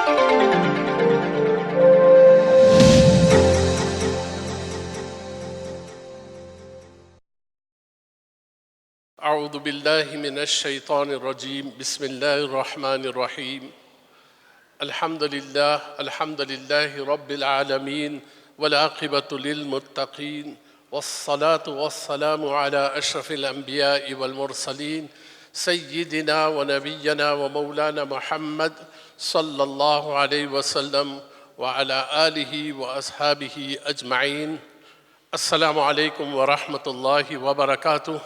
أعوذ بالله من الشيطان الرجيم بسم الله الرحمن الرحيم الحمد لله رب العالمين والعاقبة للمتقين والصلاة والسلام على أشرف الأنبياء والمرسلين سيدنا ونبينا ومولانا محمد صلى الله عليه وسلم وعلى آله وأصحابه أجمعين. السلام عليكم ورحمة الله وبركاته.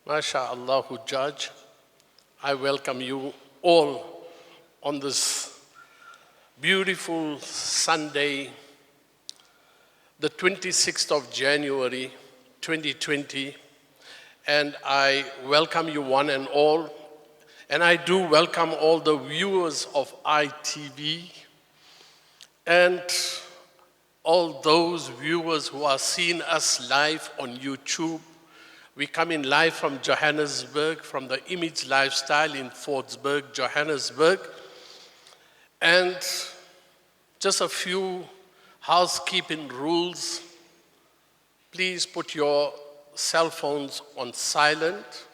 MashaAllah, Judge, I welcome you all on this beautiful Sunday, the 26th of January, 2020, and I welcome you one and all, and I do welcome all the viewers of ITV and all those viewers who are seeing us live on YouTube. We come in live from Johannesburg, from the Image Lifestyle in Fordsburg, Johannesburg. And just a few housekeeping rules. Please put your cell phones on silent.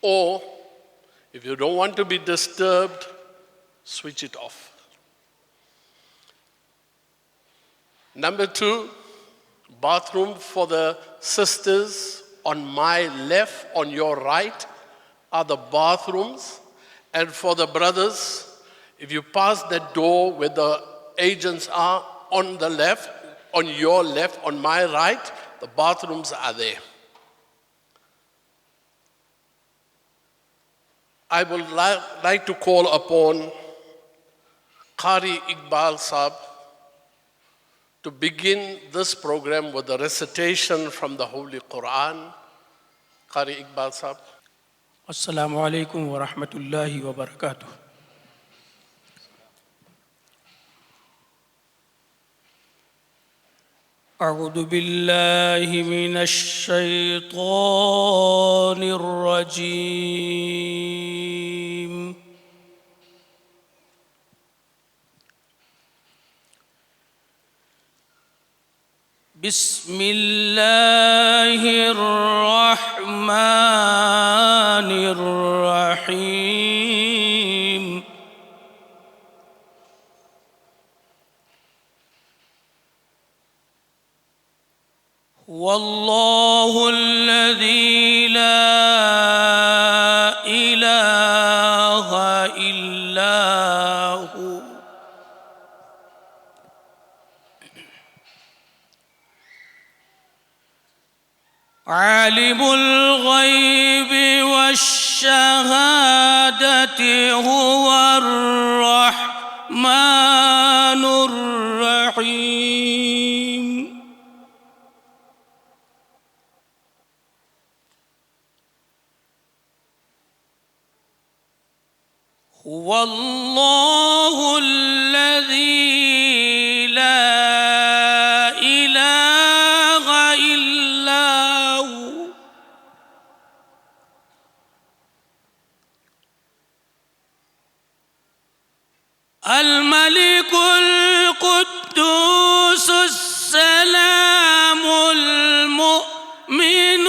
Or, if you don't want to be disturbed, switch it off. Number 2, bathroom for the sisters on my left, on your right are the bathrooms. And for the brothers, if you pass that door where the agents are on the left, on your left, on my right, the bathrooms are there. I would like to call upon Qari Iqbal Saab to begin this program with the recitation from the Holy Quran. Qari Iqbal Saab. Assalamu alaikum wa rahmatullahi wa barakatuh. أعوذ بالله من الشيطان الرجيم. بسم الله الرحمن الرحيم. هو الله الذي لا إله إلا هو عالم الغيب والشهادة هو الرحمن الرحيم. هو الله الذي لا إله إلا هو الملك القدوس السلام المؤمن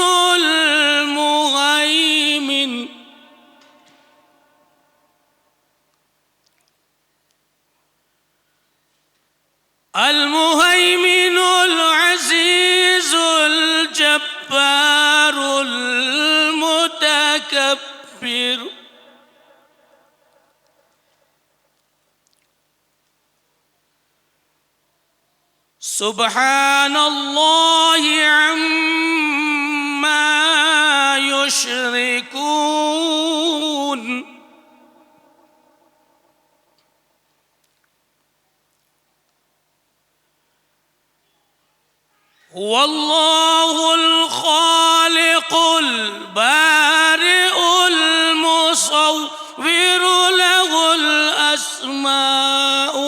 المهيمن العزيز الجبار المتكبر سبحان الله عما يشركون. هو الله الخالق البارئ المصور له الأسماء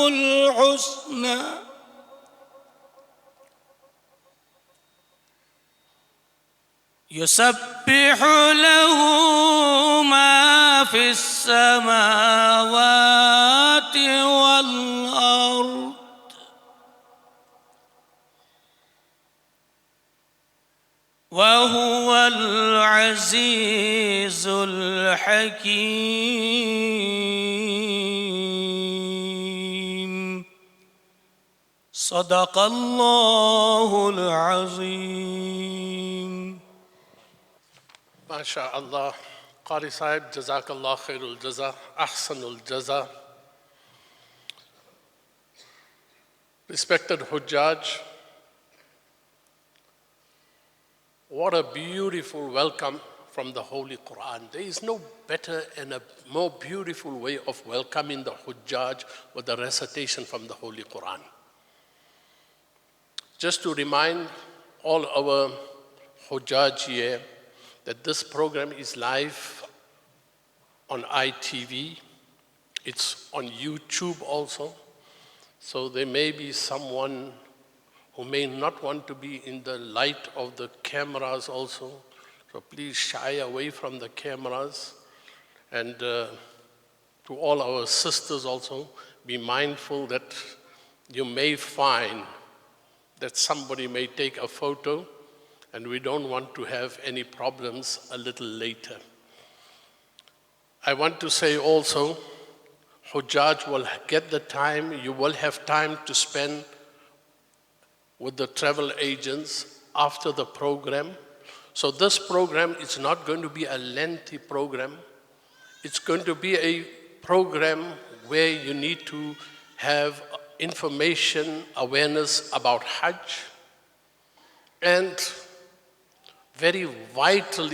الحسنى يسبح له ما في السماوات والأرض وهو العزيز الحكيم صدق الله العظيم. MashaAllah. Qari Sahib, Jazakallah Khairul Jaza, Ahsanul Jaza. Respected Hujjaj, what a beautiful welcome from the Holy Quran. There is no better and a more beautiful way of welcoming the Hujjaj with the recitation from the Holy Quran. Just to remind all our Hujjaj here that this program is live on ITV. It's on YouTube also. So there may be someone who may not want to be in the light of the cameras also. So please shy away from the cameras. And to all our sisters also, be mindful that you may find that somebody may take a photo, and we don't want to have any problems a little later. I want to say also, Hujjaj will get the time, you will have time to spend with the travel agents after the program. So this program is not going to be a lengthy program. It's going to be a program where you need to have information, awareness about Hajj, and very vital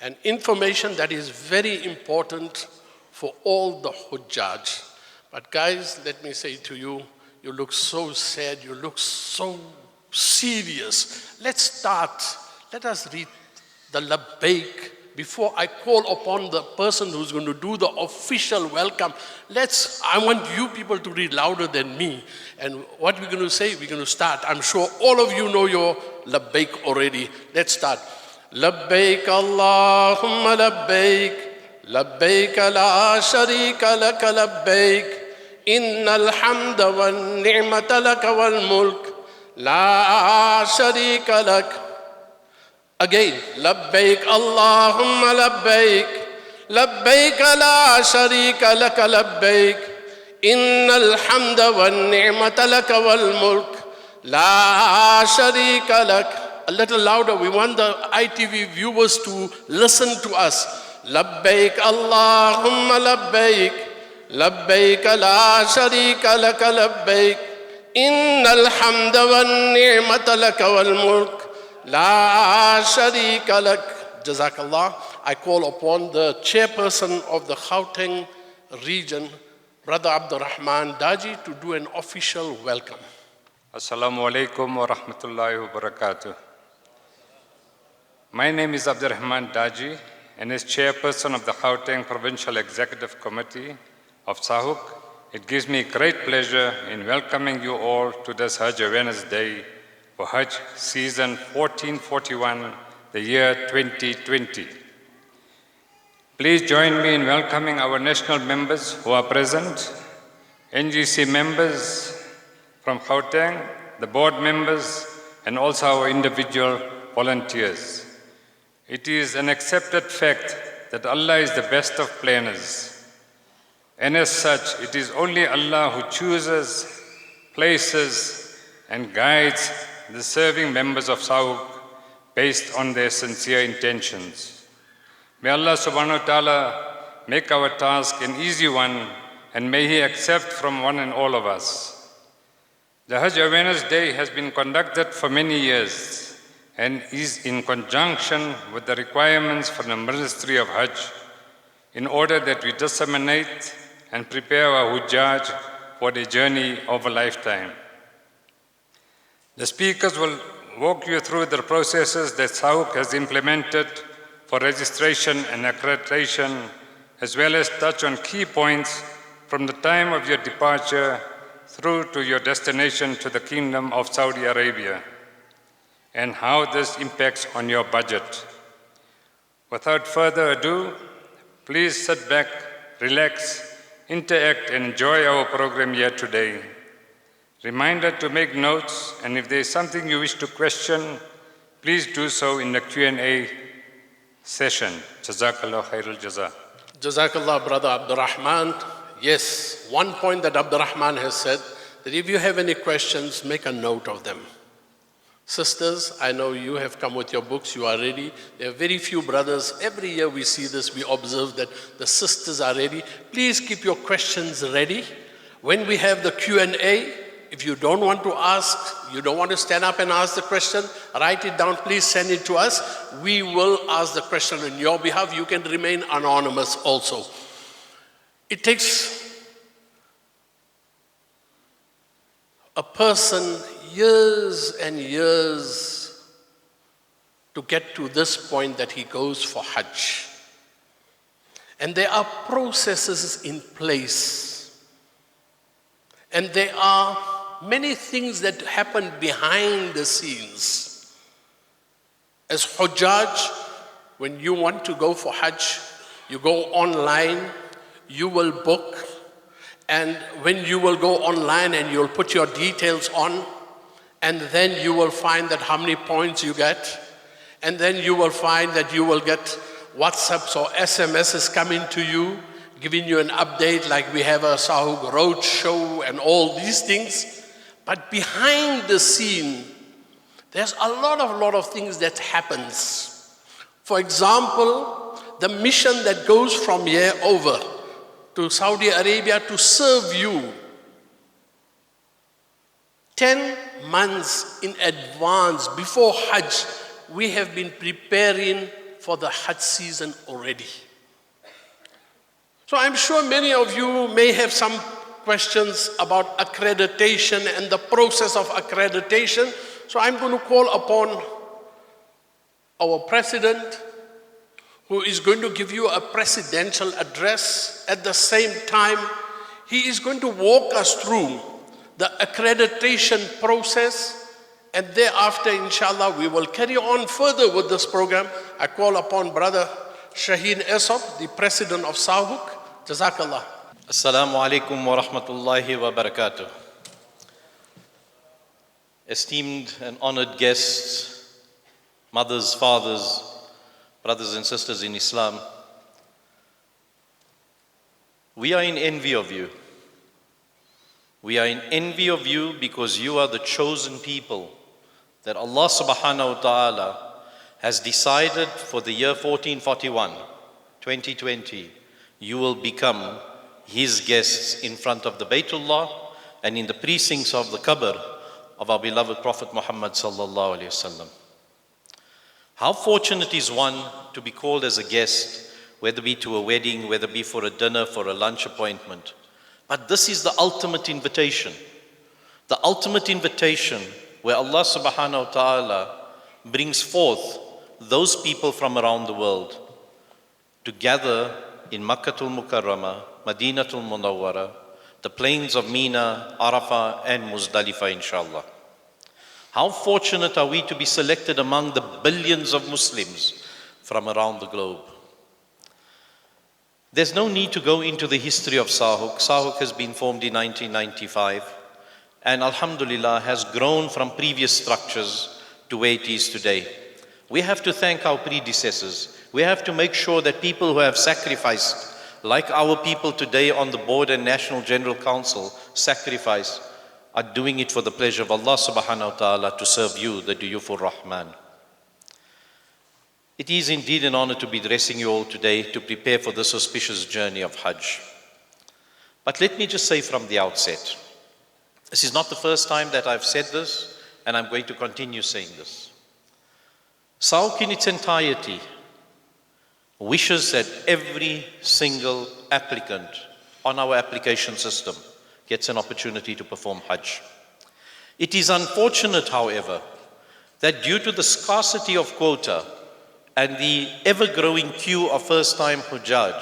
and information that is very important for all the Hujjaj. But guys, let me say to you, you look so sad, you look so serious. Let's start. Let us read the Labbaik before I call upon the person who's going to do the official welcome. I want you people to read louder than me. And what we're going to say, we're going to start. I'm sure all of you know your Labbaik already. Let's start. Labbaik Allahumma Labbaik. Labbaik la sharika laka Labbaik. Innal hamda wal ni'mata laka wal mulk. La sharika lak. Again, Labbaik Allahumma Labbaik. Labbaik la sharika laka Labbaik. Innal hamda wal ni'mata laka wal mulk. La sharika lak. A little louder, we want the ITV viewers to listen to us. Labbaik Allahumma Labbaik. Labbaik la sharika laka Labbaik. Innal hamda wal ni'mata laka wal mulk. La sharika lak. Jazakallah. I call upon the chairperson of the Gauteng region, Brother Abdurrahman Daji, to do an official welcome. Assalamu alaikum wa rahmatullahi wa barakatuh. My name is Abdurrahman Daji, and as chairperson of the Gauteng Provincial Executive Committee of SAHUC, it gives me great pleasure in welcoming you all to this Hajj Awareness Day for Hajj season 1441, the year 2020. Please join me in welcoming our national members who are present, NGC members from Gauteng, the board members, and also our individual volunteers. It is an accepted fact that Allah is the best of planners. And as such, it is only Allah who chooses, places, and guides the serving members of SAHUC based on their sincere intentions. May Allah subhanahu wa ta'ala make our task an easy one, and may He accept from one and all of us. The Hajj Awareness Day has been conducted for many years and is in conjunction with the requirements for the Ministry of Hajj in order that we disseminate and prepare our Hujjaj for the journey of a lifetime. The speakers will walk you through the processes that SAHUC has implemented for registration and accreditation, as well as touch on key points from the time of your departure through to your destination to the Kingdom of Saudi Arabia, and how this impacts on your budget. Without further ado, Please sit back, relax, interact and enjoy our program here today. Reminder to make notes, and if there is something you wish to question, please do so in the Q&A session. Jazakallah khairul jaza. Jazakallah, Brother Abdurrahman. Yes, one point that Abdurrahman has said, that if you have any questions, make a note of them. Sisters, I know you have come with your books, you are ready. There are very few brothers. Every year we see this, we observe that the sisters are ready. Please keep your questions ready. When we have the Q&A, if you don't want to ask, you don't want to stand up and ask the question, write it down, please send it to us. We will ask the question on your behalf. You can remain anonymous also. It takes a person years and years to get to this point that he goes for Hajj. And there are processes in place. And there are many things that happen behind the scenes. As Hujjaj, when you want to go for Hajj, you go online, you will book, and when you will go online and you'll put your details on, and then you will find that how many points you get, and then you will find that you will get WhatsApps or SMSs coming to you, giving you an update like we have a SAHUC road show and all these things. But behind the scene, there's a lot of things that happens. For example, the mission that goes from here over to Saudi Arabia to serve you 10 months in advance before Hajj, we have been preparing for the Hajj season already. So I'm sure many of you may have some questions about accreditation and the process of accreditation. So I'm going to call upon our president, who is going to give you a presidential address. At the same time, he is going to walk us through the accreditation process, and thereafter, inshallah, we will carry on further with this program. I call upon Brother Shaheen Essop, the President of SAHUC. Jazakallah. Assalamu alaikum wa rahmatullahi wa barakatuh. Esteemed and honored guests, mothers, fathers, brothers and sisters in Islam, we are in envy of you. We are in envy of you because you are the chosen people that Allah subhanahu wa ta'ala has decided for the year 1441, 2020, you will become His guests in front of the Baytullah and in the precincts of the Qabr of our beloved Prophet Muhammad sallallahu alaihi wasallam. How fortunate is one to be called as a guest, whether it be to a wedding, whether it be for a dinner, for a lunch appointment. But this is the ultimate invitation. The ultimate invitation where Allah subhanahu wa ta'ala brings forth those people from around the world to gather in Makkatul Mukarramah, Madinatul Munawwara, the plains of Mina, Arafah and Muzdalifah, inshallah. How fortunate are we to be selected among the billions of Muslims from around the globe. There's no need to go into the history of SAHUC. SAHUC has been formed in 1995 and alhamdulillah has grown from previous structures to where it is today. We have to thank our predecessors. We have to make sure that people who have sacrificed, like our people today on the board and National General Council, sacrifice, are doing it for the pleasure of Allah subhanahu wa ta'ala to serve you, the Duyufur Rahman. It is indeed an honor to be addressing you all today to prepare for this auspicious journey of Hajj. But let me just say from the outset, this is not the first time that I've said this, and I'm going to continue saying this. SAHUC in its entirety wishes that every single applicant on our application system gets an opportunity to perform Hajj. It is unfortunate, however, that due to the scarcity of quota and the ever-growing queue of first-time Hujjaj,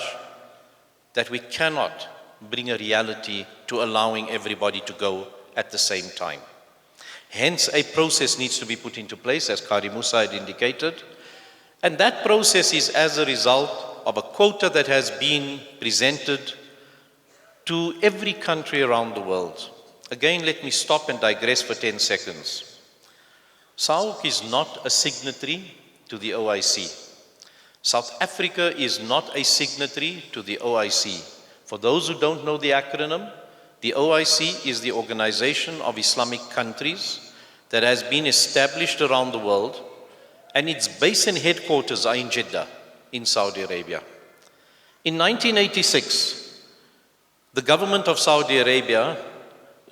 that we cannot bring a reality to allowing everybody to go at the same time. Hence, a process needs to be put into place, as Qari Musa had indicated, and that process is as a result of a quota that has been presented to every country around the world. Again, let me stop and digress for 10 seconds. SAHUC is not a signatory to the OIC. South Africa is not a signatory to the OIC. For those who don't know the acronym, the OIC is the Organization of Islamic Countries that has been established around the world, and its base and headquarters are in Jeddah, in Saudi Arabia. In 1986, the government of Saudi Arabia,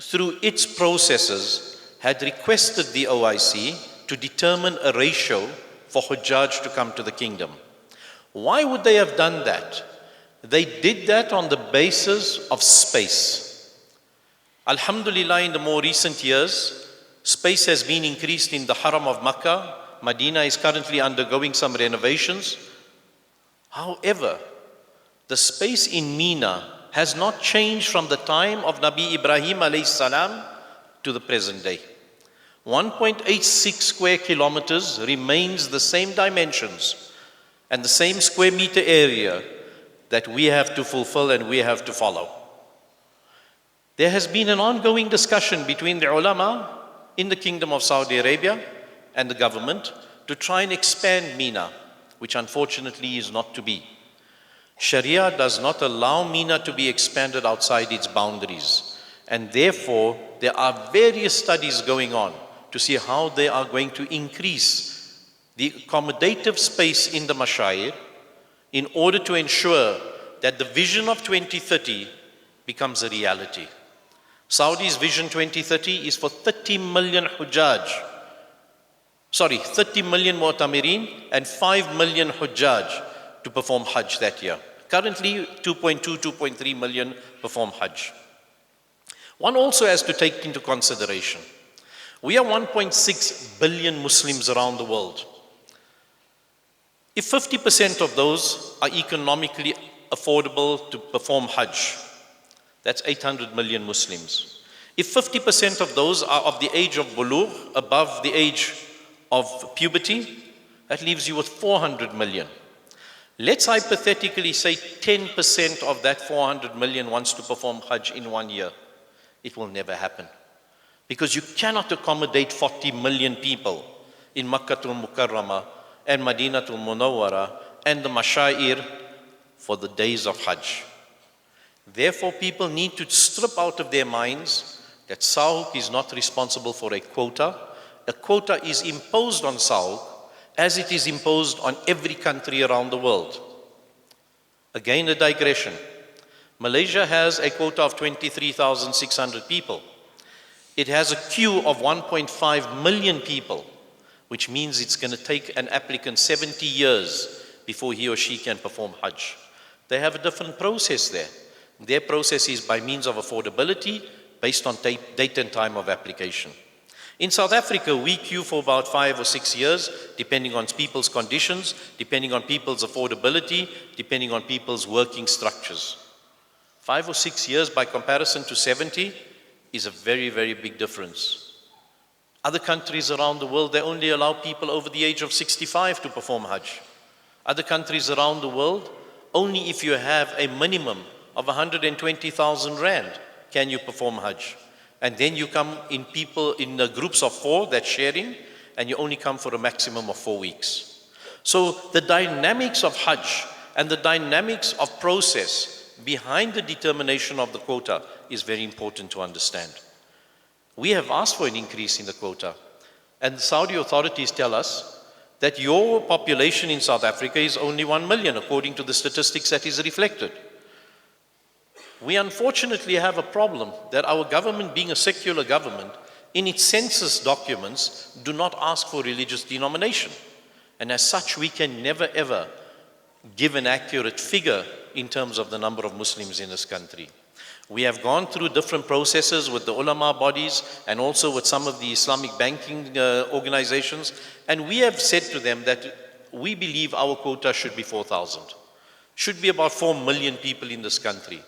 through its processes, had requested the OIC to determine a ratio for Hujjaj to come to the kingdom. Why would they have done that? They did that on the basis of space. Alhamdulillah, in the more recent years, space has been increased in the Haram of Makkah. Medina is currently undergoing some renovations. However, the space in Mina has not changed from the time of Nabi Ibrahim alayhi salam to the present day. 1.86 square kilometers remains the same dimensions and the same square meter area that we have to fulfill and we have to follow. There has been an ongoing discussion between the ulama in the Kingdom of Saudi Arabia and the government to try and expand Mina, which unfortunately is not to be. Sharia does not allow Mina to be expanded outside its boundaries, and therefore there are various studies going on to see how they are going to increase the accommodative space in the mashayir in order to ensure that the vision of 2030 becomes a reality. Saudi's vision 2030 is for 30 million Hujjaj, 30 million Mu'tamirin and 5 million Hujjaj to perform Hajj that year. Currently, 2.3 million perform Hajj. One also has to take into consideration, we are 1.6 billion Muslims around the world. If 50% of those are economically affordable to perform Hajj, that's 800 million Muslims. If 50% of those are of the age of bulugh, above the age of puberty, that leaves you with 400 million. Let's hypothetically say 10% of that 400 million wants to perform Hajj in 1 year. It will never happen. Because you cannot accommodate 40 million people in Makkatul Mukarramah and Madinatul Munawwara and the Mashair for the days of Hajj. Therefore, people need to strip out of their minds that SAHUC is not responsible for a quota. A quota is imposed on SAHUC as it is imposed on every country around the world. Again, a digression. Malaysia has a quota of 23,600 people. It has a queue of 1.5 million people, which means it's going to take an applicant 70 years before he or she can perform Hajj. They have a different process there. Their process is by means of affordability based on date and time of application. In South Africa, we queue for about 5 or 6 years, depending on people's conditions, depending on people's affordability, depending on people's working structures. 5 or 6 years by comparison to 70 is a very, very big difference. Other countries around the world, they only allow people over the age of 65 to perform Hajj. Other countries around the world, only if you have a minimum of 120,000 rand can you perform Hajj. And then you come in groups of 4, that's sharing, and you only come for a maximum of 4 weeks. So the dynamics of Hajj and the dynamics of process behind the determination of the quota is very important to understand. We have asked for an increase in the quota, and the Saudi authorities tell us that your population in South Africa is only 1 million, according to the statistics that is reflected. We unfortunately have a problem that our government, being a secular government, in its census documents do not ask for religious denomination. And as such, we can never ever give an accurate figure in terms of the number of Muslims in this country. We have gone through different processes with the ulama bodies and also with some of the Islamic banking organizations, and we have said to them that we believe our quota should be 4,000. Should be about 4 million people in this country.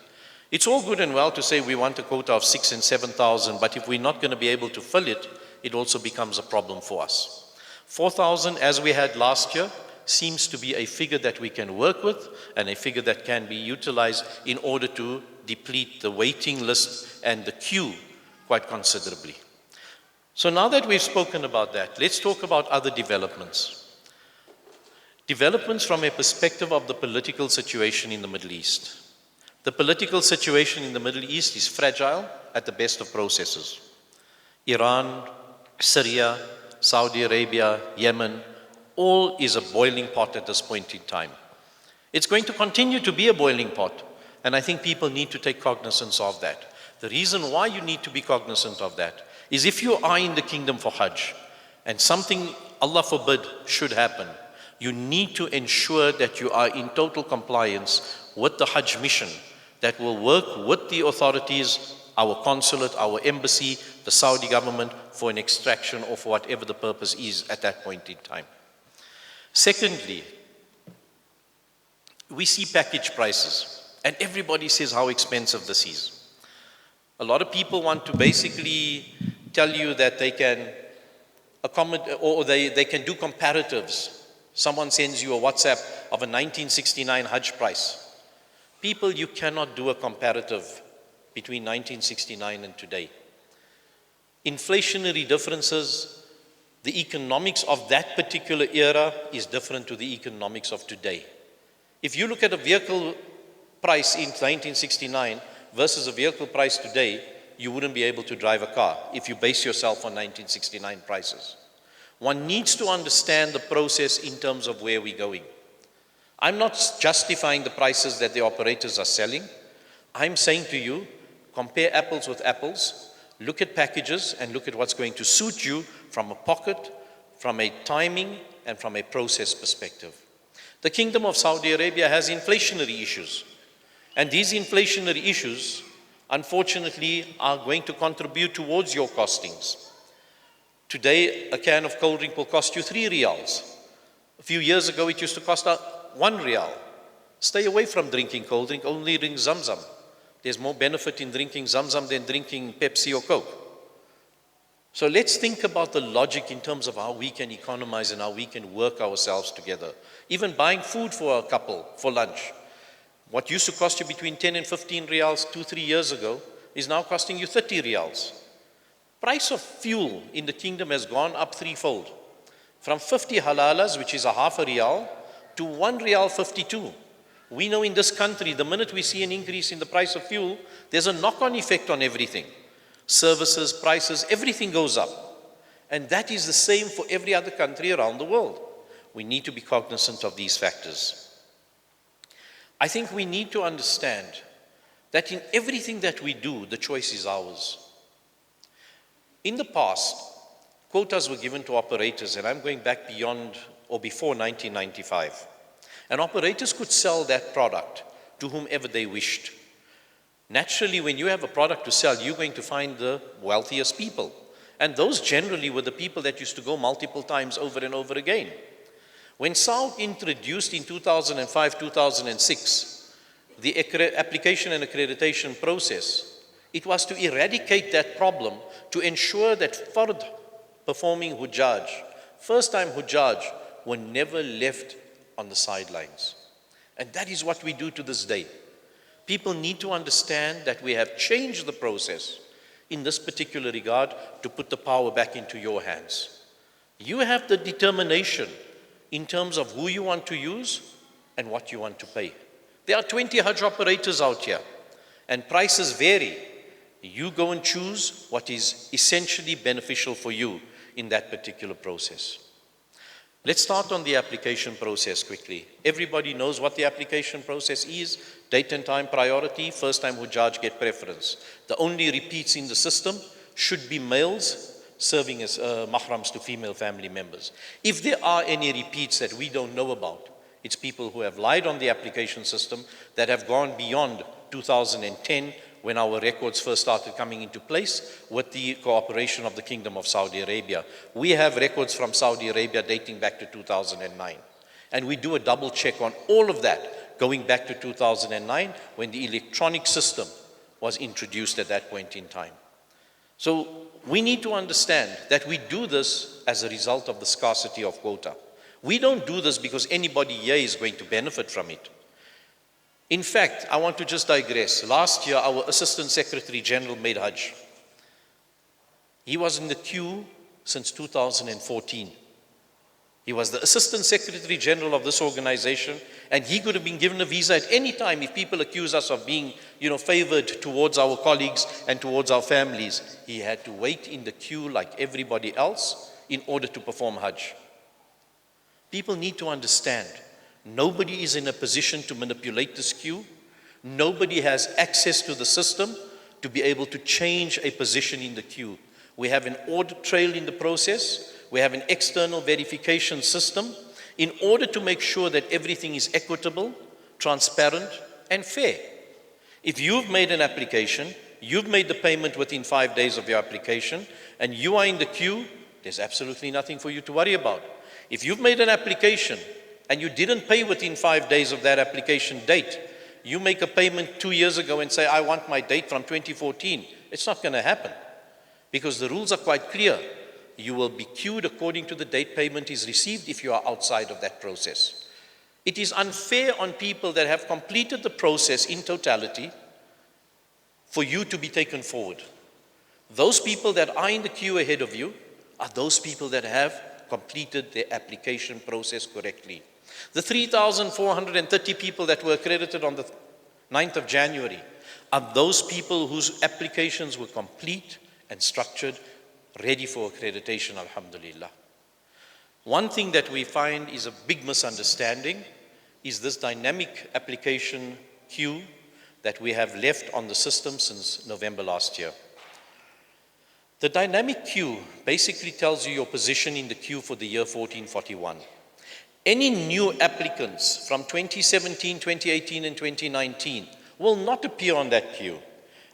It's all good and well to say we want a quota of 6,000 and 7,000, but if we're not going to be able to fill it, it also becomes a problem for us. 4,000 as we had last year, seems to be a figure that we can work with and a figure that can be utilized in order to deplete the waiting list and the queue quite considerably. So now that we've spoken about that, let's talk about other developments. Developments from a perspective of the political situation in the Middle East. The political situation in the Middle East is fragile at the best of processes. Iran, Syria, Saudi Arabia, Yemen, all is a boiling pot at this point in time. It's going to continue to be a boiling pot, and I think people need to take cognizance of that. The reason why you need to be cognizant of that is if you are in the kingdom for Hajj, and something, Allah forbid, should happen, you need to ensure that you are in total compliance with the Hajj mission that will work with the authorities, our consulate, our embassy, the Saudi government, for an extraction or for whatever the purpose is at that point in time. Secondly, we see package prices, and everybody says how expensive this is. A lot of people want to basically tell you that they can accommodate, or they can do comparatives. Someone sends you a WhatsApp of a 1969 Hajj price. People, you cannot do a comparative between 1969 and today. Inflationary differences, the economics of that particular era is different to the economics of today. If you look at a vehicle price in 1969 versus a vehicle price today, you wouldn't be able to drive a car if you base yourself on 1969 prices. One needs to understand the process in terms of where we're going. I'm not justifying the prices that the operators are selling. I'm saying to you, compare apples with apples, look at packages and look at what's going to suit you from a pocket, from a timing, and from a process perspective. The Kingdom of Saudi Arabia has inflationary issues. And these inflationary issues, unfortunately, are going to contribute towards your costings. Today, a can of cold drink will cost you 3 riyals. A few years ago, it used to cost 1 riyal. Stay away from drinking cold drink, only drink Zamzam. There's more benefit in drinking Zamzam than drinking Pepsi or Coke. So let's think about the logic in terms of how we can economize and how we can work ourselves together. Even buying food for a couple for lunch. What used to cost you between 10 and 15 riyals 2-3 years ago is now costing you 30 riyals. Price of fuel in the kingdom has gone up 3-fold. From 50 halalas, which is a half a riyal, to 1 riyal 52. We know in this country, the minute we see an increase in the price of fuel, there's a knock-on effect on everything. Services, prices, everything goes up. And that is the same for every other country around the world. We need to be cognizant of these factors. I think we need to understand that in everything that we do, the choice is ours. In the past, quotas were given to operators, and I'm going back beyond or before 1995. And operators could sell that product to whomever they wished. Naturally, when you have a product to sell, you're going to find the wealthiest people. And those generally were the people that used to go multiple times over and over again. When SAHUC introduced in 2005, 2006, the application and accreditation process, it was to eradicate that problem, to ensure that fard performing Hujjaj, first-time Hujjaj, were never left on the sidelines. And that is what we do to this day. People need to understand that we have changed the process in this particular regard to put the power back into your hands. You have the determination in terms of who you want to use and what you want to pay. There are 20 Hajj operators out here, and prices vary. You go and choose what is essentially beneficial for you in that particular process. Let's start on the application process quickly. Everybody knows what the application process is. Date and time priority, first time Hujjaj get preference. The only repeats in the system should be males serving as mahrams to female family members. If there are any repeats that we don't know about, it's people who have lied on the application system that have gone beyond 2010 when our records first started coming into place with the cooperation of the Kingdom of Saudi Arabia. We have records from Saudi Arabia dating back to 2009. And we do a double check on all of that going back to 2009 when the electronic system was introduced at that point in time. So we need to understand that we do this as a result of the scarcity of quota. We don't do this because anybody here is going to benefit from it. In fact, I want to just digress. Last year, our Assistant Secretary General made Hajj. He was in the queue since 2014. He was the Assistant Secretary General of this organization, and he could have been given a visa at any time if people accuse us of being, favored towards our colleagues and towards our families. He had to wait in the queue like everybody else in order to perform Hajj. People need to understand, nobody is in a position to manipulate this queue. Nobody has access to the system to be able to change a position in the queue. We have an audit trail in the process. We have an external verification system in order to make sure that everything is equitable, transparent, and fair. If you've made an application, you've made the payment within 5 days of your application, and you are in the queue, there's absolutely nothing for you to worry about. If you've made an application and you didn't pay within 5 days of that application date, you make a payment 2 years ago and say, I want my date from 2014, it's not going to happen because the rules are quite clear. You will be queued according to the date payment is received if you are outside of that process. It is unfair on people that have completed the process in totality for you to be taken forward. Those people that are in the queue ahead of you are those people that have completed their application process correctly. The 3,430 people that were accredited on the 9th of January are those people whose applications were complete and structured, ready for accreditation, alhamdulillah. One thing that we find is a big misunderstanding is this dynamic application queue that we have left on the system since November last year. The dynamic queue basically tells you your position in the queue for the year 1441. Any new applicants from 2017, 2018, and 2019 will not appear on that queue.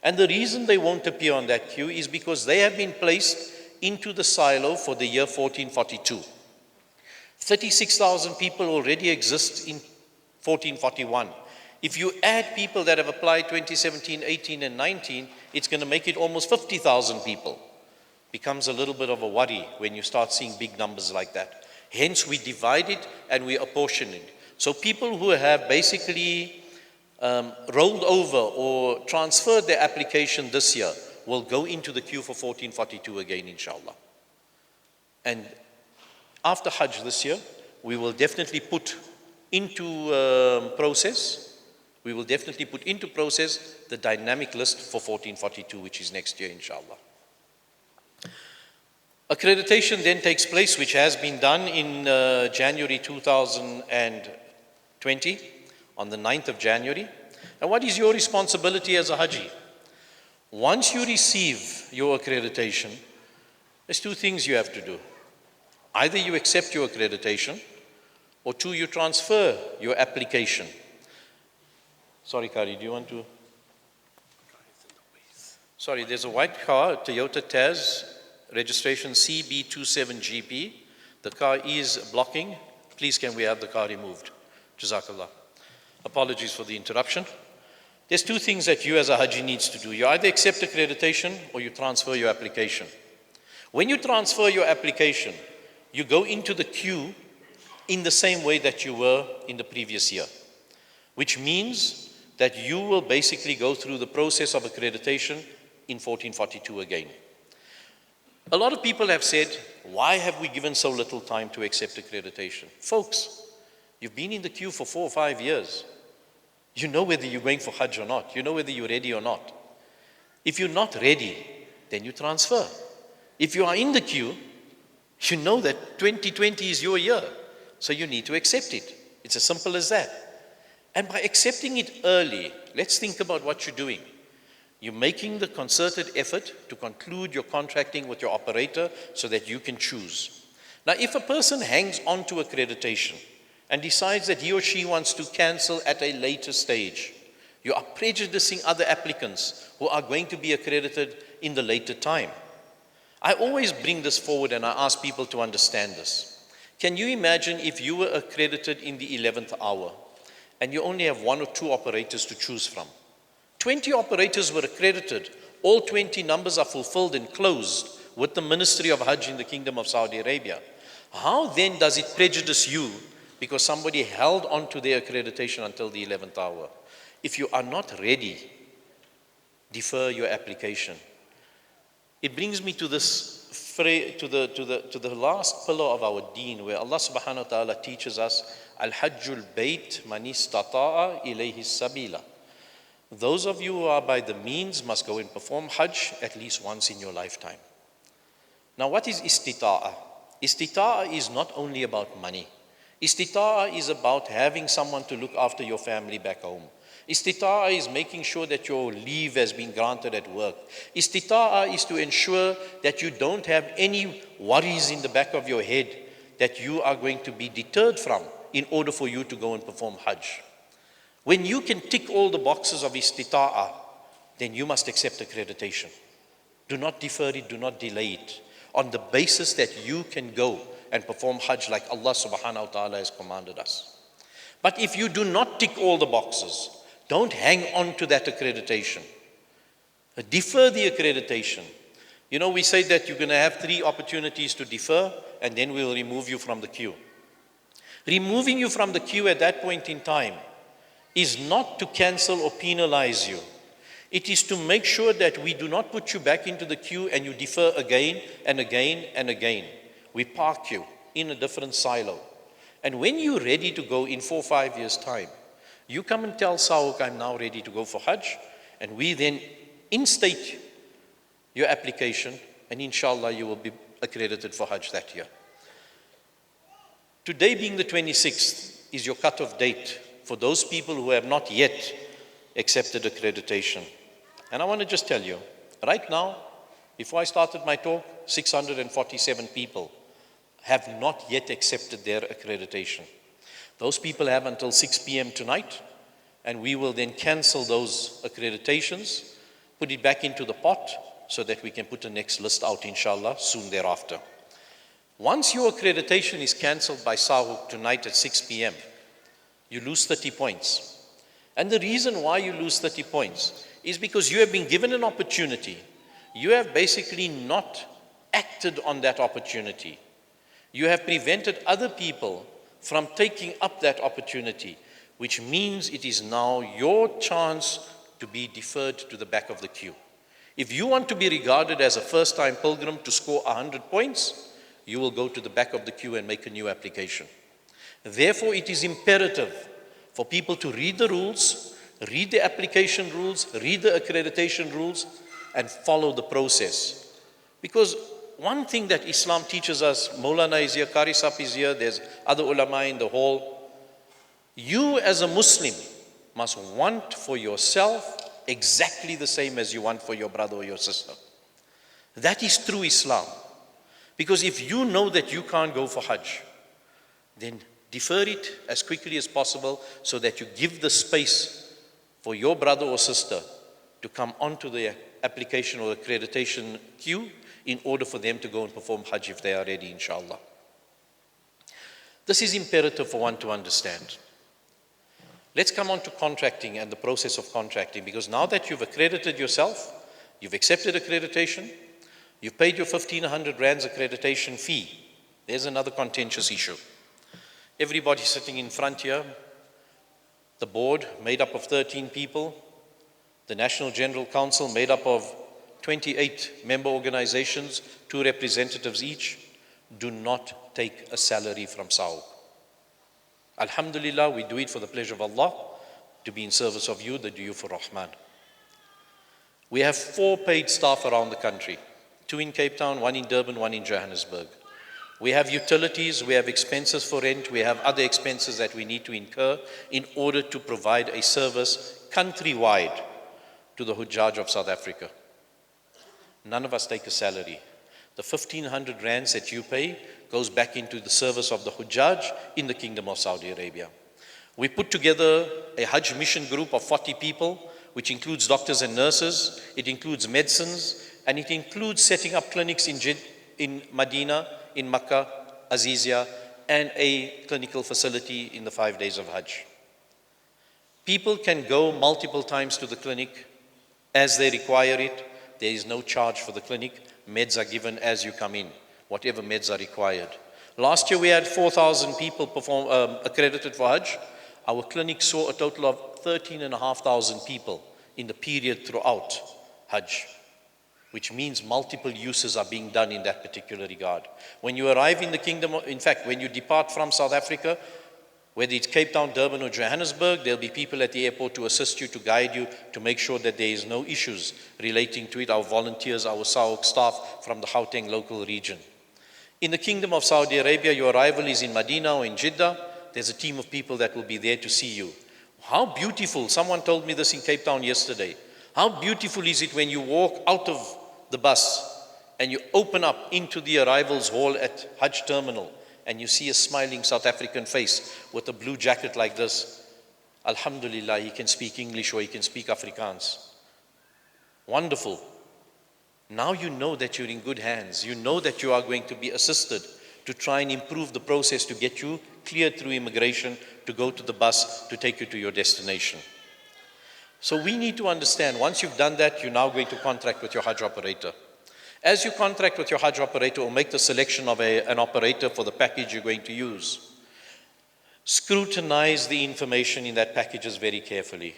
And the reason they won't appear on that queue is because they have been placed into the silo for the year 1442. 36,000 people already exist in 1441. If you add people that have applied 2017, 18, and 19, it's going to make it almost 50,000 people. Becomes a little bit of a worry when you start seeing big numbers like that. Hence, we divide it and we apportion it. So people who have basically rolled over or transferred their application this year will go into the queue for 1442 again, inshallah. And after Hajj this year, we will definitely put into process the dynamic list for 1442, which is next year, inshallah. Accreditation then takes place, which has been done in January 2020, on the 9th of January. And what is your responsibility as a Haji? Once you receive your accreditation, there's two things you have to do. Either you accept your accreditation, or two, you transfer your application. Sorry, Kari, do you want to? Sorry, there's a white car, Toyota Taz, registration CB27GP. The car is blocking. Please, can we have the car removed? Jazakallah. Apologies for the interruption. There's two things that you as a Haji needs to do. You either accept accreditation or you transfer your application. When you transfer your application, you go into the queue in the same way that you were in the previous year, which means that you will basically go through the process of accreditation in 1442 again. A lot of people have said, why have we given so little time to accept accreditation? Folks, you've been in the queue for 4 or 5 years. You know whether you're going for Hajj or not. You know whether you're ready or not. If you're not ready, then you transfer. If you are in the queue, you know that 2020 is your year. So you need to accept it. It's as simple as that. And by accepting it early, let's think about what you're doing. You're making the concerted effort to conclude your contracting with your operator so that you can choose. Now, if a person hangs on to accreditation and decides that he or she wants to cancel at a later stage, you are prejudicing other applicants who are going to be accredited in the later time. I always bring this forward and I ask people to understand this. Can you imagine if you were accredited in the 11th hour and you only have 1 or 2 operators to choose from? 20 operators were accredited. All 20 numbers are fulfilled and closed with the Ministry of Hajj in the Kingdom of Saudi Arabia. How then does it prejudice you because somebody held on to their accreditation until the 11th hour? If you are not ready, defer your application. It brings me to this to the last pillar of our deen, where Allah subhanahu wa ta'ala teaches us, Al-Hajjul Bayt man istata'a ilayhi sabila. Those of you who are by the means must go and perform Hajj at least once in your lifetime. Now what is istita'a? Istita'a is not only about money. Istita'a is about having someone to look after your family back home. Istita'a is making sure that your leave has been granted at work. Istita'a is to ensure that you don't have any worries in the back of your head that you are going to be deterred from in order for you to go and perform Hajj. When you can tick all the boxes of istita'a, then you must accept accreditation. Do not defer it, do not delay it, on the basis that you can go and perform Hajj like Allah subhanahu wa ta'ala has commanded us. But if you do not tick all the boxes, don't hang on to that accreditation. Defer the accreditation. You know, we say that you're going to have 3 opportunities to defer, and then we'll remove you from the queue. Removing you from the queue at that point in time is not to cancel or penalize you. It is to make sure that we do not put you back into the queue and you defer again and again and again. We park you in a different silo. And when you're ready to go in 4 or 5 years' time, you come and tell SAHUC, I'm now ready to go for Hajj, and we then instate your application, and inshallah you will be accredited for Hajj that year. Today being the 26th is your cutoff date for those people who have not yet accepted accreditation. And I want to just tell you, right now, before I started my talk, 647 people have not yet accepted their accreditation. Those people have until 6 p.m. tonight, and we will then cancel those accreditations, put it back into the pot, so that we can put the next list out, inshallah, soon thereafter. Once your accreditation is cancelled by SAHUC tonight at 6 p.m., you lose 30 points. And the reason why you lose 30 points is because you have been given an opportunity. You have basically not acted on that opportunity. You have prevented other people from taking up that opportunity, which means it is now your chance to be deferred to the back of the queue. If you want to be regarded as a first-time pilgrim to score 100 points, you will go to the back of the queue and make a new application. Therefore, it is imperative for people to read the rules, read the application rules, read the accreditation rules, and follow the process. Because one thing that Islam teaches us, Maulana is here, Qari Sahib is here, there's other ulama in the hall. You as a Muslim must want for yourself exactly the same as you want for your brother or your sister. That is true Islam. Because if you know that you can't go for Hajj, then defer it as quickly as possible so that you give the space for your brother or sister to come onto the application or accreditation queue in order for them to go and perform Hajj if they are ready, inshallah. This is imperative for one to understand. Let's come on to contracting and the process of contracting, because now that you've accredited yourself, you've accepted accreditation, you've paid your 1,500 rands accreditation fee, there's another contentious issue. Everybody sitting in front here, the board made up of 13 people, the National General Council made up of 28 member organizations, 2 representatives each, do not take a salary from SAHUC. Alhamdulillah, we do it for the pleasure of Allah, to be in service of you, the Duyuf Rahman. We have 4 paid staff around the country, 2 in Cape Town, 1 in Durban, 1 in Johannesburg. We have utilities, we have expenses for rent, we have other expenses that we need to incur in order to provide a service countrywide to the Hujjaj of South Africa. None of us take a salary. The 1,500 rands that you pay goes back into the service of the Hujjaj in the Kingdom of Saudi Arabia. We put together a Hajj mission group of 40 people, which includes doctors and nurses, it includes medicines, and it includes setting up clinics in Medina, in Makkah, Azizia, and a clinical facility in the 5 days of Hajj. People can go multiple times to the clinic as they require it. There is no charge for the clinic. Meds are given as you come in, whatever meds are required. Last year we had 4,000 people accredited for Hajj. Our clinic saw a total of 13,500 people in the period throughout Hajj, which means multiple uses are being done in that particular regard. When you arrive in the kingdom, in fact, when you depart from South Africa, whether it's Cape Town, Durban or Johannesburg, there'll be people at the airport to assist you, to guide you, to make sure that there is no issues relating to it. Our volunteers, our SAHUC staff from the Gauteng local region. In the Kingdom of Saudi Arabia, your arrival is in Medina or in Jeddah. There's a team of people that will be there to see you. How beautiful, someone told me this in Cape Town yesterday. How beautiful is it when you walk out of the bus and you open up into the arrivals hall at Hajj Terminal and you see a smiling South African face with a blue jacket like this. Alhamdulillah, he can speak English or he can speak Afrikaans. Wonderful. Now you know that you're in good hands. You know that you are going to be assisted to try and improve the process to get you cleared through immigration, to go to the bus, to take you to your destination. So we need to understand, once you've done that, you're now going to contract with your Hajj operator. As you contract with your Hajj operator or make the selection of an operator for the package you're going to use, scrutinize the information in that packages very carefully.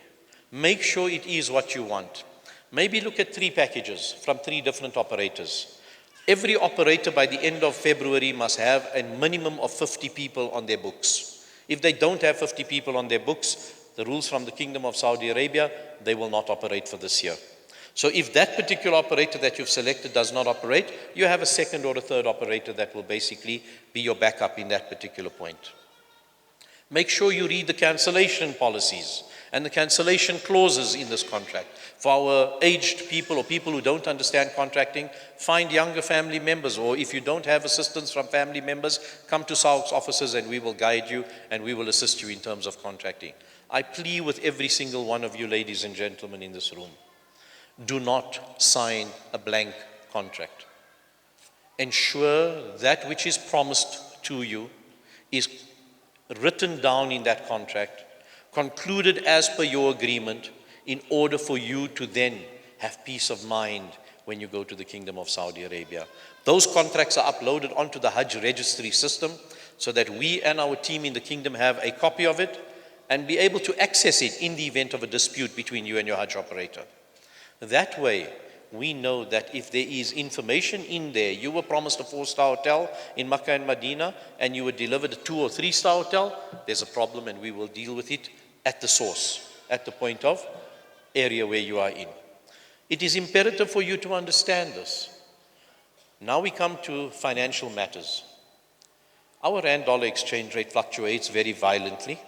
Make sure it is what you want. Maybe look at 3 packages from 3 different operators. Every operator by the end of February must have a minimum of 50 people on their books. If they don't have 50 people on their books, the rules from the Kingdom of Saudi Arabia, they will not operate for this year. So if that particular operator that you've selected does not operate, you have a second or a third operator that will basically be your backup in that particular point. Make sure you read the cancellation policies and the cancellation clauses in this contract. For our aged people or people who don't understand contracting, find younger family members, or if you don't have assistance from family members, come to SAHUC's offices and we will guide you and we will assist you in terms of contracting. I plead with every single one of you ladies and gentlemen in this room, do not sign a blank contract. Ensure that which is promised to you is written down in that contract, concluded as per your agreement, in order for you to then have peace of mind when you go to the Kingdom of Saudi Arabia. Those contracts are uploaded onto the Hajj registry system so that we and our team in the Kingdom have a copy of it and be able to access it in the event of a dispute between you and your Hajj operator. That way, we know that if there is information in there, you were promised a 4-star hotel in Makkah and Medina, and you were delivered a 2- or 3-star hotel, there's a problem and we will deal with it at the source, at the point of area where you are in. It is imperative for you to understand this. Now we come to financial matters. Our rand-dollar exchange rate fluctuates very violently.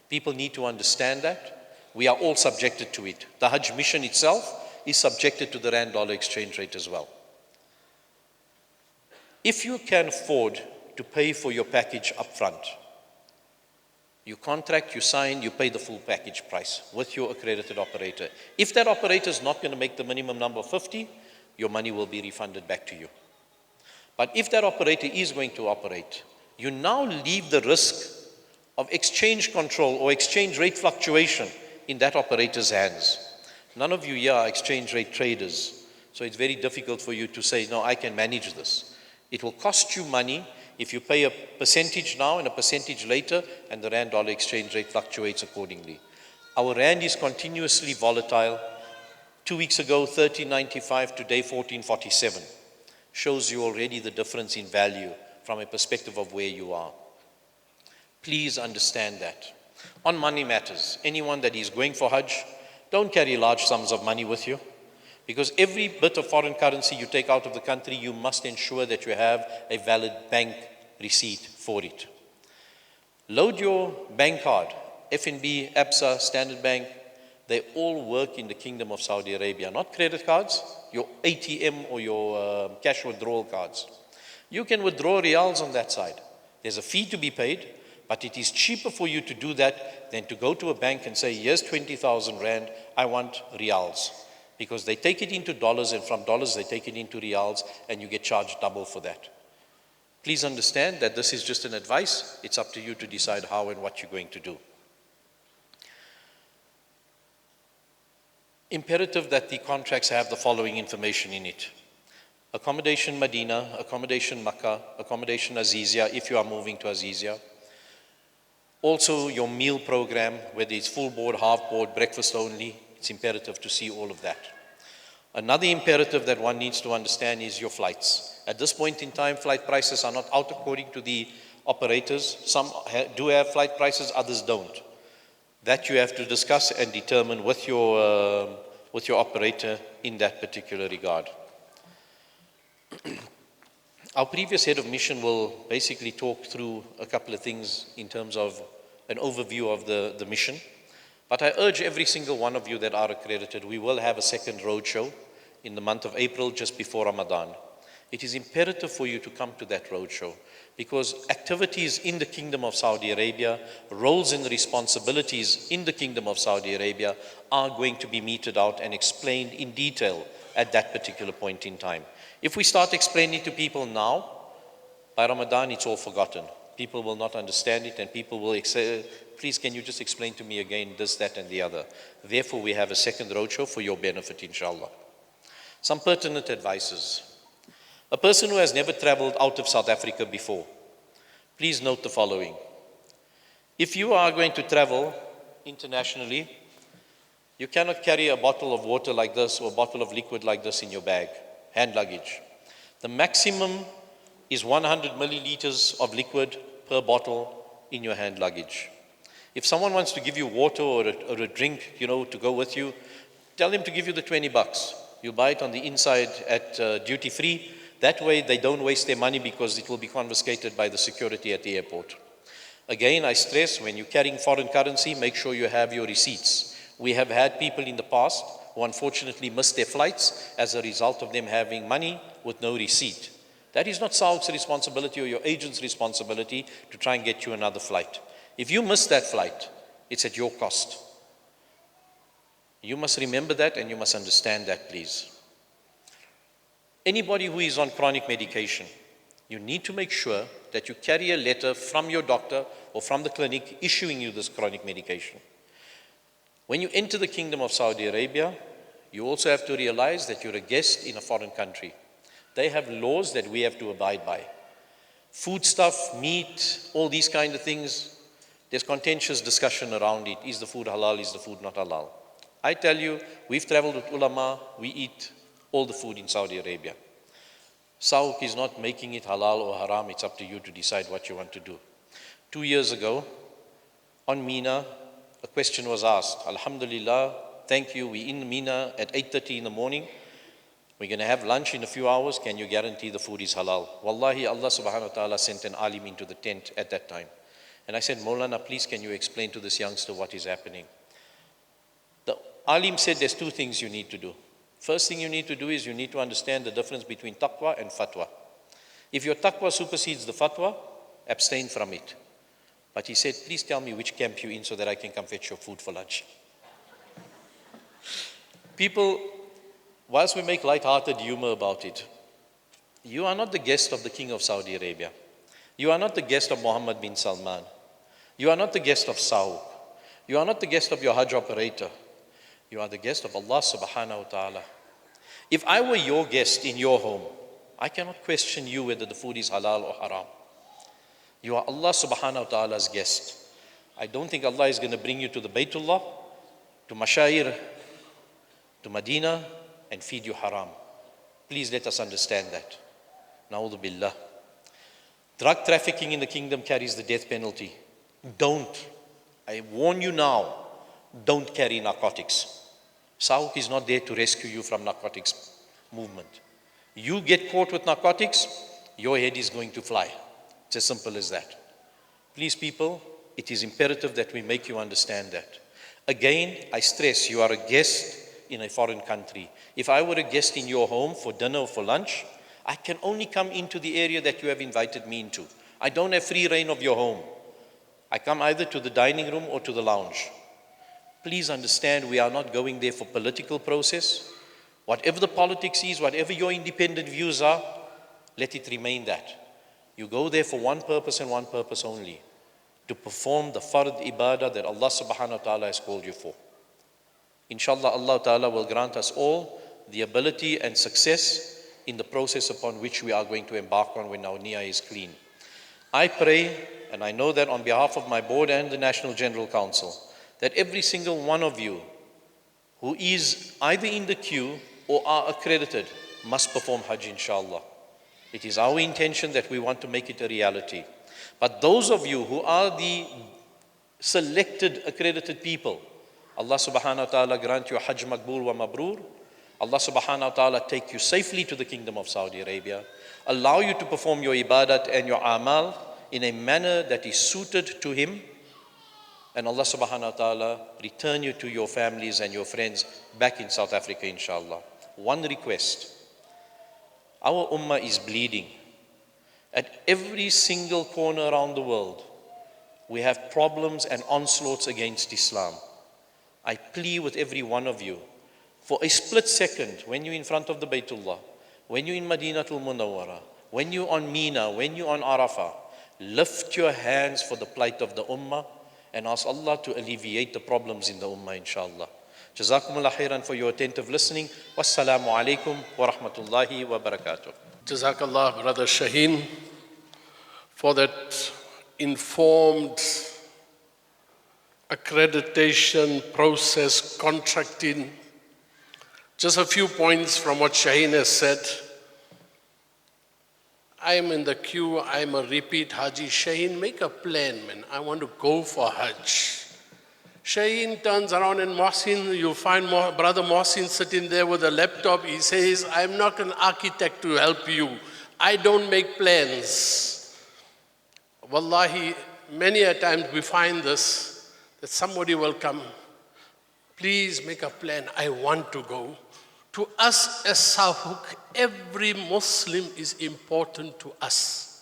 People need to understand that. We are all subjected to it. The Hajj mission itself is subjected to the rand-dollar exchange rate as well. If you can afford to pay for your package up front, you contract, you sign, you pay the full package price with your accredited operator. If that operator is not going to make the minimum number of 50, your money will be refunded back to you. But if that operator is going to operate, you now leave the risk of exchange control or exchange rate fluctuation in that operator's hands. None of you here are exchange rate traders, so it's very difficult for you to say, no, I can manage this. It will cost you money if you pay a percentage now and a percentage later, and the rand-dollar exchange rate fluctuates accordingly. Our rand is continuously volatile. 2 weeks ago, 13.95, today 14.47. Shows you already the difference in value from a perspective of where you are. Please understand that. On money matters, anyone that is going for Hajj, don't carry large sums of money with you, because every bit of foreign currency you take out of the country, you must ensure that you have a valid bank receipt for it. Load your bank card, FNB, ABSA, Standard Bank, they all work in the Kingdom of Saudi Arabia, not credit cards, your ATM or your cash withdrawal cards. You can withdraw riyals on that side. There's a fee to be paid, but it is cheaper for you to do that than to go to a bank and say, here's 20,000 rand, I want riyals. Because they take it into dollars, and from dollars they take it into riyals, and you get charged double for that. Please understand that this is just an advice. It's up to you to decide how and what you're going to do. Imperative that the contracts have the following information in it. accommodation Medina, accommodation Makkah, accommodation Azizia if you are moving to Azizia. Also your meal program, whether it's full board, half board, breakfast only, it's imperative to see all of that. Another imperative that one needs to understand is your flights. At this point in time, flight prices are not out according to the operators. Some do have flight prices, others don't. That you have to discuss and determine with your operator in that particular regard. Our previous head of mission will basically talk through a couple of things in terms of an overview of the mission. But I urge every single one of you that are accredited, we will have a second roadshow in the month of April just before Ramadan. It is imperative for you to come to that roadshow because activities in the Kingdom of Saudi Arabia, roles and responsibilities in the Kingdom of Saudi Arabia are going to be meted out and explained in detail at that particular point in time. If we start explaining to people now, by Ramadan it's all forgotten. People will not understand it and people will say, please can you just explain to me again this, that and the other. Therefore we have a second roadshow for your benefit inshallah. Some pertinent advices. A person who has never traveled out of South Africa before, please note the following. If you are going to travel internationally, you cannot carry a bottle of water like this or a bottle of liquid like this in your bag, hand luggage. The maximum is 100 milliliters of liquid per bottle in your hand luggage. If someone wants to give you water or a drink, to go with you, tell him to give you the $20. You buy it on the inside at duty free. That way they don't waste their money because it will be confiscated by the security at the airport. Again, I stress, when you're carrying foreign currency, make sure you have your receipts. We have had people in the past who unfortunately missed their flights as a result of them having money with no receipt. That is not SAHUC's responsibility or your agent's responsibility to try and get you another flight. If you miss that flight, it's at your cost. You must remember that and you must understand that, please. Anybody who is on chronic medication, you need to make sure that you carry a letter from your doctor or from the clinic issuing you this chronic medication. When you enter the Kingdom of Saudi Arabia, you also have to realize that you're a guest in a foreign country. They have laws that we have to abide by. Foodstuff, meat, all these kind of things, there's contentious discussion around it. Is the food halal? Is the food not halal? I tell you, we've traveled with ulama, we eat all the food in Saudi Arabia. SAHUC is not making it halal or haram, it's up to you to decide what you want to do. 2 years ago, on Mina, a question was asked. Alhamdulillah, thank you, we're in Mina at 8:30 in the morning. We're going to have lunch in a few hours. Can you guarantee the food is halal? Wallahi, Allah subhanahu wa ta'ala sent an alim into the tent at that time. And I said, Maulana, please can you explain to this youngster what is happening? The alim said there's two things you need to do. First thing you need to do is you need to understand the difference between taqwa and fatwa. If your taqwa supersedes the fatwa, abstain from it. But he said, please tell me which camp you're in so that I can come fetch your food for lunch. People, whilst we make light-hearted humor about it, you are not the guest of the King of Saudi Arabia. You are not the guest of Mohammed bin Salman. You are not the guest of SAHUC. You are not the guest of your Hajj operator. You are the guest of Allah subhanahu wa ta'ala. If I were your guest in your home, I cannot question you whether the food is halal or haram. You are Allah subhanahu wa ta'ala's guest. I don't think Allah is going to bring you to the Baytullah, to Mashair, to Medina, and feed you haram. Please let us understand that. Na'udhu billah. Drug trafficking in the kingdom carries the death penalty. Don't. I warn you now, don't carry narcotics. SAHUC is not there to rescue you from narcotics movement. You get caught with narcotics, your head is going to fly. It's as simple as that. Please people, it is imperative that we make you understand that. Again, I stress, you are a guest in a foreign country. If I were a guest in your home for dinner or for lunch, I can only come into the area that you have invited me into. I don't have free reign of your home. I come either to the dining room or to the lounge. Please understand, we are not going there for political process. Whatever the politics is, whatever your independent views are, let it remain that. You go there for one purpose and one purpose only, to perform the fard ibadah that Allah subhanahu wa ta'ala has called you for. Inshallah, Allah ta'ala will grant us all the ability and success in the process upon which we are going to embark on when our niyyah is clean. I pray, and I know that on behalf of my board and the National General Council, that every single one of you who is either in the queue or are accredited must perform Hajj, inshallah. It is our intention that we want to make it a reality. But those of you who are the selected accredited people, Allah subhanahu wa ta'ala grant you Hajj Maqbool wa Mabrur. Allah subhanahu wa ta'ala take you safely to the Kingdom of Saudi Arabia. Allow you to perform your ibadat and your amal in a manner that is suited to Him. And Allah subhanahu wa ta'ala return you to your families and your friends back in South Africa, inshallah. One request. Our ummah is bleeding. At every single corner around the world, we have problems and onslaughts against Islam. I plead with every one of you, for a split second, when you're in front of the Baytullah, when you're in Madinatul Munawwara, when you're on Mina, when you're on Arafah, lift your hands for the plight of the ummah and ask Allah to alleviate the problems in the ummah, inshallah. Jazakumullah khairan for your attentive listening. Wassalamu alaikum wa rahmatullahi wa barakatuh. Jazakallah, Brother Shaheen, for that informed accreditation process, contracting. Just a few points from what Shaheen has said. I'm in the queue, I'm a repeat Haji. Shaheen, make a plan, man. I want to go for Hajj. Shaheen turns around and Mohsin, you'll find Brother Mohsin sitting there with a laptop. He says, I'm not an architect to help you. I don't make plans. Wallahi, many a time we find this, that somebody will come, please make a plan, I want to go. To us as SAHUC, every Muslim is important to us.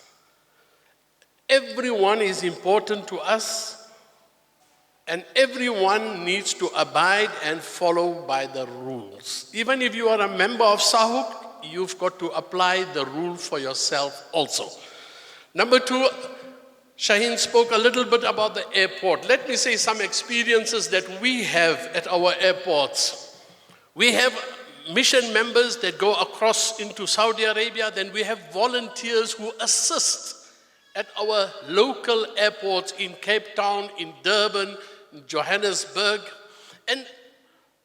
Everyone is important to us, and everyone needs to abide and follow by the rules. Even if you are a member of SAHUC, you've got to apply the rule for yourself also. Number two, Shaheen spoke a little bit about the airport. Let me say some experiences that we have at our airports. We have mission members that go across into Saudi Arabia, then we have volunteers who assist at our local airports in Cape Town, in Durban, in Johannesburg. And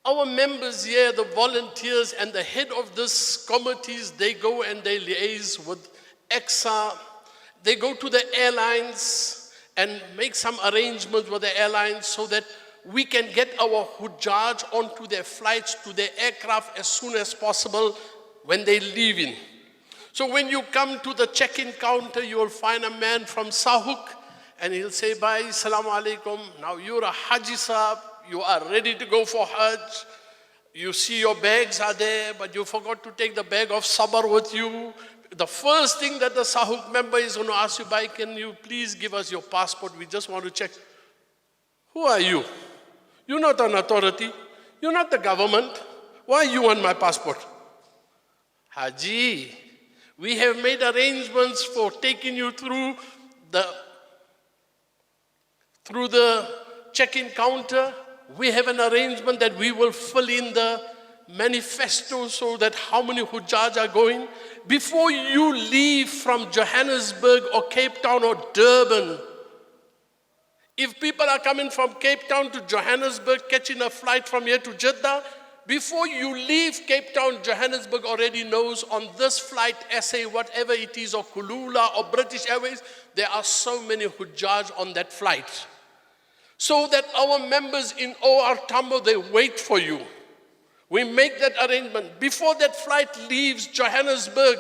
our members here, the volunteers and the head of these committees, they go and they liaise with EXA. They go to the airlines and make some arrangements with the airlines so that we can get our Hujjaj onto their flights to their aircraft as soon as possible when they leave in. So when you come to the check-in counter, you will find a man from SAHUC and he'll say, bye, assalamu alaikum. Now you're a Haji Sahab, you are ready to go for Hajj. You see your bags are there, but you forgot to take the bag of sabr with you. The first thing that the SAHUC member is going to ask you, bye, can you please give us your passport? We just want to check. Who are you? You're not an authority. You're not the government. Why you want my passport? Haji, we have made arrangements for taking you through the check-in counter. We have an arrangement that we will fill in the manifesto so that how many Hujjaj are going. Before you leave from Johannesburg or Cape Town or Durban, if people are coming from Cape Town to Johannesburg, catching a flight from here to Jeddah, before you leave Cape Town, Johannesburg already knows on this flight, SA, whatever it is, or Kulula or British Airways, there are so many Hujjaj on that flight. So that our members in OR Tambo, they wait for you. We make that arrangement. Before that flight leaves Johannesburg,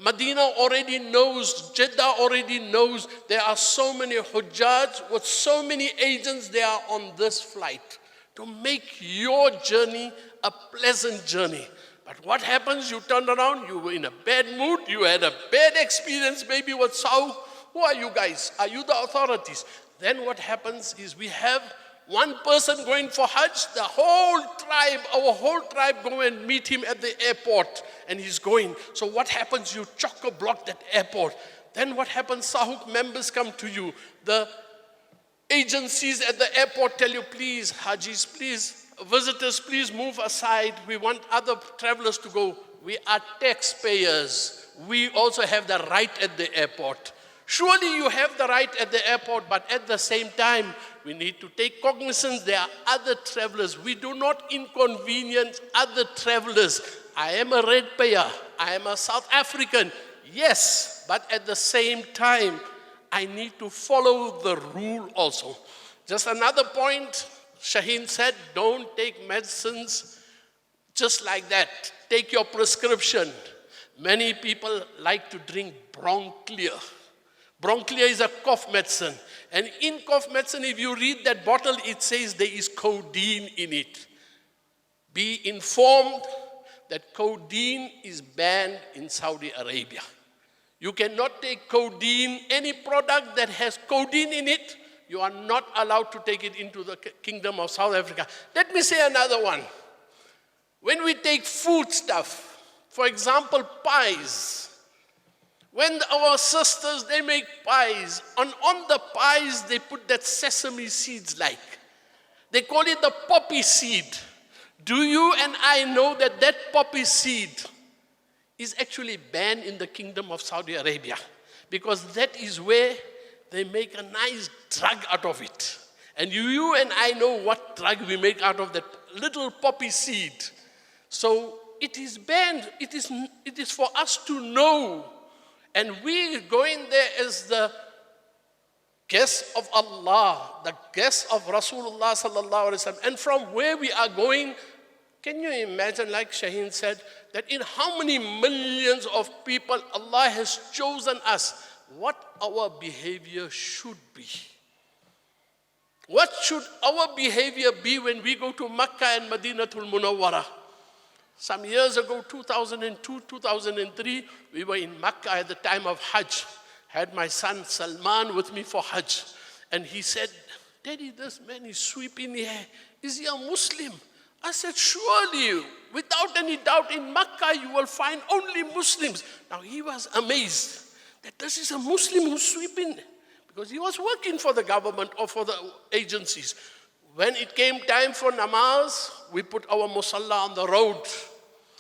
Medina already knows, Jeddah already knows, there are so many Hujjaj with so many agents they are on this flight to make your journey a pleasant journey. But what happens? You turn around, you were in a bad mood, you had a bad experience maybe with SAHUC. Who are you guys? Are you the authorities? Then what happens is we have one person going for Hajj, the whole tribe, our whole tribe go and meet him at the airport and he's going. So what happens? You chock-a-block that airport. Then what happens? SAHUC members come to you. The agencies at the airport tell you, please, Hajis, please, visitors, please move aside. We want other travelers to go. We are taxpayers. We also have the right at the airport. Surely you have the right at the airport, but at the same time, we need to take cognizance there are other travelers. We do not inconvenience other travelers. I am a ratepayer. I am a South African. Yes, but at the same time, I need to follow the rule also. Just another point, Shaheen said, don't take medicines just like that. Take your prescription. Many people like to drink Bronclear. Bronclear is a cough medicine. And in cough medicine, if you read that bottle, it says there is codeine in it. Be informed that codeine is banned in Saudi Arabia. You cannot take codeine, any product that has codeine in it, you are not allowed to take it into the Kingdom of South Africa. Let me say another one. When we take food stuff, for example, pies, when our sisters, they make pies, on the pies, they put that sesame seeds like. They call it the poppy seed. Do you and I know that that poppy seed is actually banned in the Kingdom of Saudi Arabia? Because that is where they make a nice drug out of it. And you and I know what drug we make out of that little poppy seed. So it is banned. It is for us to know. And we going there as the guests of Allah, the guests of Rasulullah sallallahu alaihi wasallam. And from where we are going, can you imagine, like Shaheen said, that in how many millions of people Allah has chosen us, what our behavior should be? What should our behavior be when we go to Makkah and Madinatul Munawwara? Some years ago, 2002, 2003, we were in Makkah at the time of Hajj. Had my son Salman with me for Hajj. And he said, Daddy, this man is sweeping here. Is he a Muslim? I said, surely, without any doubt, in Makkah you will find only Muslims. Now he was amazed that this is a Muslim who's sweeping, because he was working for the government or for the agencies. When it came time for namaz, we put our musalla on the road.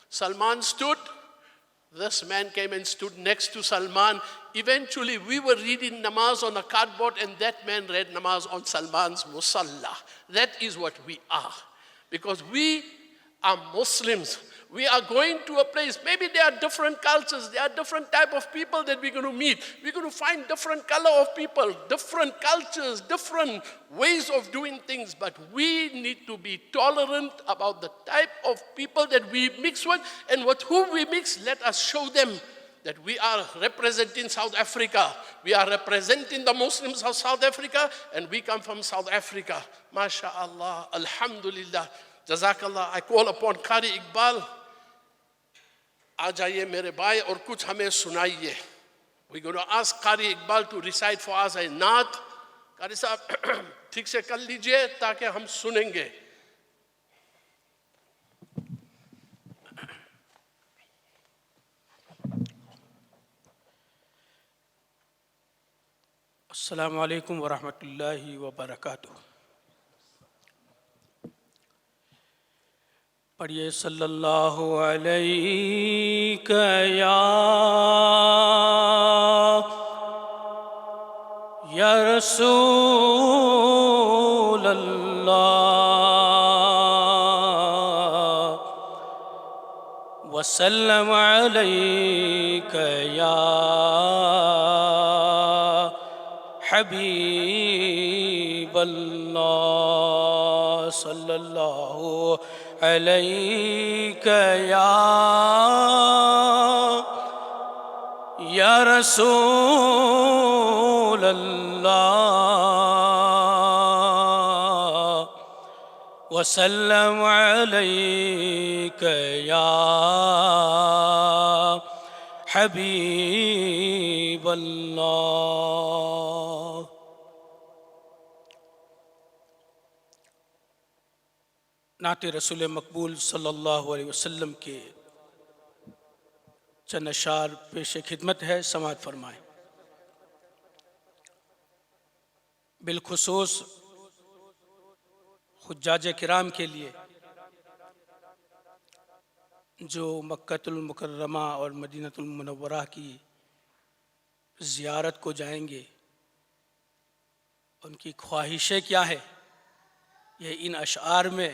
Salman stood. This man came and stood next to Salman. Eventually, we were reading namaz on a cardboard, and that man read namaz on Salman's musalla. That is what we are. Because we are Muslims. We are going to a place, maybe there are different cultures, there are different type of people that we're going to meet. We're going to find different color of people, different cultures, different ways of doing things. But we need to be tolerant about the type of people that we mix with, and with whom we mix. Let us show them that we are representing South Africa. We are representing the Muslims of South Africa, and we come from South Africa. MashaAllah, Alhamdulillah, Jazakallah. I call upon Qari Iqbal. आ जाइए मेरे भाई और कुछ हमें सुनाइए. We're going to ask Qari Iqbal to recite for us a naat. Qari साहब ठीक से कर लीजिए ताकि हम सुनेंगे. Assalamu alaikum wa rahmatullahi wa barakatuh. पढ़िए सल्लल्लाहु अलैहि या रसूल अल्लाह वसल्लम अलैका या हबीब अल्लाह सल्लल्लाहु अलैका या रसूल अल्लाह वसल्लम अलैका या हबीब अल्लाह. नाते रसूल मकबूल सल्लल्लाहु अलैहि वसल्लम के चंद अशार पेश खिदमत है, समाअत फरमाएं. बिलखुसूस हुज्जाज किराम के लिए جو مکۃ المکرمہ اور مدینہ المنورہ کی زیارت کو جائیں گے، ان کی خواہشیں کیا ہے، یہ ان اشعار میں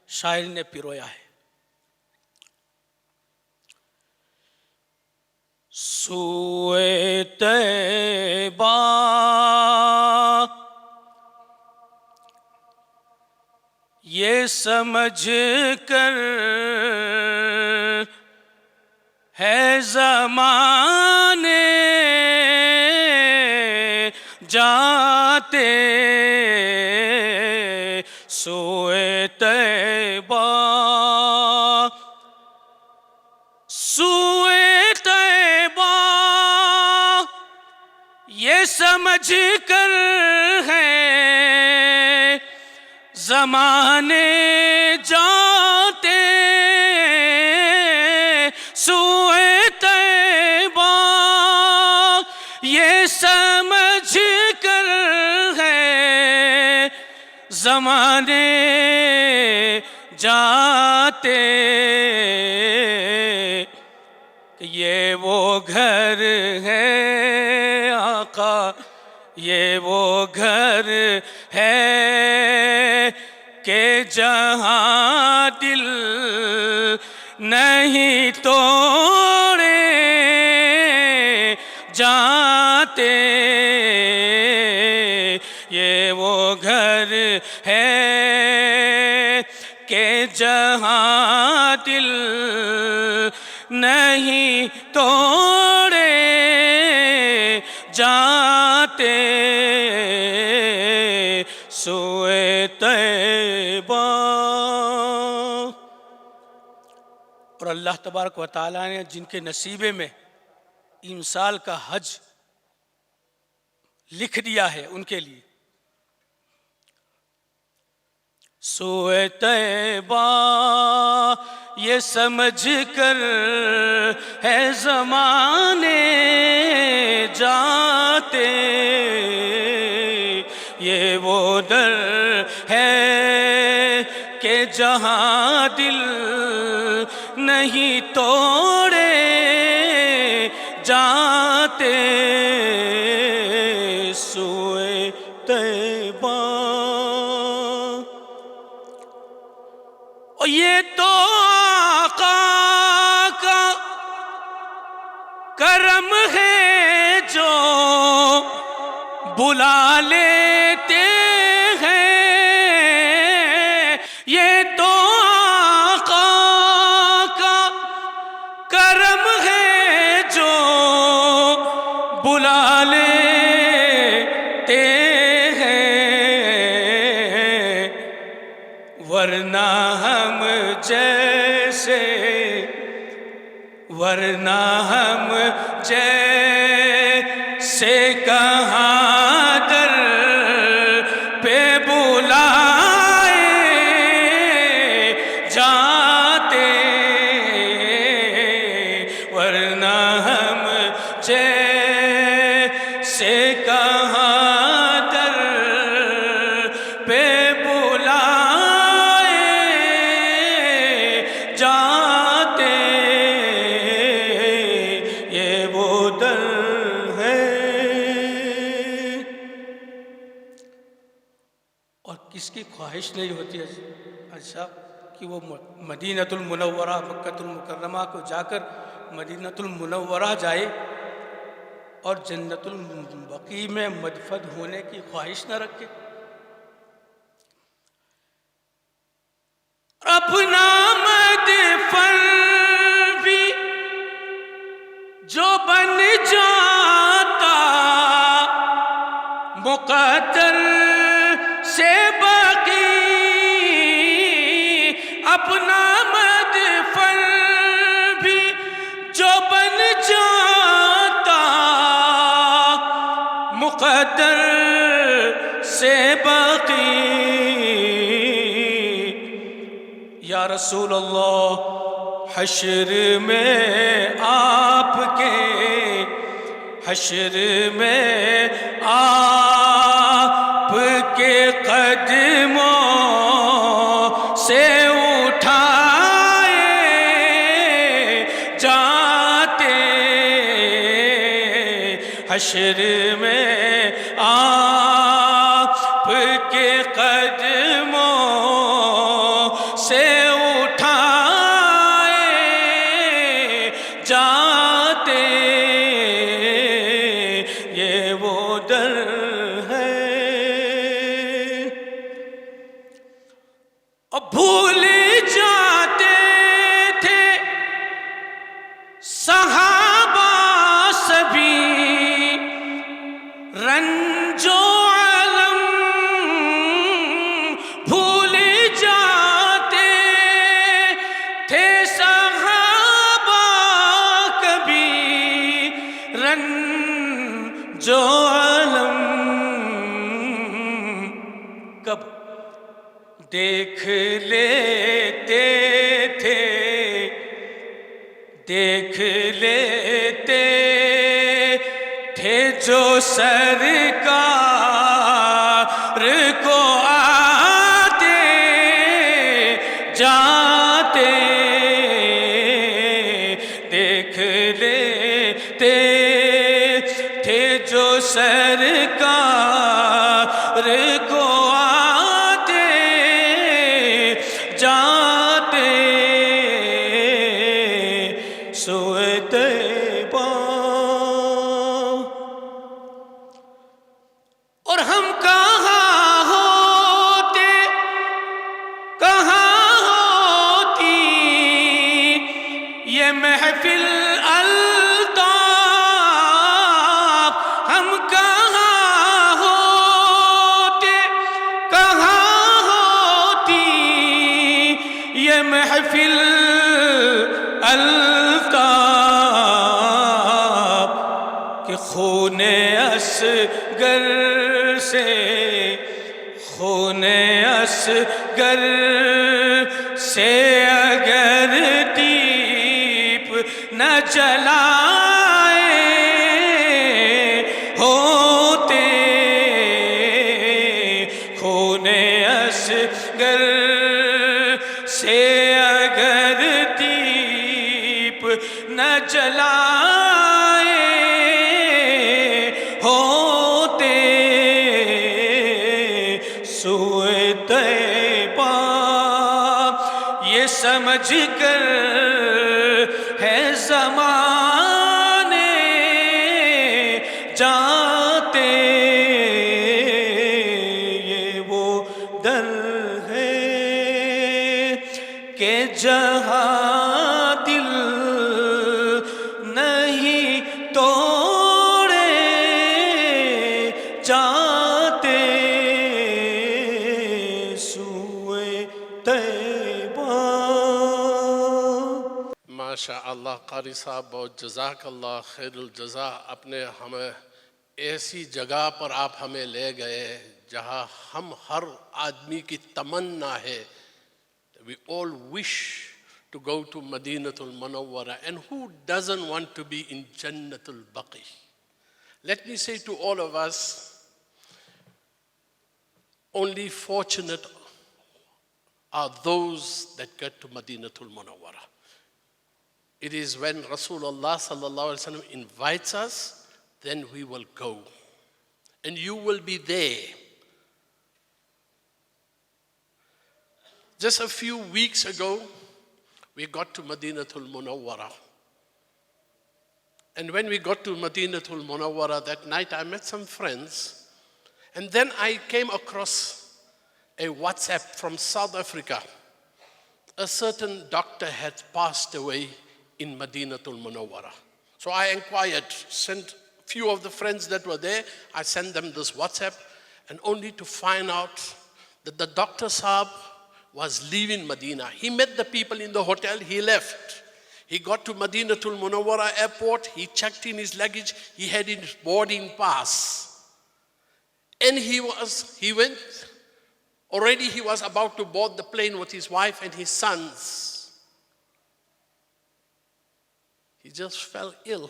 شاعر نے پرویا ہے۔ سوئے طیبہ یہ سمجھ کر ہے زمانے جاتے، سوئے طیبہ سوئے طیبہ یہ سمجھ کر ہے زمانے جاتے، سوئے طیبہ یہ سمجھ کر ہے زمانے جاتے، کہ یہ وہ گھر ہے آقا، یہ وہ گھر ہے کہ جہاں دل نہیں توڑے جاتے، یہ وہ گھر ہے کہ جہاں دل نہیں توڑے جاتے، سوئے طیبہ۔ اور اللہ تبارک و تعالیٰ نے جن کے نصیبے میں امسال کا حج لکھ دیا ہے ان کے لیے، سوئے طیبہ یہ سمجھ کر ہے زمانے جاتے، یہ وہ در ہے کہ جہاں دل نہیں توڑے جاتے، سوئے طیبہ۔ اور یہ تو آقا کا کرم ہے جو بلا لیتے ہیں، یہ تو آقا کا کرم ہے جو بلا لیتے ہیں، ورنہ ہم جیسے کہاں در پہ بلائے جاتے، ورنہ ہم جیسے کہاں در پہ بلائے جاتے، یہ وہ در ہے۔ اور کس کی خواہش نہیں ہوتی ہے اچھا کہ وہ مدینۃ المنورہ مکۃ المکرمہ کو جا کر مدینۃ المنورہ جائے اور جنت البقیع میں مدفن ہونے کی خواہش نہ رکھے؟ اپنا مدفن بھی جو بن جاتا مقدر سے بقی، اپنا مدفن بھی جو بن جاتا مقدر سے بقی، یا رسول اللہ حشر میں آپ کے، حشر میں آپ کے قدموں سے اٹھائے حشر میں آپ کے قدموں سے اٹھائے جاتے یہ وہ در ہے اور بھول جاتے تھے صحابہ سبھی رنج و علم بھول جاتے تھے صحابہ کبھی رنج و علم کب دیکھ لیتے تھے دیکھ لیتے تھے جو سرکار کو آتے جاتے دیکھ لیتے تھے جو سرکار کو آتے جاتے سوئے طیبہ اور ہم کہاں ہوتے کہاں ہوتی یہ محفل الطاف ہم کہاں ہوتے کہاں ہوتی یہ محفل الطاف کہ خون اصغر سے خون اصغر سے اگر دیپ نہ جلائے ہوتے خون اصغر سے اگر دیپ نہ جلائے ہوتے سوئے طیبہ یہ سمجھ کر ہے زمانے جاتے یہ وہ در ہے کہ جہاں دل نہیں توڑے جاتے سوئے طیبہ. ماشاء اللہ قاری صاحب بہت جزاک اللہ خیر الجزا. اپنے ہمیں ایسی جگہ پر آپ ہمیں لے گئے جہاں ہم ہر آدمی کی تمنا ہے. We all wish to go to Madinatul Munawwara, and who doesn't want to be in Jannatul Baqi? Let me say to all of us, only fortunate are those that get to Madinatul Munawwara. It is when Rasulullah sallallahu alaihi wasallam invites us, then we will go. And you will be there. Just a few weeks ago, we got to Madinatul Munawwara. And when we got to Madinatul Munawwara that night, I met some friends. And then I came across a WhatsApp from South Africa. A certain doctor had passed away in Madinatul Munawwara. So I inquired, sent a few of the friends that were there, I sent them this WhatsApp, and only to find out that the Dr. Saab was leaving Medina. He met the people in the hotel, he left. He got to Madinatul Munawwara airport, he checked in his luggage, he had his boarding pass. And he went, already he was about to board the plane with his wife and his sons. He just fell ill.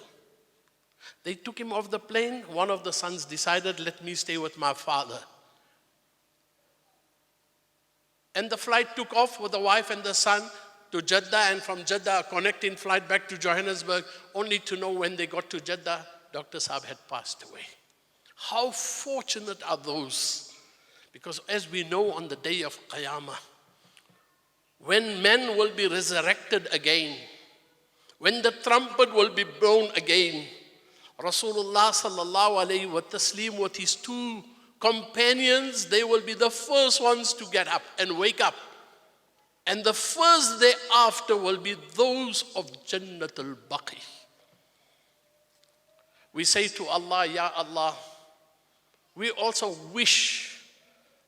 They took him off the plane. One of the sons decided, let me stay with my father. And the flight took off with the wife and the son to Jeddah, and from Jeddah, a connecting flight back to Johannesburg, only to know when they got to Jeddah, Dr. Saab had passed away. How fortunate are those? Because as we know, on the day of Qiyamah, when men will be resurrected again, when the trumpet will be blown again, Rasulullah sallallahu alayhi wa taslim with his two companions, they will be the first ones to get up and wake up. And the first day after will be those of Jannatul Baqi. We say to Allah, Ya Allah, we also wish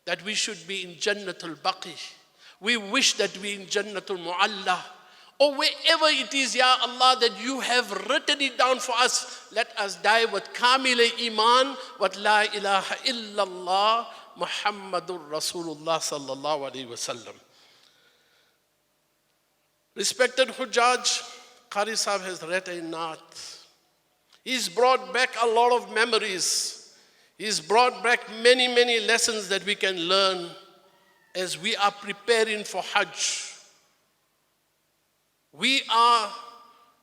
that we should be in Jannatul Baqi. We wish that we in Jannatul Mu'alla. Or wherever it is, Ya Allah, that you have written it down for us. Let us die with Kamil Iman, with La ilaha illallah, Muhammadur Rasulullah sallallahu alayhi wa sallam. Respected Hujjaj, Qari Sahib has read a naat. He's brought back a lot of memories. He's brought back many, many lessons that we can learn as we are preparing for Hajj. We are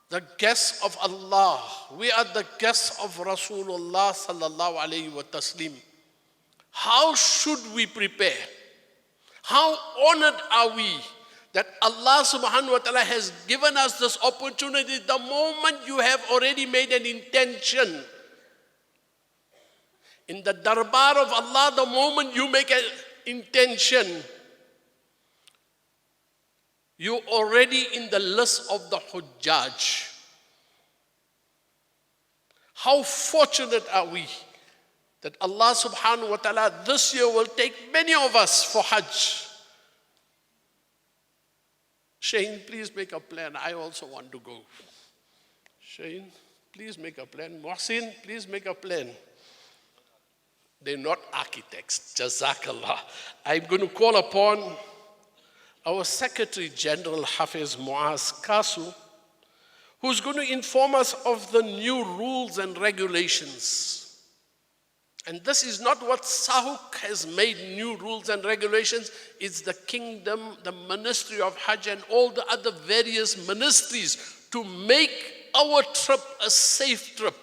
the guests of Allah. We are the guests of Rasulullah sallallahu alayhi wa taslim. How should we prepare? How honored are we that Allah subhanahu wa ta'ala has given us this opportunity the moment you have already made an intention. In the darbar of Allah, the moment you make an intention, you're already in the list of the Hujjaj. How fortunate are we that Allah subhanahu wa ta'ala this year will take many of us for Hajj. Shaheen, please make a plan. I also want to go. Shaheen, please make a plan. Mohsin, please make a plan. They're not architects. Jazakallah. I'm going to call upon our Secretary General Hafiz Moaaz Casoo, who's going to inform us of the new rules and regulations. And this is not what SAHUC has made new rules and regulations. It's the kingdom, the Ministry of Hajj and all the other various ministries to make our trip a safe trip,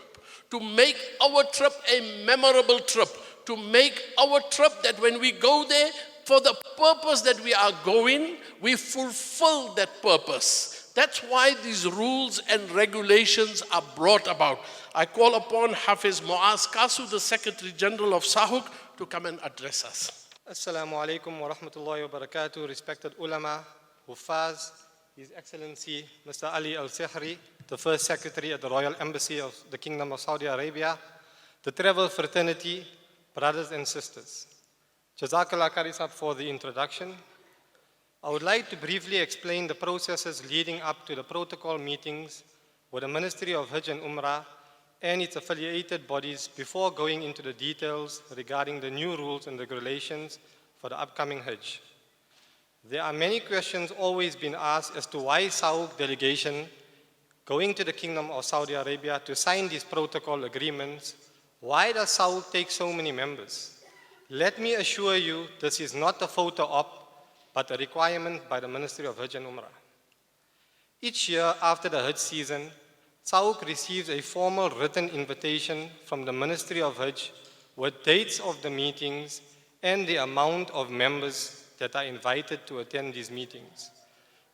to make our trip a memorable trip, to make our trip that when we go there, for the purpose that we are going, we fulfill that purpose. That's why these rules and regulations are brought about. I call upon Hafiz Moaaz Casoo, the Secretary General of SAHUC, to come and address us. Assalamu alaikum wa rahmatullahi wa barakatuh. Respected ulama, Huffaz, His Excellency Mr. Ali Al-Sihri, the First Secretary at the Royal Embassy of the Kingdom of Saudi Arabia, the travel fraternity, brothers and sisters. Jazakallah Qari Sahib for the introduction. I would like to briefly explain the processes leading up to the protocol meetings with the Ministry of Hajj and Umrah and its affiliated bodies before going into the details regarding the new rules and regulations for the upcoming Hajj. There are many questions always been asked as to why SAHUC delegation going to the Kingdom of Saudi Arabia to sign these protocol agreements. Why does SAHUC take so many members? Let me assure you, this is not a photo op, but a requirement by the Ministry of Hajj and Umrah. Each year after the Hajj season, SAHUC receives a formal written invitation from the Ministry of Hajj with dates of the meetings and the amount of members that are invited to attend these meetings.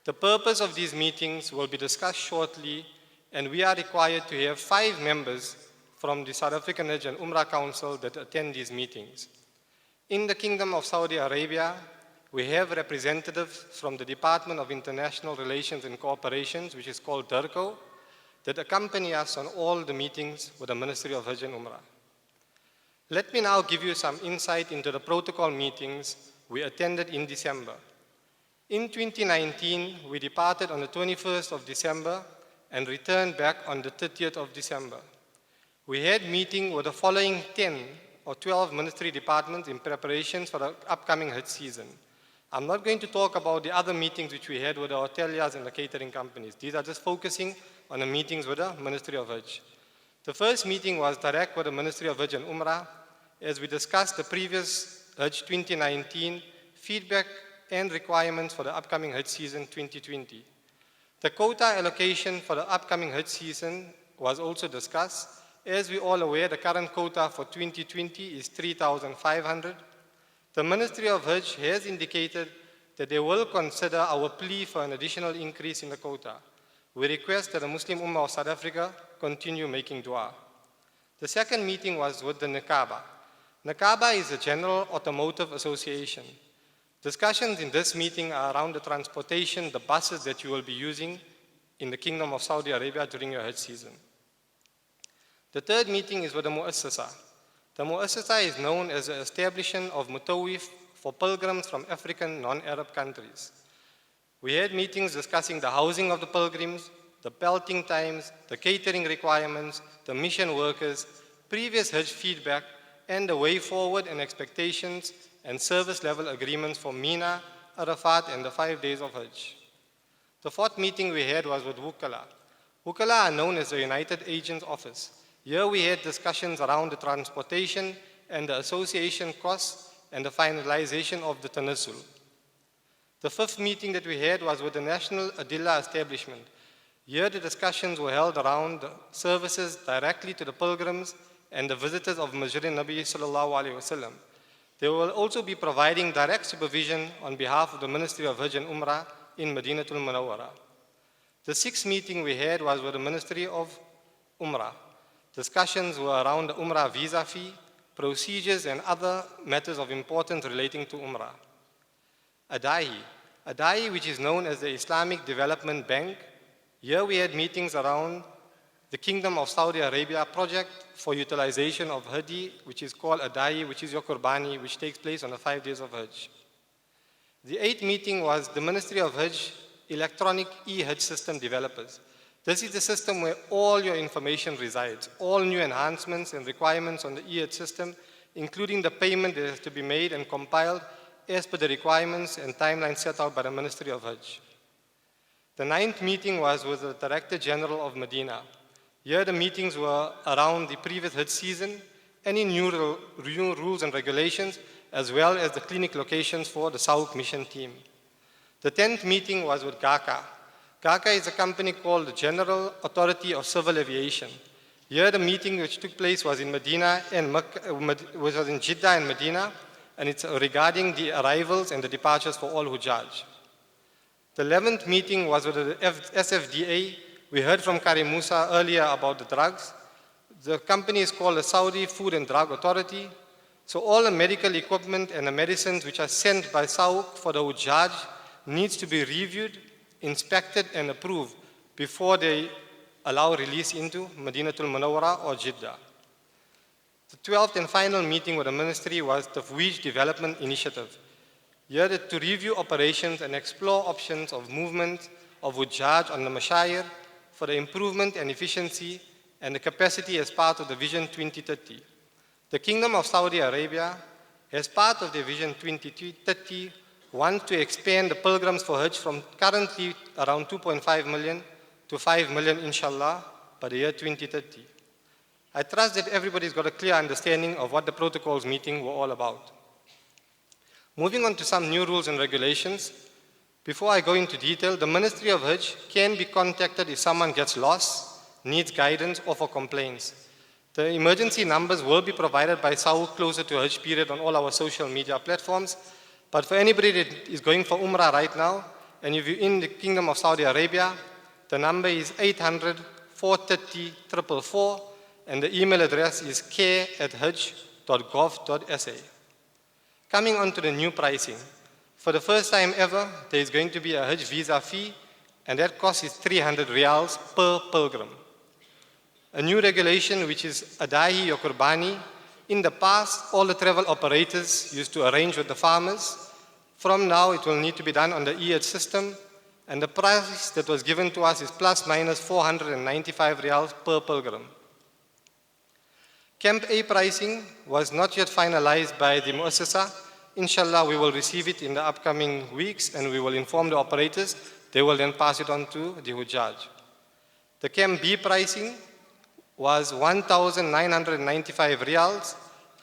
The purpose of these meetings will be discussed shortly, and we are required to have 5 members from the South African Hajj and Umrah Council that attend these meetings. In the Kingdom of Saudi Arabia, we have representatives from the Department of International Relations and Cooperations, which is called DIRCO, that accompany us on all the meetings with the Ministry of Hajj and Umrah. Let me now give you some insight into the protocol meetings we attended in December. In 2019, we departed on the 21st of December and returned back on the 30th of December. We had meeting with the following 10 or 12 ministry departments in preparations for the upcoming Hajj season. I'm not going to talk about the other meetings which we had with the hoteliers and the catering companies. These are just focusing on the meetings with the Ministry of Hajj. The first meeting was direct with the Ministry of Hajj and Umrah as we discussed the previous Hajj 2019 feedback and requirements for the upcoming Hajj season 2020. The quota allocation for the upcoming Hajj season was also discussed As we all aware, the current quota for 2020 is 3,500. The Ministry of Hajj has indicated that they will consider our plea for an additional increase in the quota. We request that the Muslim Ummah of South Africa continue making dua. The second meeting was with the Niqaba. Niqaba is a general automotive association. Discussions in this meeting are around the transportation, the buses that you will be using in the Kingdom of Saudi Arabia during your Hajj season. The third meeting is with the Muassasa. The Muassasa is known as the establishment of Mutawif for pilgrims from African non-Arab countries. We had meetings discussing the housing of the pilgrims, the pelting times, the catering requirements, the mission workers, previous Hajj feedback, and the way forward and expectations and service level agreements for Mina, Arafat, and the 5 days of Hajj. The fourth meeting we had was with Wukala. Wukala are known as the United Agents Office. Here we had discussions around the transportation and the association costs and the finalization of the Tanassul. The fifth meeting that we had was with the National Adillah Establishment. Here the discussions were held around the services directly to the pilgrims and the visitors of Masjid Nabi Sallallahu Alaihi Wasallam. They will also be providing direct supervision on behalf of the Ministry of Hajj and Umrah in Madinatul Munawwara. The sixth meeting we had was with the Ministry of Umrah. Discussions were around the Umrah visa fee, procedures, and other matters of importance relating to Umrah. Adahi, which is known as the Islamic Development Bank. Here we had meetings around the Kingdom of Saudi Arabia project for utilization of Hadi, which is called Adahi, which is your Qurbani, which takes place on the 5 days of Hajj. The eighth meeting was the Ministry of Hajj Electronic e-Hajj System Developers. This is the system where all your information resides, all new enhancements and requirements on the e-Hajj system, including the payment that has to be made and compiled as per the requirements and timelines set out by the Ministry of Hajj. The ninth meeting was with the Director General of Medina. Here the meetings were around the previous Hajj season, any new rules and regulations, as well as the clinic locations for the SAHUC mission team. The 10th meeting was with GACA. GACA is a company called the General Authority of Civil Aviation. Here the meeting which took place was in Medina and was in Jeddah and Medina, and it's regarding the arrivals and the departures for all Hujjaj. The 11th meeting was with the SFDA. We heard from Karim Musa earlier about the drugs. The company is called the Saudi Food and Drug Authority. So all the medical equipment and the medicines which are sent by SAHUC for the Hujjaj needs to be reviewed, inspected, and approved before they allow release into Madinatul Munawwara or Jeddah. The 12th and final meeting with the ministry was the Fwijj Development Initiative. Here to review operations and explore options of movement of Hujjaj on the Mashayir for the improvement and efficiency and the capacity as part of the Vision 2030. The Kingdom of Saudi Arabia, as part of the Vision 2030, wants to expand the pilgrims for Hajj from currently around 2.5 million to 5 million, inshallah, by the year 2030. I trust that everybody's got a clear understanding of what the protocols meeting were all about. Moving on to some new rules and regulations. Before I go into detail, the Ministry of Hajj can be contacted if someone gets lost, needs guidance, or for complaints. The emergency numbers will be provided by SAHUC closer to Hajj period on all our social media platforms. But for anybody that is going for Umrah right now, and if you're in the Kingdom of Saudi Arabia, the number is 800-430-444, and the email address is care@hajj.gov.sa. Coming on to the new pricing. For the first time ever, there is going to be a Hajj visa fee, and that cost is 300 riyals per pilgrim. A new regulation which is Adahi or Qurbani. In the past, all the travel operators used to arrange with the farmers. From now, it will need to be done on the e-Hajj system, and the price that was given to us is plus minus 495 riyals per pilgrim. Camp A pricing was not yet finalized by the Muassasa. Inshallah, we will receive it in the upcoming weeks, and we will inform the operators. They will then pass it on to the Hujjaj. The Camp B pricing was 1,995 riyals.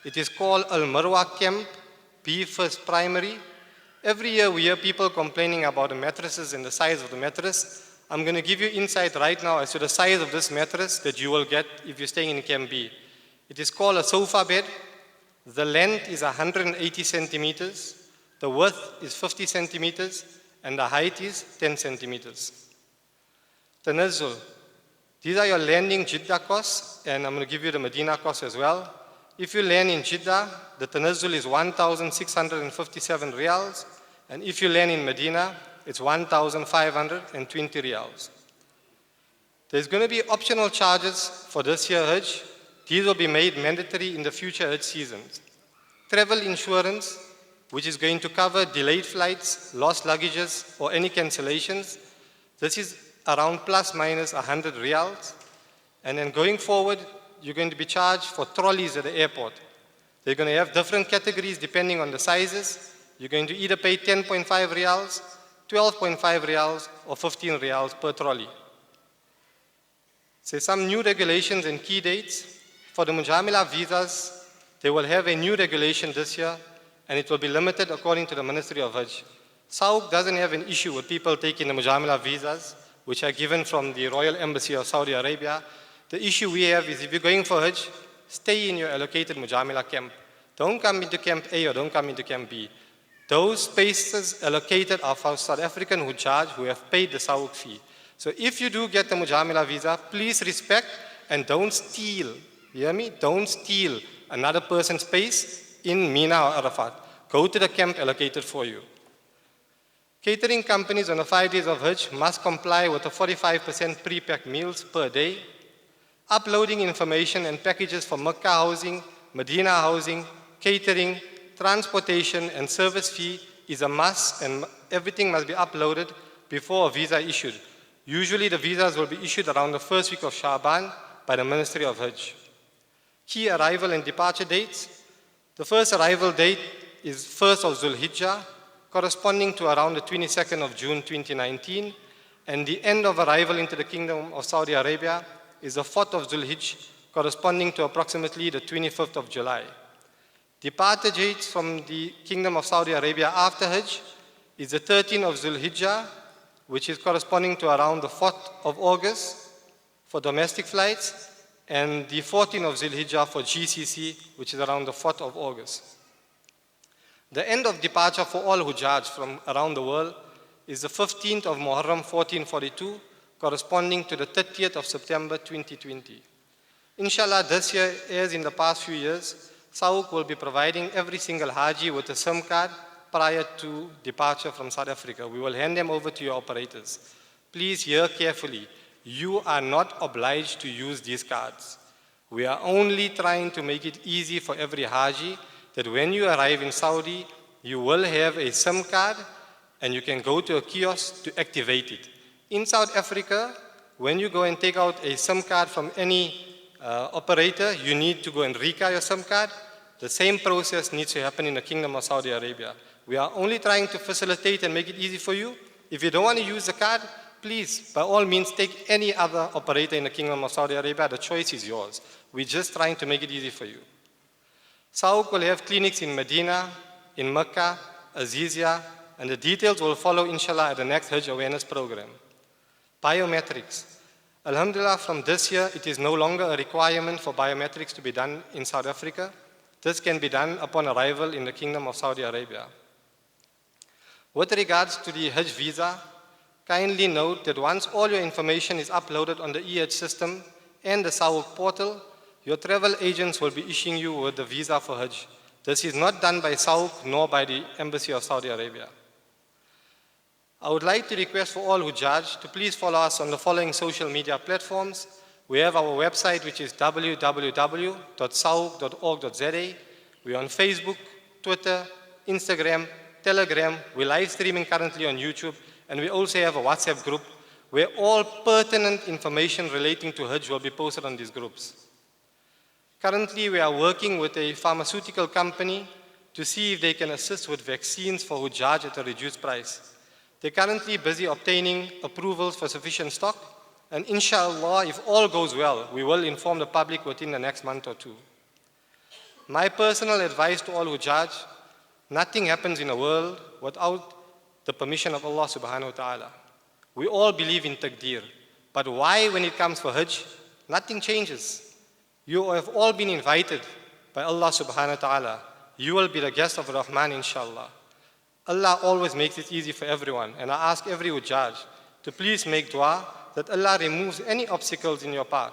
It is called Al-Marwa Camp B First Primary. Every year we hear people complaining about the mattresses and the size of the mattress. I'm going to give you insight right now as to the size of this mattress that you will get if you're staying in Camp B. It is called a sofa bed. The length is 180 centimeters, the width is 50 centimeters, and the height is 10 centimeters. Tanazzul. These are your landing Jeddah costs, and I'm going to give you the Medina costs as well. If you land in Jeddah, the Tanazzul is 1,657 riyals, and if you land in Medina, it's 1,520 riyals. There's going to be optional charges for this year Hajj. These will be made mandatory in the future Hajj seasons. Travel insurance, which is going to cover delayed flights, lost luggages, or any cancellations. This is around plus minus 100 riyals. And then going forward, you're going to be charged for trolleys at the airport. They're going to have different categories depending on the sizes. You're going to either pay 10.5 riyals, 12.5 riyals, or 15 riyals per trolley. So some new regulations and key dates. For the Mujamila visas, they will have a new regulation this year, and it will be limited according to the Ministry of Hajj. SAHUC doesn't have an issue with people taking the Mujamila visas, which are given from the Royal Embassy of Saudi Arabia. The issue we have is if you're going for Hajj, stay in your allocated Mujamila camp. Don't come into Camp A or don't come into Camp B. Those spaces allocated are for South African Hujjaj who have paid the SAHUC fee. So if you do get the Mujamila visa, please respect and don't steal. You hear me? Don't steal another person's space in Mina or Arafat. Go to the camp allocated for you. Catering companies on the 5 days of Hajj must comply with the 45% pre-packed meals per day. Uploading information and packages for Mecca housing, Medina housing, catering, transportation and service fee is a must, and everything must be uploaded before a visa is issued. Usually the visas will be issued around the first week of Shaban by the Ministry of Hajj. Key arrival and departure dates. The first arrival date is 1st of Zulhijjah, corresponding to around the 22nd of June 2019, and the end of arrival into the Kingdom of Saudi Arabia is the 4th of Zulhijjah, corresponding to approximately the 25th of July. Departure dates from the Kingdom of Saudi Arabia after Hajj is the 13th of Zulhijjah, which is corresponding to around the 4th of August for domestic flights, and the 14th of Zulhijjah for GCC, which is around the 4th of August. The end of departure for all Hujjaj from around the world is the 15th of Muharram 1442, corresponding to the 30th of September 2020. Inshallah, this year, as in the past few years, SAHUC will be providing every single Haji with a SIM card prior to departure from South Africa. We will hand them over to your operators. Please hear carefully. You are not obliged to use these cards. We are only trying to make it easy for every Haji that when you arrive in Saudi, you will have a SIM card and you can go to a kiosk to activate it. In South Africa, when you go and take out a SIM card from any operator, you need to go and recard your SIM card. The same process needs to happen in the Kingdom of Saudi Arabia. We are only trying to facilitate and make it easy for you. If you don't want to use the card, please, by all means, take any other operator in the Kingdom of Saudi Arabia. The choice is yours. We're just trying to make it easy for you. SAHUC will have clinics in Medina, in Mecca, Azizia, and the details will follow, inshallah, at the next Hajj Awareness Programme. Biometrics. Alhamdulillah, from this year, it is no longer a requirement for biometrics to be done in South Africa. This can be done upon arrival in the Kingdom of Saudi Arabia. With regards to the Hajj visa, kindly note that once all your information is uploaded on the eHajj system and the SAHUC portal, your travel agents will be issuing you with the visa for Hajj. This is not done by SAHUC nor by the Embassy of Saudi Arabia. I would like to request for all Hujjaj to please follow us on the following social media platforms. We have our website, which is www.sahuc.org.za. We're on Facebook, Twitter, Instagram, Telegram. We're live streaming currently on YouTube. And we also have a WhatsApp group where all pertinent information relating to Hajj will be posted on these groups. Currently, we are working with a pharmaceutical company to see if they can assist with vaccines for Hujjaj at a reduced price. They're currently busy obtaining approvals for sufficient stock, and inshallah, if all goes well, we will inform the public within the next month or two. My personal advice to all Hujjaj, nothing happens in the world without the permission of Allah subhanahu wa ta'ala. We all believe in Taqdeer. But why, when it comes for Hajj, nothing changes? You have all been invited by Allah subhanahu wa ta'ala. You will be the guest of Rahman, inshallah. Allah always makes it easy for everyone. And I ask every Hujjaj to please make dua that Allah removes any obstacles in your path.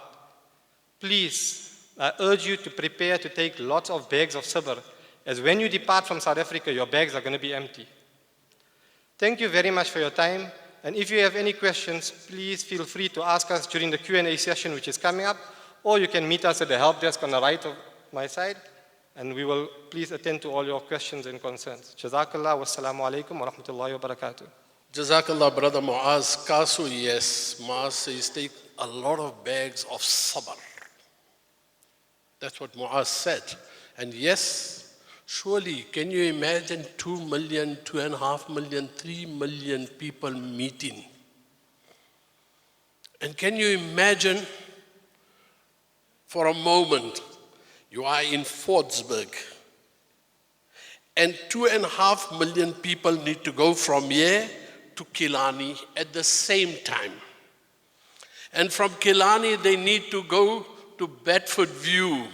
Please, I urge you to prepare to take lots of bags of sabr, as when you depart from South Africa, your bags are going to be empty. Thank you very much for your time. And if you have any questions, please feel free to ask us during the Q&A session, which is coming up, or you can meet us at the help desk on the right of my side, and we will please attend to all your questions and concerns. Jazakallah, wassalamu alaikum wa rahmatullahi wa barakatuh. Jazakallah, Brother Moaaz Casoo. Yes, Moaaz says take a lot of bags of sabr. That's what Moaaz said. And yes, surely, can you imagine 2 million, 2.5 million, 3 million people meeting? And can you imagine for a moment, you are in Fordsburg, and 2.5 million people need to go from here to Killarney at the same time. And from Killarney, they need to go to Bedford View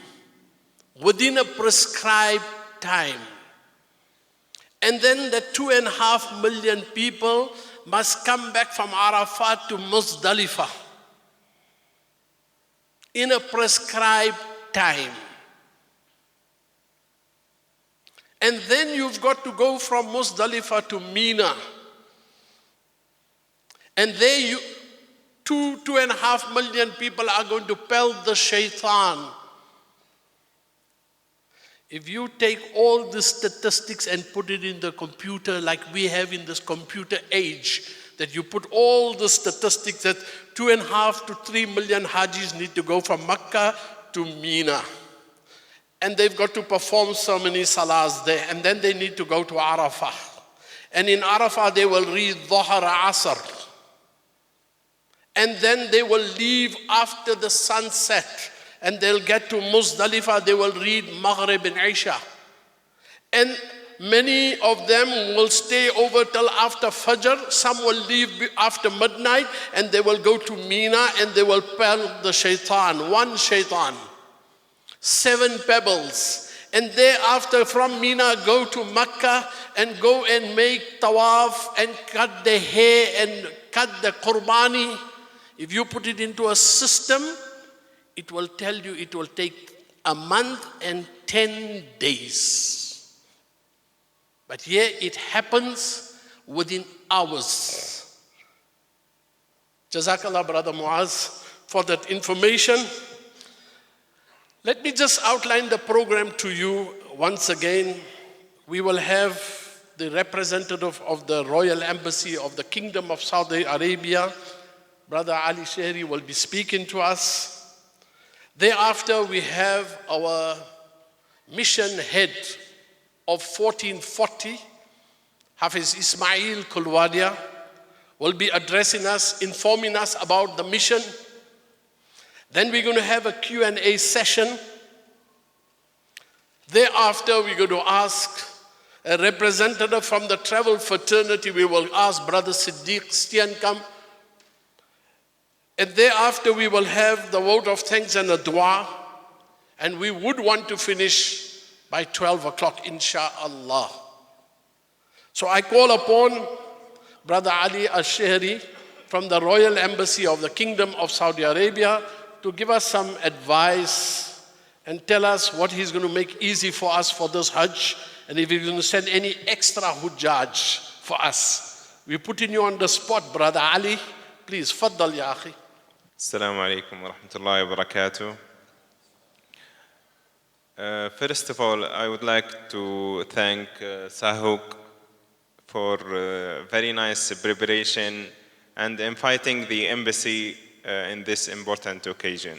within a prescribed time. And then the 2.5 million people must come back from Arafat to Muzdalifah in a prescribed time. And then you've got to go from Muzdalifah to Mina. And there you, 2.5 million people are going to pelt the shaitan. If you take all the statistics and put it in the computer like we have in this computer age, that you put all the statistics that 2.5 to 3 million Hajis need to go from Makkah to Mina. And they've got to perform so many salahs there. And then they need to go to Arafah. And in Arafah they will read Dhuhr Asr. And then they will leave after the sunset. And they'll get to Muzdalifah, they will read Maghrib and Isha. And many of them will stay over till after Fajr. Some will leave after midnight and they will go to Mina and they will pelt the shaitan, one shaitan. 7 pebbles. And thereafter from Mina go to Makkah and go and make tawaf and cut the hair and cut the qurbani. If you put it into a system, it will tell you it will take a month and 10 days. But here it happens within hours. Jazakallah, Brother Moaaz, for that information. Let me just outline the program to you once again. We will have the representative of the Royal Embassy of the Kingdom of Saudi Arabia, Brother Ali Shehri, will be speaking to us. Thereafter, we have our mission head of 1440, Hafiz Ismail Kholvadia, will be addressing us, informing us about the mission. Then we're going to have a Q&A session. Thereafter, we're going to ask a representative from the travel fraternity. We will ask Brother Siddiq Steenkamp. And thereafter, we will have the vote of thanks and a dua. And we would want to finish by 12 o'clock, insha'Allah. So I call upon Brother Ali Al-Shehri from the Royal Embassy of the Kingdom of Saudi Arabia to give us some advice and tell us what he's going to make easy for us for this Hajj, and if he's going to send any extra Hujjaj for us. We're putting you on the spot, Brother Ali. Please, faddal ya akhi. Assalamu alaikum wa rahmatullahi wa barakatuh. First of all, I would like to thank SAHUC for very nice preparation and inviting the embassy in this important occasion.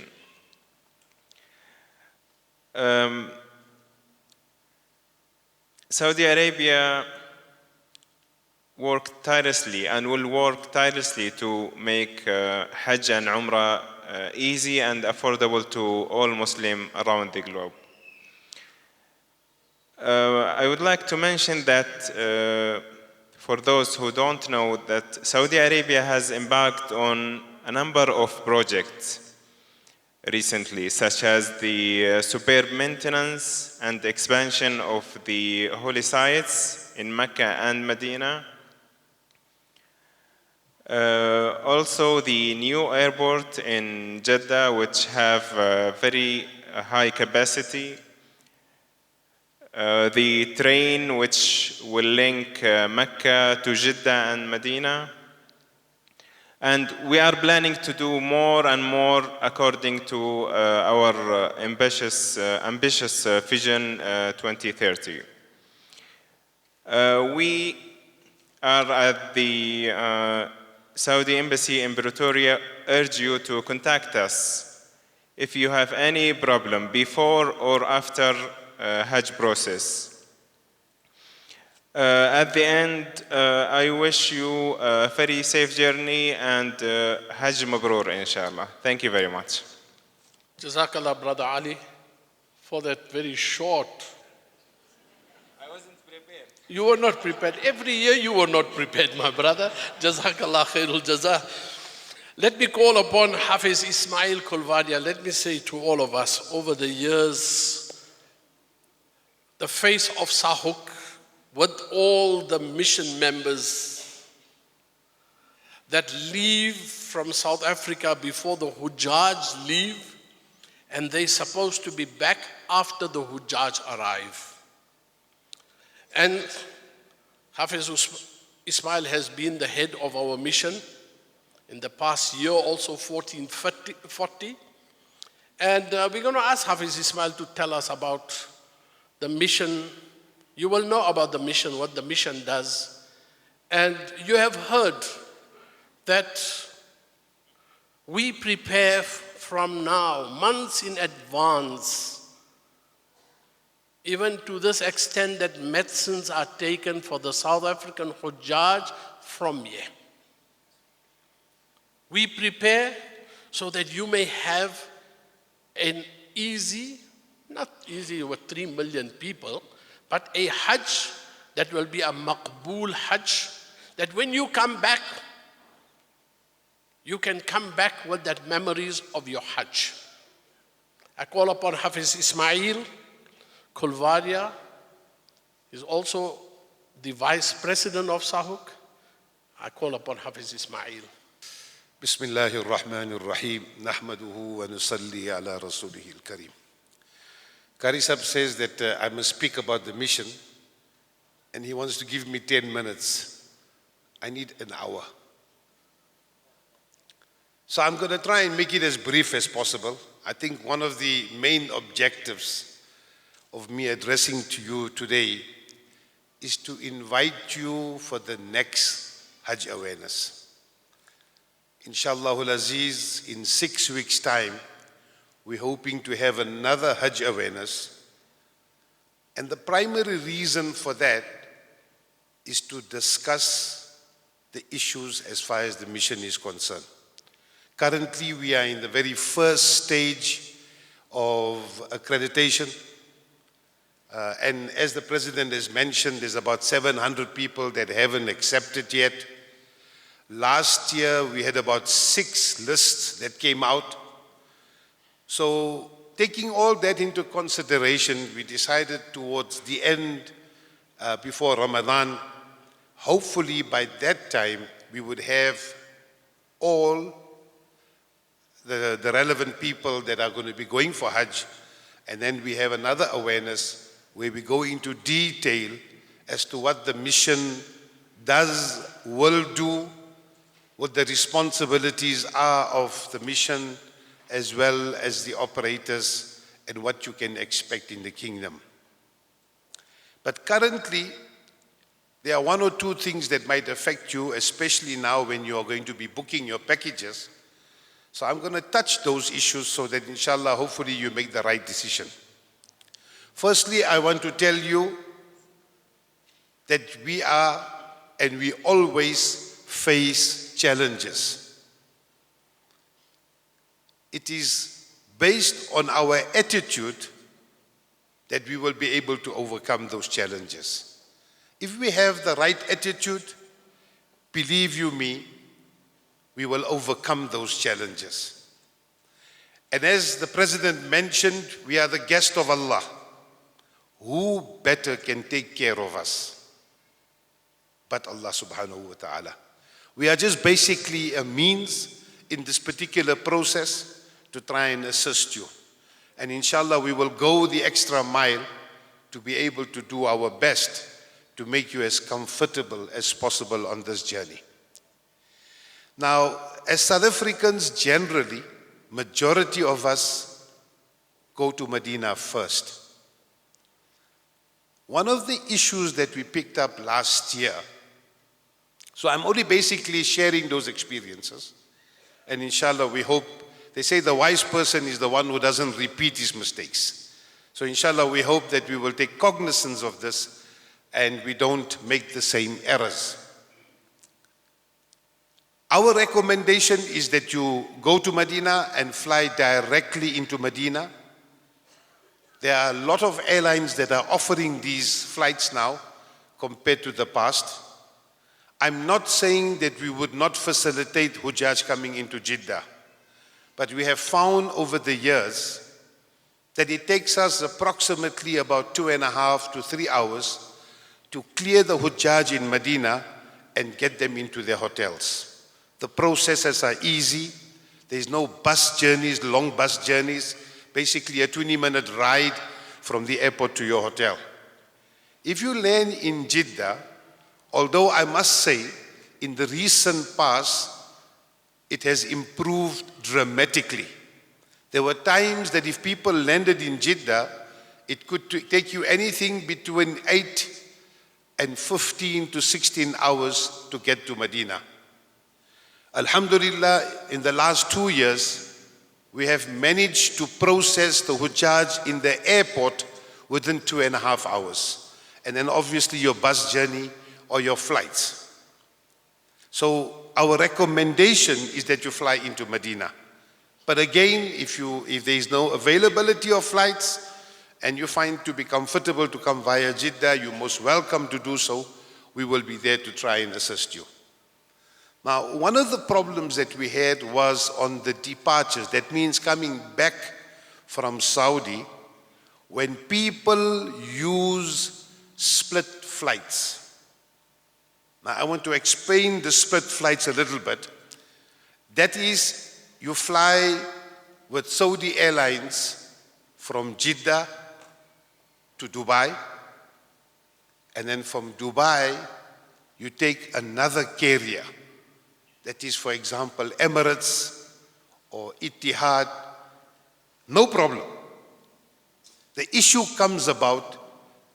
Saudi Arabia worked tirelessly and will work tirelessly to make Hajj and Umrah easy and affordable to all Muslims around the globe. I would like to mention that for those who don't know, that Saudi Arabia has embarked on a number of projects recently, such as the superb maintenance and expansion of the holy sites in Mecca and Medina. Also the new airport in Jeddah, which have very high capacity. The train which will link Mecca to Jeddah and Medina. And we are planning to do more and more according to our ambitious vision 2030. We are at the Saudi Embassy in Pretoria. Urge you to contact us if you have any problem before or after Hajj process. At the end, I wish you a very safe journey and Hajj Mabrur, inshallah. Thank you very much. Jazakallah, Brother Ali, for that very short. I wasn't prepared. You were not prepared. Every year you were not prepared, my brother. Jazakallah khairul jazah. Let me call upon Hafiz Ismail Kholvadia. Let me say to all of us, over the years, the face of SAHUC, with all the mission members that leave from South Africa before the Hujjaj leave, and they're supposed to be back after the Hujjaj arrive. And Hafiz Ismail has been the head of our mission in the past year, also 1440. And we're going to ask Hafiz Ismail to tell us about the mission. You will know about the mission, what the mission does. And you have heard that we prepare from now, months in advance, even to this extent that medicines are taken for the South African Hujjaj from here. We prepare so that you may have an easy, not easy with 3 million people, but a Hajj that will be a maqbool Hajj, that when you come back, you can come back with that memories of your Hajj. I call upon Hafiz Ismail Kholvadia. He's also the Vice President of SAHUC. I call upon Hafiz Ismail. بسم الله الرحمن الرحيم نحمده ونصلي على رسوله الكريم. Qari Sahib says that I must speak about the mission, and he wants to give me 10 minutes. I need an hour. So I'm going to try and make it as brief as possible. I think one of the main objectives of me addressing to you today is to invite you for the next Hajj Awareness. Inshallah Aziz, in 6 weeks' time, we're hoping to have another Hajj Awareness. And the primary reason for that is to discuss the issues as far as the mission is concerned. Currently, we are in the very first stage of accreditation. And as the President has mentioned, there's about 700 people that haven't accepted yet. Last year, we had about 6 lists that came out. So taking all that into consideration, we decided towards the end, before Ramadan, hopefully by that time, we would have all the relevant people that are going to be going for Hajj. And then we have another awareness where we go into detail as to what the mission does, will do, what the responsibilities are of the mission, as well as the operators, and what you can expect in the kingdom. But currently, there are 1 or 2 things that might affect you, especially now when you are going to be booking your packages. So I'm going to touch those issues so that inshallah, hopefully you make the right decision. Firstly, I want to tell you that we are and we always face challenges. It is based on our attitude that we will be able to overcome those challenges. If we have the right attitude, believe you me, we will overcome those challenges. And as the President mentioned, we are the guest of Allah. Who better can take care of us but Allah subhanahu wa ta'ala? We are just basically a means in this particular process to try and assist you. And inshallah, we will go the extra mile to be able to do our best to make you as comfortable as possible on this journey. Now, as South Africans generally, majority of us go to Medina first. One of the issues that we picked up last year, so I'm only basically sharing those experiences, and inshallah we hope, they say the wise person is the one who doesn't repeat his mistakes. So inshallah we hope that we will take cognizance of this and we don't make the same errors. Our recommendation is that you go to Medina and fly directly into Medina. There are a lot of airlines that are offering these flights now compared to the past. I'm not saying that we would not facilitate Hujjaj coming into Jeddah, but we have found over the years that it takes us approximately about 2.5 to 3 hours to clear the Hujjaj in Medina and get them into their hotels. The processes are easy. There's no bus journeys, long bus journeys, basically a 20-minute ride from the airport to your hotel. If you land in Jeddah, although I must say, in the recent past, it has improved dramatically. There were times that if people landed in Jeddah, it could take you anything between 8 and 15 to 16 hours to get to Medina. Alhamdulillah, in the last 2 years, we have managed to process the Hujjaj in the airport within 2.5 hours. And then obviously your bus journey or your flights. So our recommendation is that you fly into Medina. But again, if there is no availability of flights and you find to be comfortable to come via Jeddah, you're most welcome to do so. We will be there to try and assist you. Now, one of the problems that we had was on the departures. That means coming back from Saudi, when people use split flights. Now, I want to explain the split flights a little bit. That is, you fly with Saudi Airlines from Jeddah to Dubai, and then from Dubai, you take another carrier. That is, for example, Emirates or Etihad, no problem. The issue comes about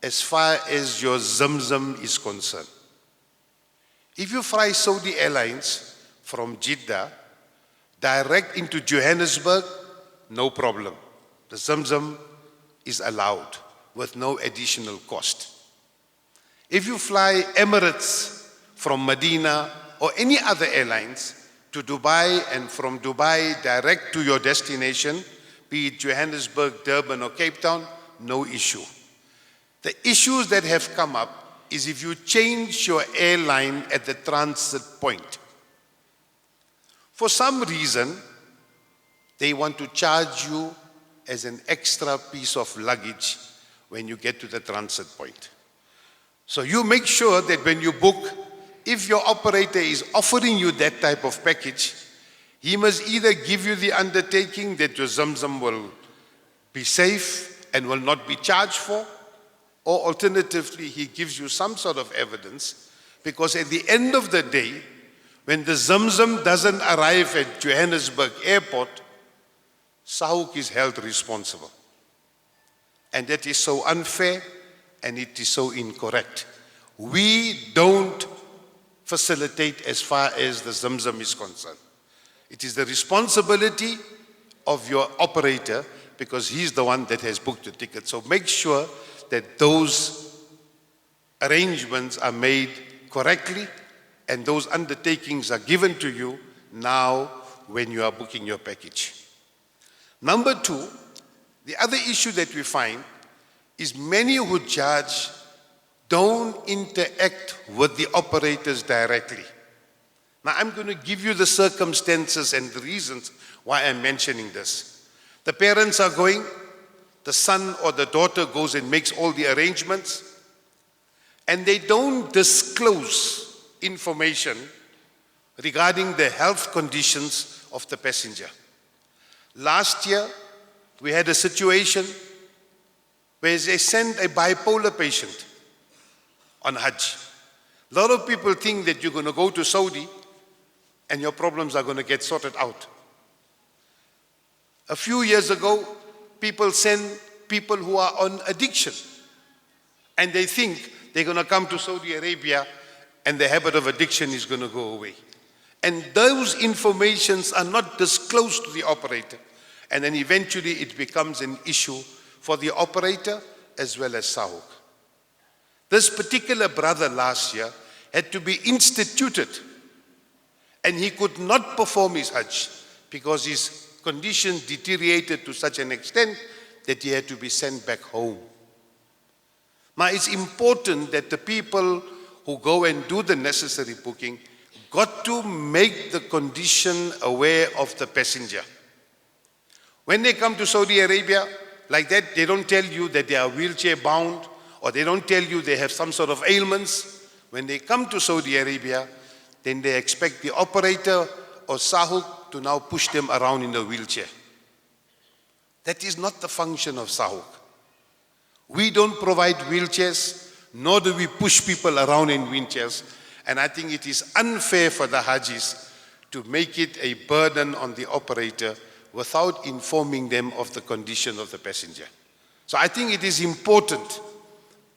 as far as your Zamzam is concerned. If you fly Saudi Airlines from Jeddah direct into Johannesburg, no problem. The Zamzam is allowed with no additional cost. If you fly Emirates from Medina or any other airlines to Dubai and from Dubai direct to your destination, be it Johannesburg, Durban or Cape Town, no issue. The issues that have come up is if you change your airline at the transit point. For some reason, they want to charge you as an extra piece of luggage when you get to the transit point. So you make sure that when you book, if your operator is offering you that type of package, he must either give you the undertaking that your Zamzam will be safe and will not be charged for, or alternatively, he gives you some sort of evidence, because at the end of the day, when the Zamzam doesn't arrive at Johannesburg Airport, SAHUC is held responsible. And that is so unfair and it is so incorrect. We don't facilitate as far as the Zamzam is concerned. It is the responsibility of your operator because he's the one that has booked the ticket. So make sure that those arrangements are made correctly and those undertakings are given to you now when you are booking your package. Number two, the other issue that we find is many Hujjaj don't interact with the operators directly. Now I'm going to give you the circumstances and the reasons why I'm mentioning this. The parents are going, the son or the daughter goes and makes all the arrangements, and they don't disclose information regarding the health conditions of the passenger. Last year, we had a situation where they sent a bipolar patient on Hajj. A lot of people think that you're going to go to Saudi and your problems are going to get sorted out. A few years ago, people send people who are on addiction, and they think they're going to come to Saudi Arabia and the habit of addiction is going to go away. And those informations are not disclosed to the operator. And then eventually it becomes an issue for the operator as well as SAHUC. This particular brother last year had to be instituted, and he could not perform his Hajj because his condition deteriorated to such an extent that he had to be sent back home. Now it's important that the people who go and do the necessary booking got to make the condition aware of the passenger. When they come to Saudi Arabia, like that, they don't tell you that they are wheelchair bound, or they don't tell you they have some sort of ailments. When they come to Saudi Arabia, then they expect the operator or SAHUC to now push them around in a wheelchair. That is not the function of SAHUC. We don't provide wheelchairs, nor do we push people around in wheelchairs. And I think it is unfair for the Hajis to make it a burden on the operator without informing them of the condition of the passenger. So I think it is important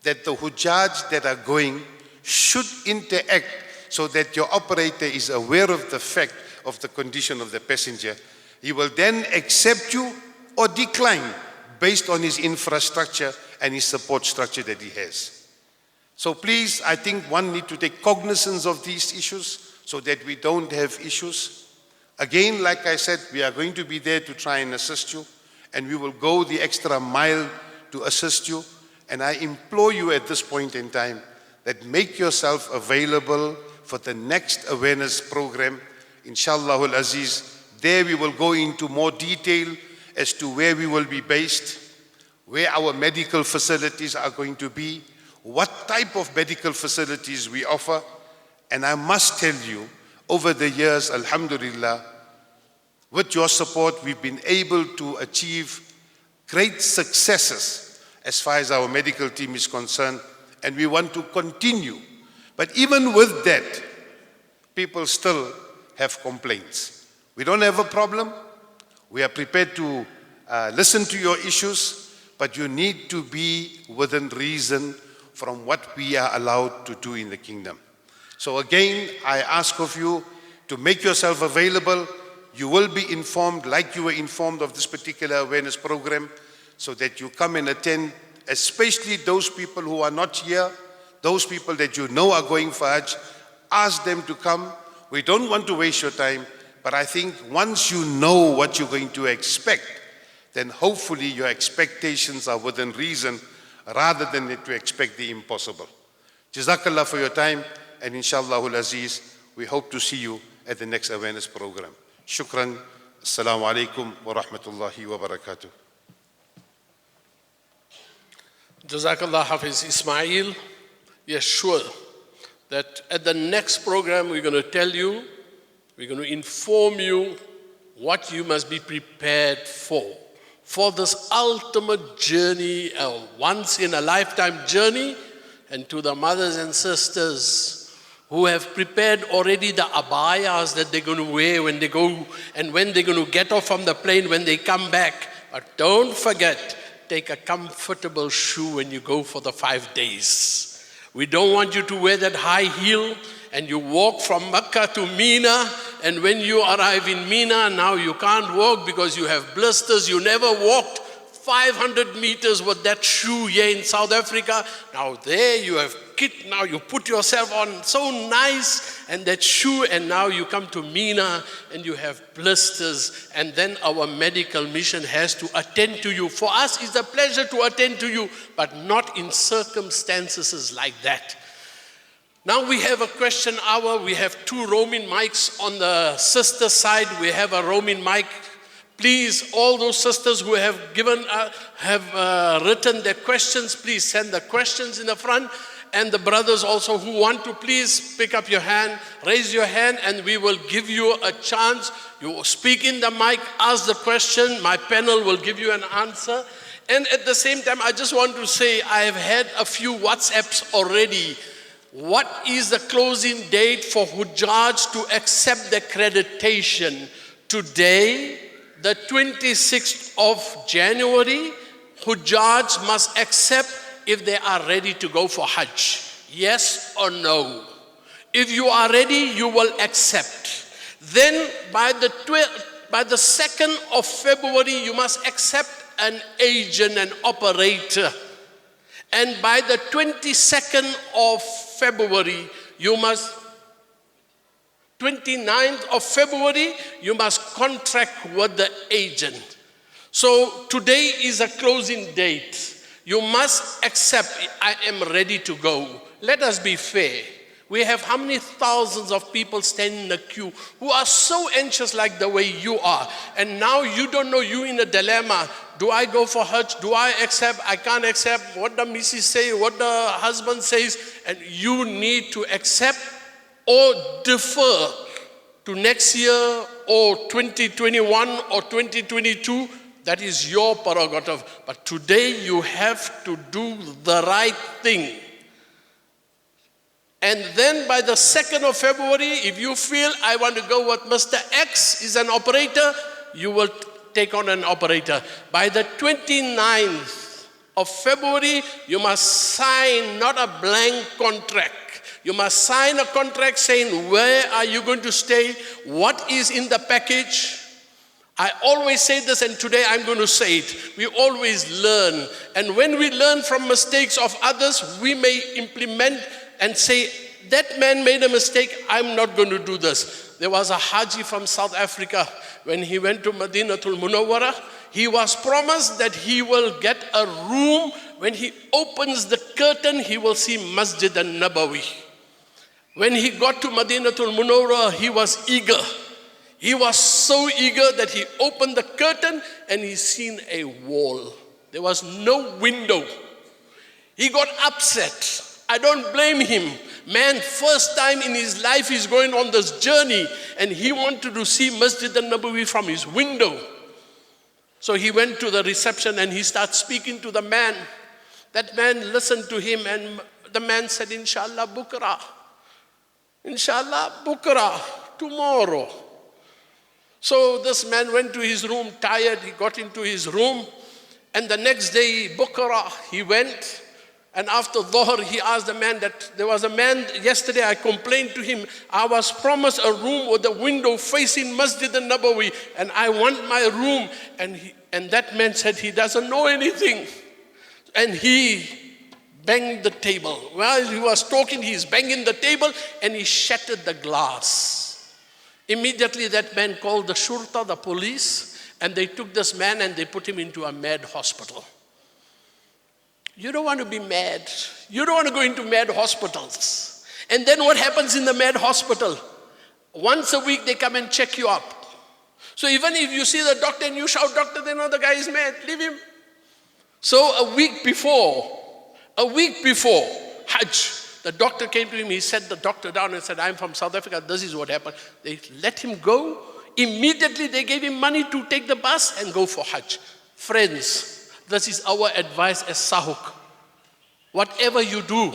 that the Hujjaj that are going should interact so that your operator is aware of the fact of the condition of the passenger. He will then accept you or decline based on his infrastructure and his support structure that he has. So please, I think one needs to take cognizance of these issues so that we don't have issues. Again, like I said, we are going to be there to try and assist you, and we will go the extra mile to assist you. And I implore you at this point in time that make yourself available for the next awareness program. Inshallah al-Aziz, there we will go into more detail as to where we will be based, where our medical facilities are going to be, what type of medical facilities we offer. And I must tell you, over the years, alhamdulillah, with your support, we've been able to achieve great successes as far as our medical team is concerned, and we want to continue. But even with that, people still have complaints. We don't have a problem. We are prepared to listen to your issues, but you need to be within reason from what we are allowed to do in the kingdom. So again, I ask of you to make yourself available. You will be informed like you were informed of this particular awareness program, so that you come and attend, especially those people who are not here, those people that you know are going for Hajj. Ask them to come. We don't want to waste your time, but I think once you know what you're going to expect, then hopefully your expectations are within reason rather than to expect the impossible. Jazakallah for your time, and inshallah al-Aziz, we hope to see you at the next awareness program. Shukran. Assalamu alaikum wa rahmatullahi wa barakatuh. Jazakallah Hafiz Ismail. Yes, sure, that at the next program we're going to tell you, we're going to inform you what you must be prepared for this ultimate journey, a once-in-a-lifetime journey. And to the mothers and sisters who have prepared already the abayas that they're going to wear when they go, and when they're going to get off from the plane, when they come back. But don't forget, take a comfortable shoe when you go for the 5 days. We don't want you to wear that high heel and you walk from Mecca to Mina, and when you arrive in Mina, now you can't walk because you have blisters. You never walked 500 meters with that shoe here in South Africa. Now there you have kit, now you put yourself on so nice and that shoe, and now you come to Mina and you have blisters, and then our medical mission has to attend to you. For us, it's a pleasure to attend to you, but not in circumstances like that. Now we have a question hour. We have 2 roaming mics on the sister side. We have a roaming mic. Please, all those sisters who have written their questions, please send the questions in the front. And the brothers also who want to, please pick up your hand, raise your hand, and we will give you a chance. You speak in the mic, ask the question. My panel will give you an answer. And at the same time, I just want to say, I have had a few WhatsApps already. What is the closing date for Hujjaj to accept the accreditation? Today, the 26th of January, Hujjaj must accept if they are ready to go for Hajj. Yes or no? If you are ready, you will accept. Then by the 2nd of February, you must accept an agent, an operator. And by the 22nd of February, 29th of February, you must contract with the agent. So today is a closing date. You must accept, I am ready to go. Let us be fair. We have how many thousands of people standing in the queue who are so anxious like the way you are. And now you don't know, you in a dilemma. Do I go for Hajj? Do I accept? I can't accept. What the missus say? What the husband says? And you need to accept or defer to next year or 2021 or 2022. That is your prerogative. But today you have to do the right thing. And then by the 2nd of February, if you feel I want to go with Mr. X is an operator, you will take on an operator. By the 29th of February, you must sign not a blank contract. You must sign a contract saying where are you going to stay, what is in the package. I always say this, and today I'm going to say it. We always learn. And when we learn from mistakes of others, we may implement and say, that man made a mistake, I'm not going to do this. There was a Haji from South Africa. When he went to Madinatul Munawwara, he was promised that he will get a room. When he opens the curtain, he will see Masjid al-Nabawi. When he got to Madinatul Munawwara, he was eager. He was so eager that he opened the curtain and he seen a wall. There was no window. He got upset. I don't blame him. Man, first time in his life he's going on this journey and he wanted to see Masjid al-Nabawi from his window. So he went to the reception and he started speaking to the man. That man listened to him and the man said, Inshallah, Bukra. Inshallah, Bukra, tomorrow. So this man went to his room, tired, he got into his room, and the next day, Bukra, he went, and after Dhuhr, he asked the man that there was a man, yesterday I complained to him, I was promised a room with a window facing Masjid al-Nabawi, and I want my room, and that man said he doesn't know anything, and he banged the table. While he was talking, he's banging the table, and he shattered the glass. Immediately that man called the shurta, the police, and they took this man and they put him into a mad hospital. You don't want to be mad. You don't want to go into mad hospitals. And then what happens in the mad hospital? Once a week they come and check you up. So even if you see the doctor and you shout, doctor, they know the guy is mad, leave him. So a week before Hajj, the doctor came to him, he sat the doctor down and said, I'm from South Africa, this is what happened. They let him go. Immediately they gave him money to take the bus and go for Hajj. Friends, this is our advice as SAHUC. Whatever you do,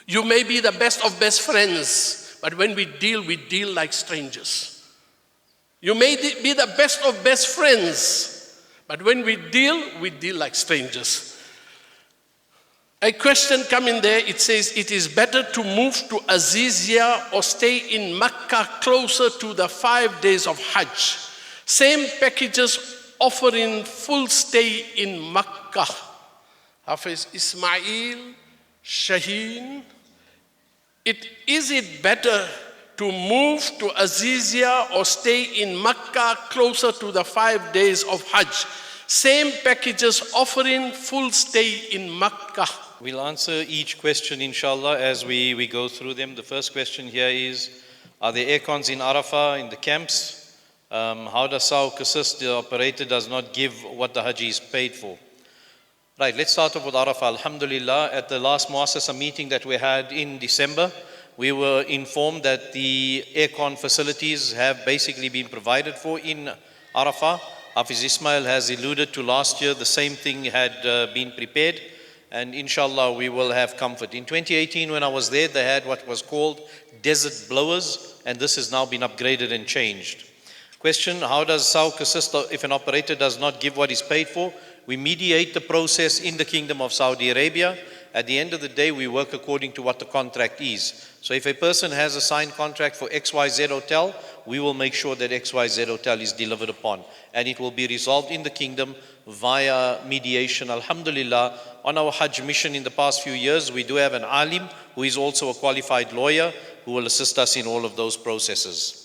you may be the best of best friends, but when we deal like strangers. You may be the best of best friends, but when we deal like strangers. A question come in there, it says, it is better to move to Azizia or stay in Mecca closer to the 5 days of Hajj. Same packages offering full stay in Makkah. Hafiz Ismail, Shaheen, is it better to move to Azizia or stay in Makkah closer to the 5 days of Hajj? Same packages offering full stay in Makkah. We'll answer each question inshallah as we go through them. The first question here is, are there aircons in Arafah in the camps? How does SAHUC assist? The operator does not give what the Haji is paid for. Right, let's start off with Arafah. Alhamdulillah, at the last Muassasa meeting that we had in December, we were informed that the aircon facilities have basically been provided for in Arafah. Hafiz Ismail has alluded to last year, the same thing had been prepared, and inshallah we will have comfort. In 2018 when I was there, they had what was called desert blowers, and this has now been upgraded and changed. Question, how does SAHUC assist if an operator does not give what is paid for? We mediate the process in the Kingdom of Saudi Arabia. At the end of the day, we work according to what the contract is. So if a person has a signed contract for XYZ Hotel, we will make sure that XYZ Hotel is delivered upon. And it will be resolved in the Kingdom via mediation. Alhamdulillah, on our Hajj mission in the past few years, we do have an alim who is also a qualified lawyer who will assist us in all of those processes.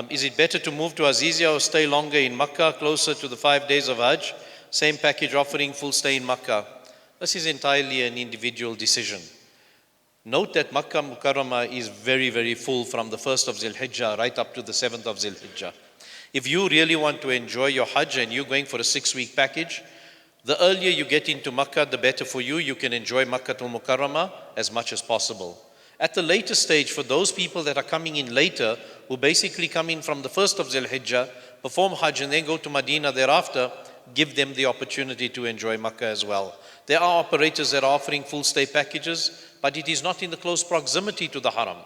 Is it better to move to Azizia or stay longer in Makkah, closer to the 5 days of Hajj? Same package offering full stay in Makkah. This is entirely an individual decision. Note that Makkah Mukarramah is very, very full from the 1st of Zil Hijjah right up to the 7th of Zil Hijjah. If you really want to enjoy your Hajj and you're going for a 6-week package, the earlier you get into Makkah, the better for you. You can enjoy Makkah Mukarramah as much as possible. At the later stage, for those people that are coming in later, who basically come in from the 1st of Zil Hijjah, perform Hajj and then go to Medina thereafter, give them the opportunity to enjoy Makkah as well. There are operators that are offering full stay packages, but it is not in the close proximity to the Haram.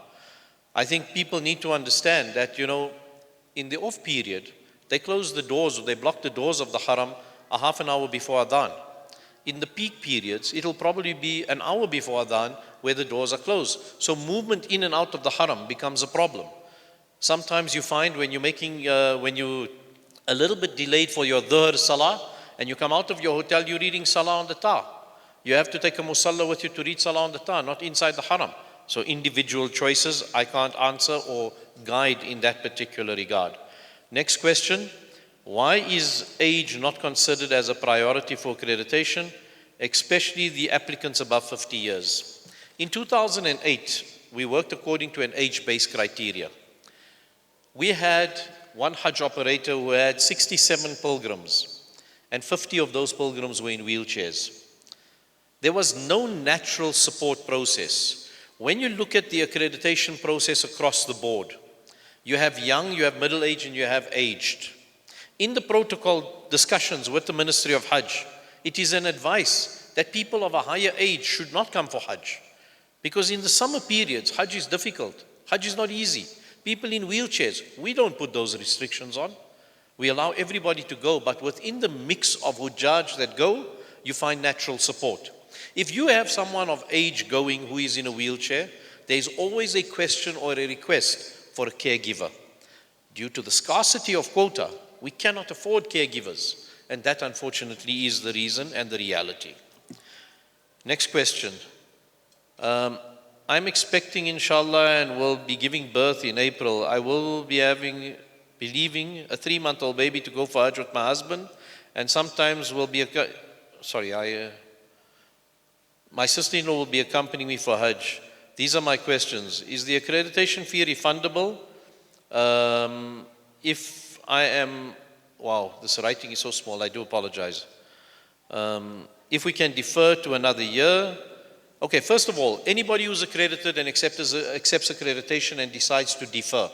I think people need to understand that, in the off period, they close the doors or they block the doors of the Haram a half an hour before Adhan. In the peak periods, it'll probably be an hour before Adhan where the doors are closed. So movement in and out of the Haram becomes a problem. Sometimes you find when you a little bit delayed for your dhuhr salah, and you come out of your hotel, you're reading salah on the ta. You have to take a musalla with you to read salah on the ta, not inside the haram. So individual choices, I can't answer or guide in that particular regard. Next question, why is age not considered as a priority for accreditation, especially the applicants above 50 years? In 2008, we worked according to an age-based criteria. We had one Hajj operator who had 67 pilgrims, and 50 of those pilgrims were in wheelchairs. There was no natural support process. When you look at the accreditation process across the board, you have young, you have middle-aged, and you have aged. In the protocol discussions with the Ministry of Hajj, it is an advice that people of a higher age should not come for Hajj. Because in the summer periods, Hajj is difficult. Hajj is not easy. People in wheelchairs, we don't put those restrictions on. We allow everybody to go, but within the mix of Hujjaj that go, you find natural support. If you have someone of age going who is in a wheelchair, there's always a question or a request for a caregiver. Due to the scarcity of quota, we cannot afford caregivers, and that unfortunately is the reason and the reality. Next question. I'm expecting, inshallah, and will be giving birth in April. I will be leaving a 3-month-old baby to go for Hajj with my husband, and sometimes will be my sister-in-law will be accompanying me for Hajj. These are my questions. Is the accreditation fee refundable? If I am, wow, this writing is so small, I do apologize. If we can defer to another year. Okay, first of all, anybody who's accredited and accepts accreditation and decides to defer,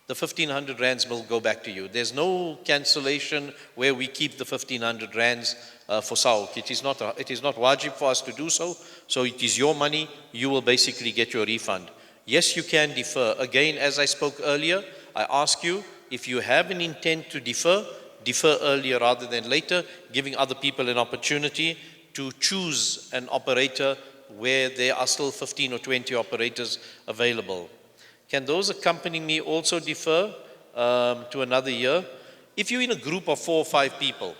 the 1,500 rands will go back to you. There's no cancellation where we keep the 1,500 rands for SAHUC. It is not wajib for us to do so. So it is your money. You will basically get your refund. Yes, you can defer. Again, as I spoke earlier, I ask you, if you have an intent to defer earlier rather than later, giving other people an opportunity to choose an operator where there are still 15 or 20 operators available. Can those accompanying me also defer to another year? If you're in a group of 4 or 5 people,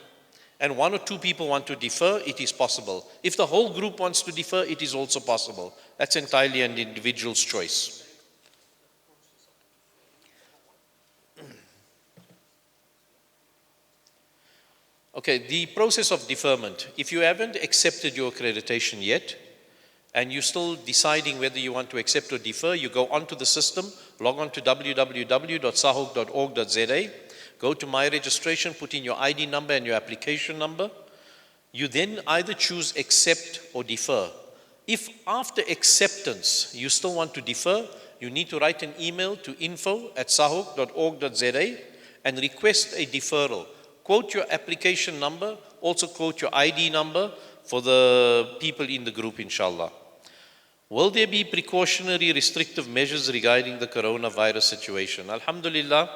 and 1 or 2 people want to defer, it is possible. If the whole group wants to defer, it is also possible. That's entirely an individual's choice. Okay, the process of deferment. If you haven't accepted your accreditation yet, and you're still deciding whether you want to accept or defer, you go onto the system, log on to www.sahuc.org.za, go to My Registration, put in your ID number and your application number. You then either choose accept or defer. If after acceptance you still want to defer, you need to write an email to info@sahuc.org.za and request a deferral. Quote your application number, also quote your ID number for the people in the group, inshallah. Will there be precautionary restrictive measures regarding the coronavirus situation? Alhamdulillah,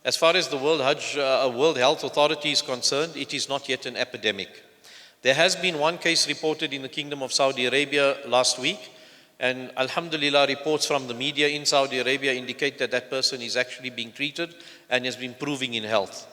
as far as the World Health Authority is concerned, it is not yet an epidemic. There has been one case reported in the Kingdom of Saudi Arabia last week, and alhamdulillah, reports from the media in Saudi Arabia indicate that that person is actually being treated and has been improving in health.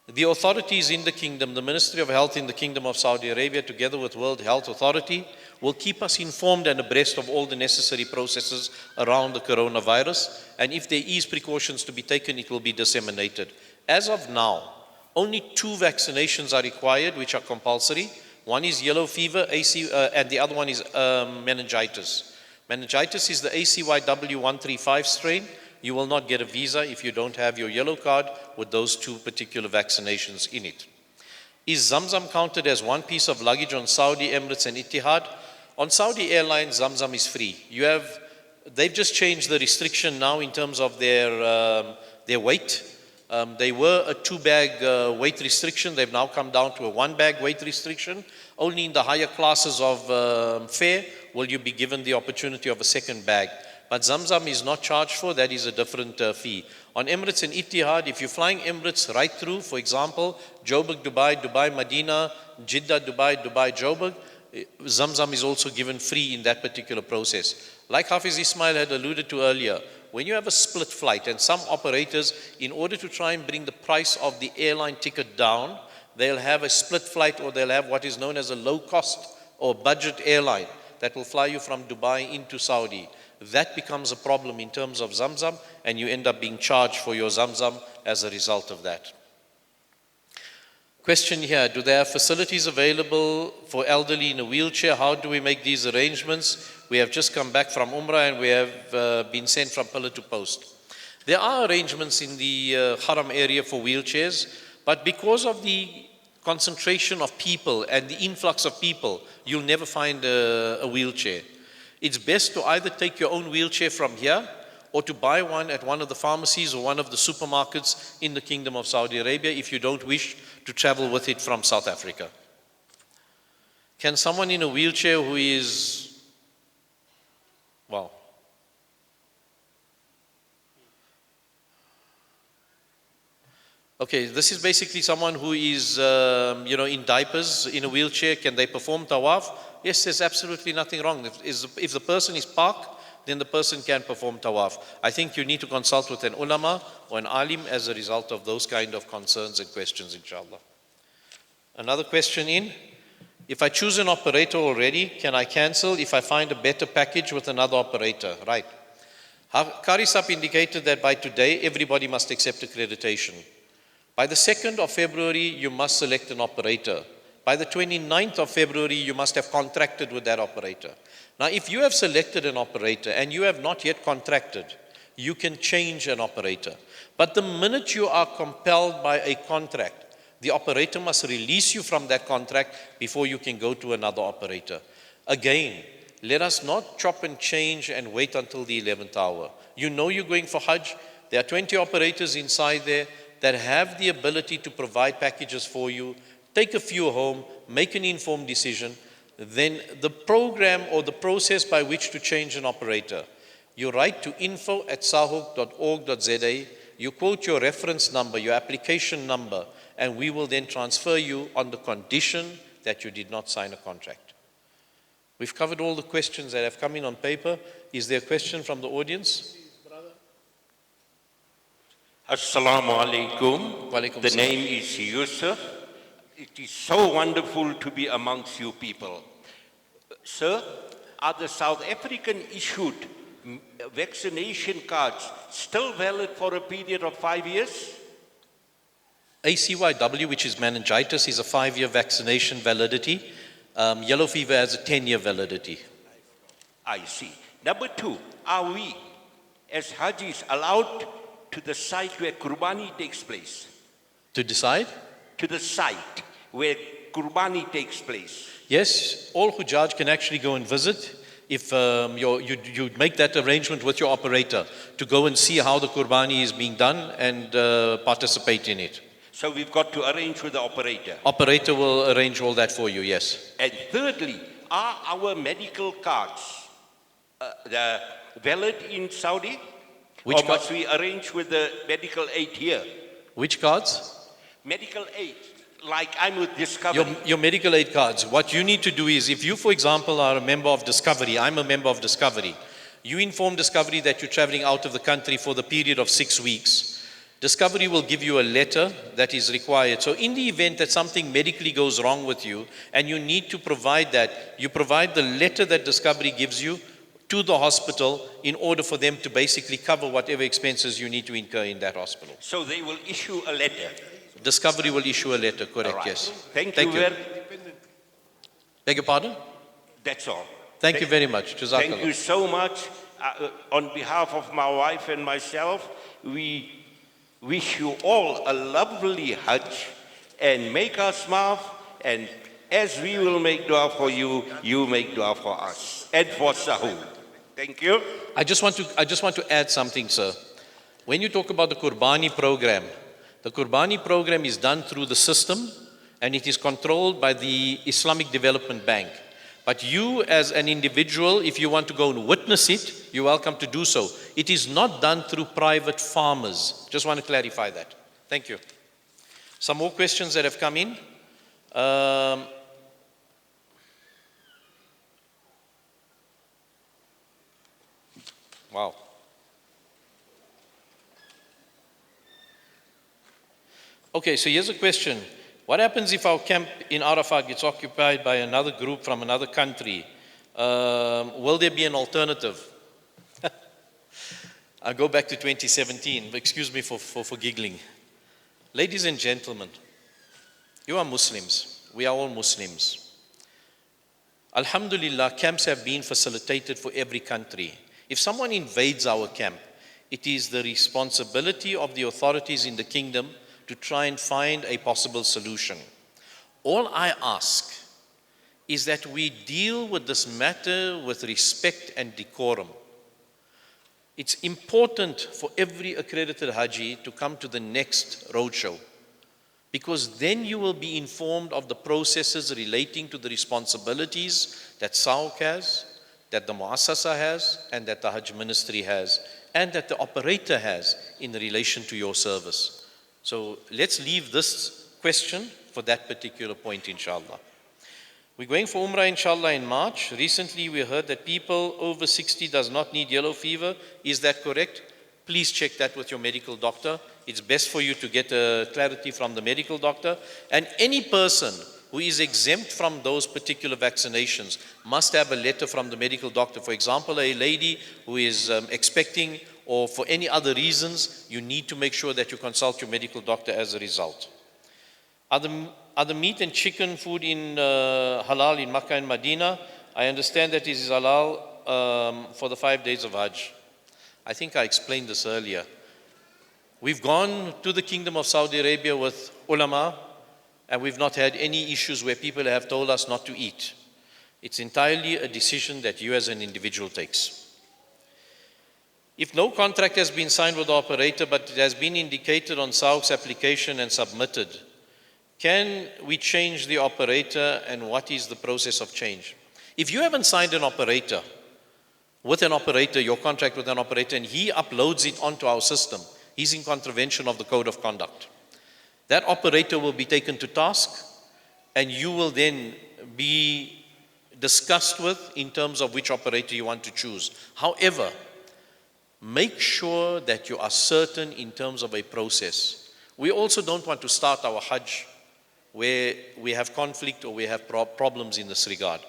The authorities in the kingdom, the Ministry of Health in the Kingdom of Saudi Arabia, together with World Health Authority, will keep us informed and abreast of all the necessary processes around the coronavirus. And if there is precautions to be taken, it will be disseminated. As of now, only 2 vaccinations are required, which are compulsory. One is yellow fever, and the other one is meningitis. Meningitis is the ACYW135 strain. You will not get a visa if you don't have your yellow card with those 2 particular vaccinations in it. Is Zamzam counted as one piece of luggage on Saudi, Emirates and Etihad? On Saudi Airlines, Zamzam is free. They've just changed the restriction now in terms of their weight. They were a 2-bag weight restriction. They've now come down to a 1-bag weight restriction. Only in the higher classes of fare will you be given the opportunity of a 2nd bag. But Zamzam is not charged for, that is a different fee. On Emirates and Etihad, if you're flying Emirates right through, for example, Joburg, Dubai, Dubai, Medina, Jeddah, Dubai, Dubai, Joburg, Zamzam is also given free in that particular process. Like Hafiz Ismail had alluded to earlier, when you have a split flight, and some operators, in order to try and bring the price of the airline ticket down, they'll have a split flight, or they'll have what is known as a low cost or budget airline that will fly you from Dubai into Saudi. That becomes a problem in terms of Zamzam, and you end up being charged for your Zamzam as a result of that. Question here, do they have facilities available for elderly in a wheelchair? How do we make these arrangements? We have just come back from Umrah and we have been sent from pillar to post. There are arrangements in the Haram area for wheelchairs, but because of the concentration of people and the influx of people, you'll never find a wheelchair. It's best to either take your own wheelchair from here or to buy one at one of the pharmacies or one of the supermarkets in the Kingdom of Saudi Arabia if you don't wish to travel with it from South Africa. Can someone in a wheelchair who is, wow. Okay, this is basically someone who is, in diapers, in a wheelchair. Can they perform tawaf? Yes, there's absolutely nothing wrong. If the person is parked, then the person can perform tawaf. I think you need to consult with an ulama or an alim as a result of those kind of concerns and questions, inshallah. Another question in. If I choose an operator already, can I cancel if I find a better package with another operator? Right. Karisap indicated that by today, everybody must accept accreditation. By the 2nd of February, you must select an operator. By the 29th of February, you must have contracted with that operator. Now, if you have selected an operator and you have not yet contracted, you can change an operator. But the minute you are compelled by a contract, the operator must release you from that contract before you can go to another operator. Again, let us not chop and change and wait until the 11th hour. You know you're going for Hajj. There are 20 operators inside there that have the ability to provide packages for you. Take a few home, make an informed decision. Then the program or the process by which to change an operator, you write to info@sahuc.org.za, you quote your reference number, your application number, and we will then transfer you on the condition that you did not sign a contract. We've covered all the questions that have come in on paper. Is there a question from the audience? Assalamu alaikum. Walaikum The salam. name is Yusuf. It is so wonderful to be amongst you people. Sir, are the South African issued vaccination cards still valid for a period of 5 years? ACYW, which is meningitis, is a 5-year vaccination validity. Yellow fever has a 10-year validity. I see. Number 2, are we as Hajis allowed to the site where Qurbani takes place? To decide? To the site where Qurbani takes place. Yes, all Hujjaj can actually go and visit if you make that arrangement with your operator to go and see how the Qurbani is being done and participate in it. So we've got to arrange with the operator. Operator will arrange all that for you, yes. And thirdly, are our medical cards valid in Saudi? Which or must we arrange with the medical aid here? Which cards? Medical aid, like I'm with Discovery. Your medical aid cards. What you need to do is, if you, for example, are a member of Discovery, I'm a member of Discovery, you inform Discovery that you're traveling out of the country for the period of 6 weeks. Discovery will give you a letter that is required. So in the event that something medically goes wrong with you and you need to provide that, you provide the letter that Discovery gives you to the hospital in order for them to basically cover whatever expenses you need to incur in that hospital. So they will issue a letter. Discovery will issue a letter, correct, All right. yes. Thank you very much. Beg your pardon? That's all. Thank you very much. Jazakallah. Thank you so much. On behalf of my wife and myself, we wish you all a lovely Hajj and make us smile, and as we will make dua for you, you make dua for us and for Sahul. Thank you. I just want to add something, sir. When you talk about the Qurbani program is done through the system and it is controlled by the Islamic Development Bank. But you as an individual, if you want to go and witness it, you're welcome to do so. It is not done through private farmers. Just want to clarify that. Thank you. Some more questions that have come in. Wow. Okay, so here's a question. What happens if our camp in Arafat gets occupied by another group from another country? Will there be an alternative? I'll go back to 2017. Excuse me for giggling. Ladies and gentlemen, you are Muslims. We are all Muslims. Alhamdulillah, camps have been facilitated for every country. If someone invades our camp, it is the responsibility of the authorities in the kingdom to try and find a possible solution. All I ask is that we deal with this matter with respect and decorum. It's important for every accredited Haji to come to the next roadshow, because then you will be informed of the processes relating to the responsibilities that SAHUC has, that the Muassasa has, and that the Hajj Ministry has, and that the operator has in relation to your service. So let's leave this question for that particular point, inshallah. We're going for Umrah, inshallah, in March. Recently, we heard that people over 60 does not need yellow fever. Is that correct? Please check that with your medical doctor. It's best for you to get clarity from the medical doctor. And any person who is exempt from those particular vaccinations must have a letter from the medical doctor. For example, a lady who is expecting, or for any other reasons, you need to make sure that you consult your medical doctor as a result. Are the meat and chicken food in halal in Makkah and Medina? I understand that it is halal for the 5 days of Hajj. I think I explained this earlier. We've gone to the Kingdom of Saudi Arabia with ulama, and we've not had any issues where people have told us not to eat. It's entirely a decision that you as an individual takes. If no contract has been signed with the operator, but it has been indicated on SAHUC's application and submitted, can we change the operator, and what is the process of change? If you haven't signed an operator, with an operator, your contract with an operator, and he uploads it onto our system, he's in contravention of the code of conduct. That operator will be taken to task, and you will then be discussed with in terms of which operator you want to choose. However, make sure that you are certain in terms of a process. We also don't want to start our Hajj where we have conflict or we have problems in this regard.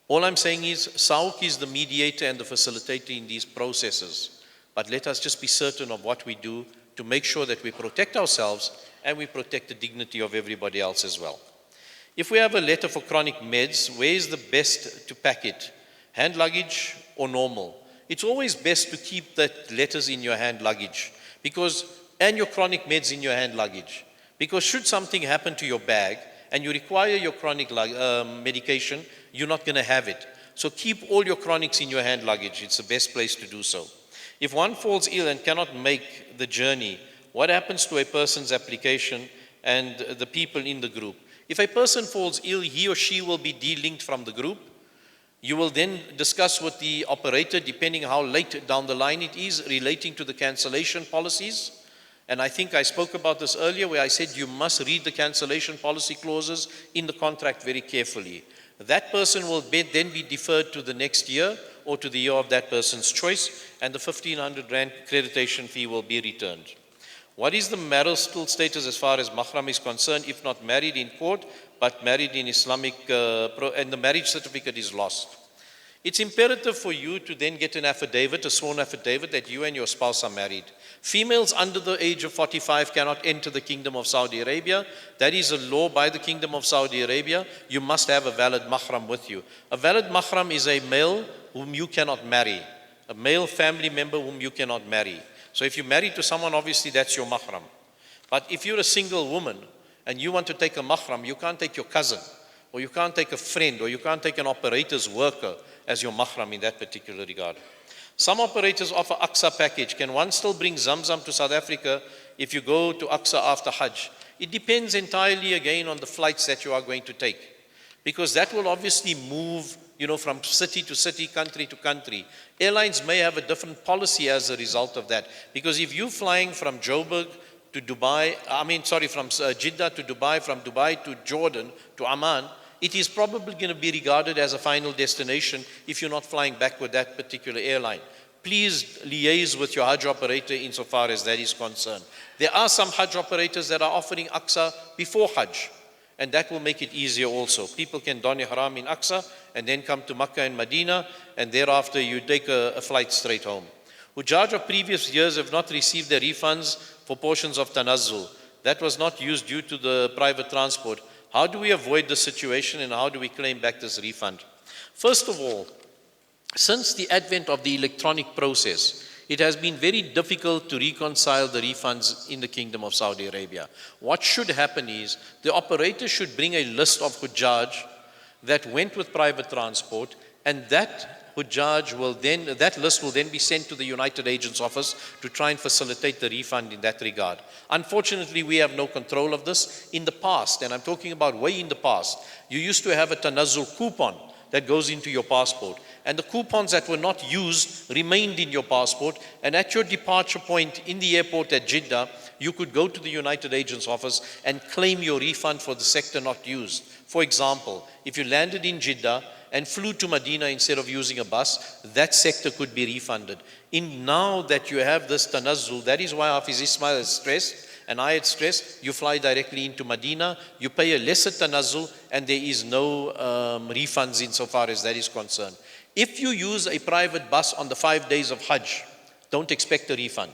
All I'm saying is SAHUC is the mediator and the facilitator in these processes. But let us just be certain of what we do to make sure that we protect ourselves and we protect the dignity of everybody else as well. If we have a letter for chronic meds, where is the best to pack it? Hand luggage or normal? It's always best to keep that letters in your hand luggage and your chronic meds in your hand luggage. Because should something happen to your bag and you require your chronic medication, you're not going to have it. So keep all your chronics in your hand luggage. It's the best place to do so. If one falls ill and cannot make the journey, what happens to a person's application and the people in the group? If a person falls ill, he or she will be de-linked from the group. You will then discuss with the operator, depending how late down the line it is, relating to the cancellation policies. And I think I spoke about this earlier where I said you must read the cancellation policy clauses in the contract very carefully. That person will then be deferred to the next year or to the year of that person's choice, and the 1,500 Rand accreditation fee will be returned. What is the marital status as far as mahram is concerned if not married in court but married in Islamic, and the marriage certificate is lost? It's imperative for you to then get an affidavit, a sworn affidavit that you and your spouse are married. Females under the age of 45 cannot enter the Kingdom of Saudi Arabia. That is a law by the Kingdom of Saudi Arabia. You must have a valid mahram with you. A valid mahram is a male whom you cannot marry, a male family member whom you cannot marry. So if you're married to someone, obviously that's your mahram. But if you're a single woman and you want to take a mahram, you can't take your cousin, or you can't take a friend, or you can't take an operator's worker as your mahram in that particular regard. Some operators offer Aqsa package. Can one still bring Zamzam to South Africa if you go to Aqsa after Hajj? It depends entirely again on the flights that you are going to take, because that will obviously move, from city to city, country to country. Airlines may have a different policy as a result of that, because if you're flying from Joburg to Dubai, from Jeddah to Dubai, from Dubai to Jordan to Amman, it is probably going to be regarded as a final destination if you're not flying back with that particular airline. Please liaise with your Hajj operator insofar as that is concerned. There are some Hajj operators that are offering Aqsa before Hajj, and that will make it easier also. People can don ihram in Aqsa and then come to Makkah and Medina, and thereafter you take a flight straight home. Hujjaj of previous years have not received their refunds for portions of Tanazzul. That was not used due to the private transport. How do we avoid the situation and how do we claim back this refund? First of all, since the advent of the electronic process, it has been very difficult to reconcile the refunds in the Kingdom of Saudi Arabia. What should happen is the operator should bring a list of Hujjaj that went with private transport, and that list will then be sent to the United Agents Office to try and facilitate the refund in that regard. Unfortunately, we have no control of this. In the past, and I'm talking about way in the past, you used to have a Tanazzul coupon that goes into your passport. And the coupons that were not used remained in your passport, and at your departure point in the airport at Jeddah, you could go to the United Agents Office and claim your refund for the sector not used. For example, if you landed in Jeddah and flew to Medina instead of using a bus, that sector could be refunded. Now that you have this Tanazzul, that is why Hafiz Ismail has stressed, and I had stressed, you fly directly into Medina, you pay a lesser Tanazzul, and there is no refunds insofar as that is concerned. If you use a private bus on the 5 days of Hajj, don't expect a refund,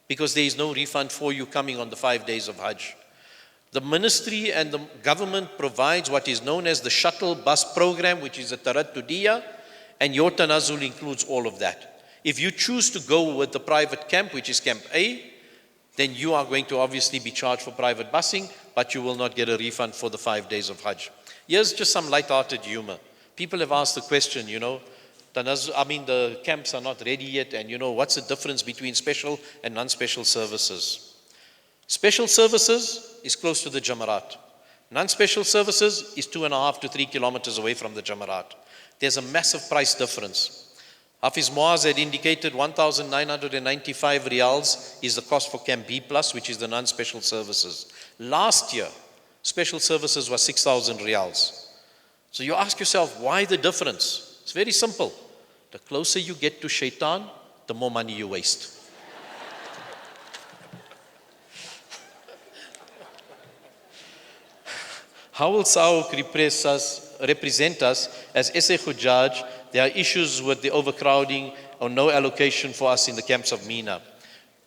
because there is no refund for you coming on the 5 days of Hajj. The ministry and the government provides what is known as the shuttle bus program, which is a Taraddudiyya, and your Tanazzul includes all of that. If you choose to go with the private camp, which is Camp A, then you are going to obviously be charged for private busing, but you will not get a refund for the 5 days of Hajj. Here's just some light-hearted humor. People have asked the question, the camps are not ready yet, and what's the difference between special and non-special services? Special services is close to the Jamarat. Non-special services is 2.5 to 3 kilometers away from the Jamarat. There's a massive price difference. Hafiz Moaaz had indicated 1,995 riyals is the cost for Camp B+, which is the non-special services. Last year, special services was 6,000 riyals. So you ask yourself, why the difference? It's very simple. The closer you get to Shaitan, the the more money you waste. How will SAHUC represent us as SAHUC Hajj? There are issues with the overcrowding or no allocation for us in the camps of Mina.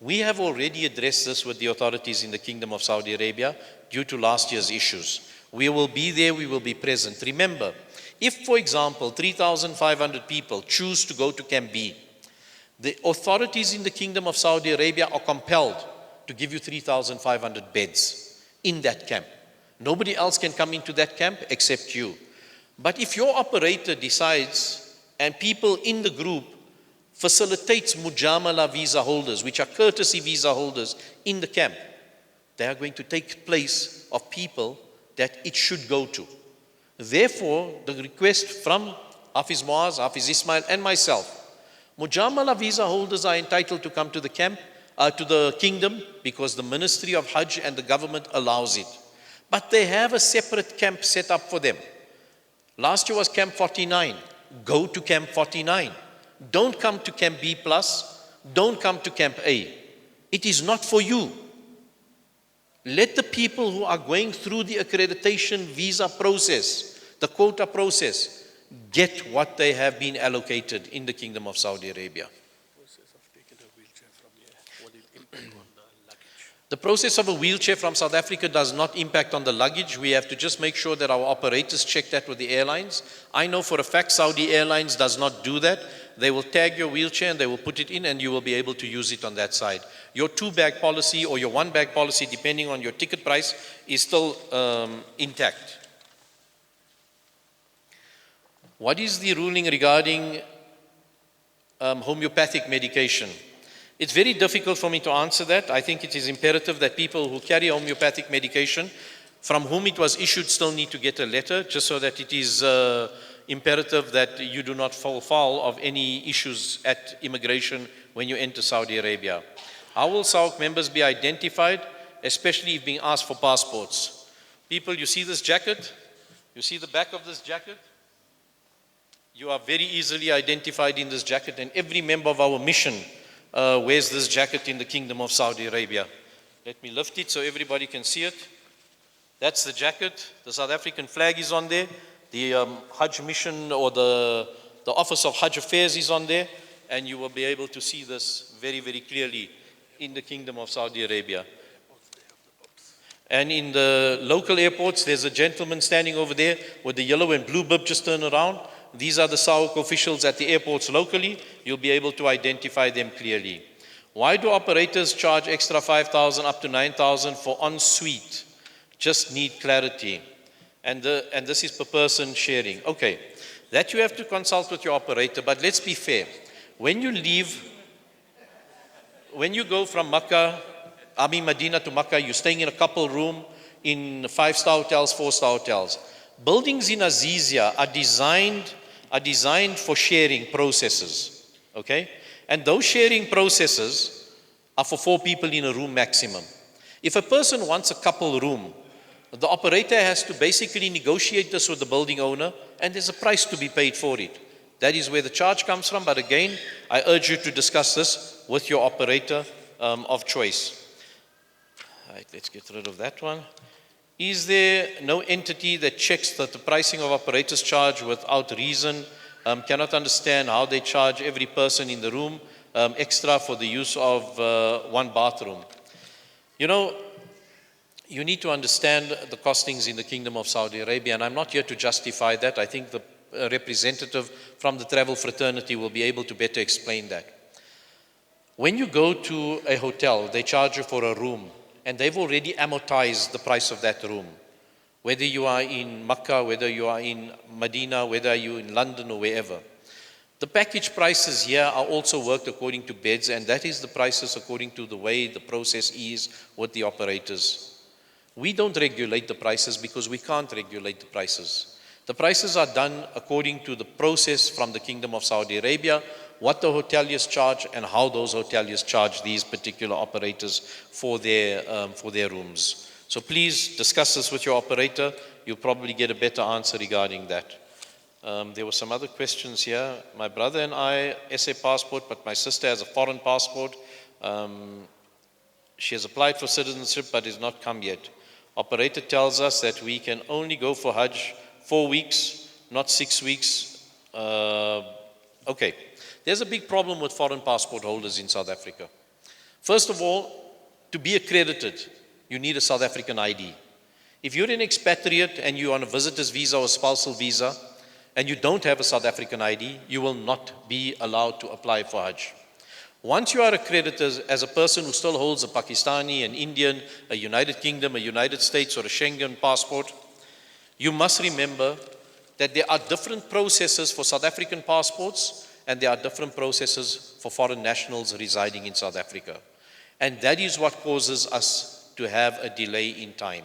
We have already addressed this with the authorities in the Kingdom of Saudi Arabia due to last year's issues. We will be there, we will be present. Remember, if, for example, 3,500 people choose to go to Camp B, the authorities in the Kingdom of Saudi Arabia are compelled to give you 3,500 beds in that camp. Nobody else can come into that camp except you. But if your operator decides, and people in the group facilitates mujamala visa holders, which are courtesy visa holders in the camp, they are going to take place of people that it should go to. Therefore, the request from Hafiz Moaaz, Hafiz Ismail, and myself, mujamala visa holders are entitled to come to the camp, to the kingdom, because the Ministry of Hajj and the government allows it. But they have a separate camp set up for them. Last year was Camp 49. Go to Camp 49. Don't come to Camp B+. Don't come to Camp A. It is not for you. Let the people who are going through the accreditation visa process, the quota process, get what they have been allocated in the Kingdom of Saudi Arabia. The process of a wheelchair from South Africa does not impact on the luggage. We have to just make sure that our operators check that with the airlines. I know for a fact Saudi Airlines does not do that. They will tag your wheelchair and they will put it in and you will be able to use it on that side. Your 2-bag policy or your 1-bag policy, depending on your ticket price, is still intact. What is the ruling regarding homeopathic medication? It's very difficult for me to answer that. I think it is imperative that people who carry homeopathic medication, from whom it was issued, still need to get a letter, just so that it is imperative that you do not fall foul of any issues at immigration when you enter Saudi Arabia. How will SAHUC members be identified, especially if being asked for passports? People, you see this jacket? You see the back of this jacket? You are very easily identified in this jacket, and every member of our mission wears this jacket in the Kingdom of Saudi Arabia. Let me lift it so everybody can see it. That's the jacket. The South African flag is on there. The Hajj mission or the Office of Hajj Affairs is on there. And you will be able to see this very, very clearly in the Kingdom of Saudi Arabia. And in the local airports, there's a gentleman standing over there with the yellow and blue bib. Just turn around. These are the SAHUC officials at the airports locally. You'll be able to identify them clearly. Why do operators charge extra 5,000 up to 9,000 for en-suite? Just need clarity. And this is per person sharing. Okay, that you have to consult with your operator, but let's be fair. When you go from Medina to Makkah, you're staying in a couple room in 5-star hotels, 4-star hotels. Buildings in Azizia are designed for sharing processes, okay? And those sharing processes are for 4 people in a room maximum. If a person wants a couple room, the operator has to basically negotiate this with the building owner, and there's a price to be paid for it. That is where the charge comes from, but again, I urge you to discuss this with your operator of choice. All right, let's get rid of that one. Is there no entity that checks that the pricing of operators charge without reason? Cannot understand how they charge every person in the room extra for the use of one bathroom. You know, you need to understand the costings in the Kingdom of Saudi Arabia, and I'm not here to justify that. I think the representative from the travel fraternity will be able to better explain that. When you go to a hotel, they charge you for a room, and they've already amortized the price of that room. Whether you are in Makkah, whether you are in Medina, whether you're in London or wherever. The package prices here are also worked according to beds, and that is the prices according to the way the process is with the operators. We don't regulate the prices because we can't regulate the prices. The prices are done according to the process from the Kingdom of Saudi Arabia, what the hoteliers charge and how those hoteliers charge these particular operators for their rooms. So please discuss this with your operator. You'll probably get a better answer regarding that. There were some other questions here. My brother and I, SA passport, but my sister has a foreign passport. She has applied for citizenship but is not come yet. Operator tells us that we can only go for Hajj 4 weeks, not 6 weeks. Okay, there's a big problem with foreign passport holders in South Africa. First of all, to be accredited, you need a South African ID. If you're an expatriate and you're on a visitor's visa or spousal visa, and you don't have a South African ID, you will not be allowed to apply for Hajj. Once you are accredited as a person who still holds a Pakistani, an Indian, a United Kingdom, a United States, or a Schengen passport, you must remember that there are different processes for South African passports and there are different processes for foreign nationals residing in South Africa. And that is what causes us to have a delay in time.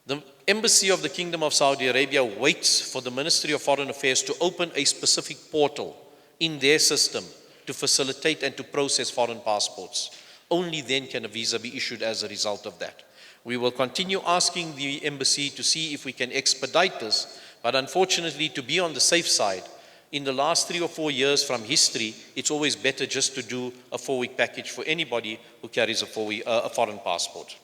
The Embassy of the Kingdom of Saudi Arabia waits for the Ministry of Foreign Affairs to open a specific portal in their system to facilitate and to process foreign passports. Only then can a visa be issued as a result of that. We will continue asking the embassy to see if we can expedite this, but unfortunately, to be on the safe side, in the last 3 or 4 years from history, it's always better just to do a 4-week package for anybody who carries a foreign passport.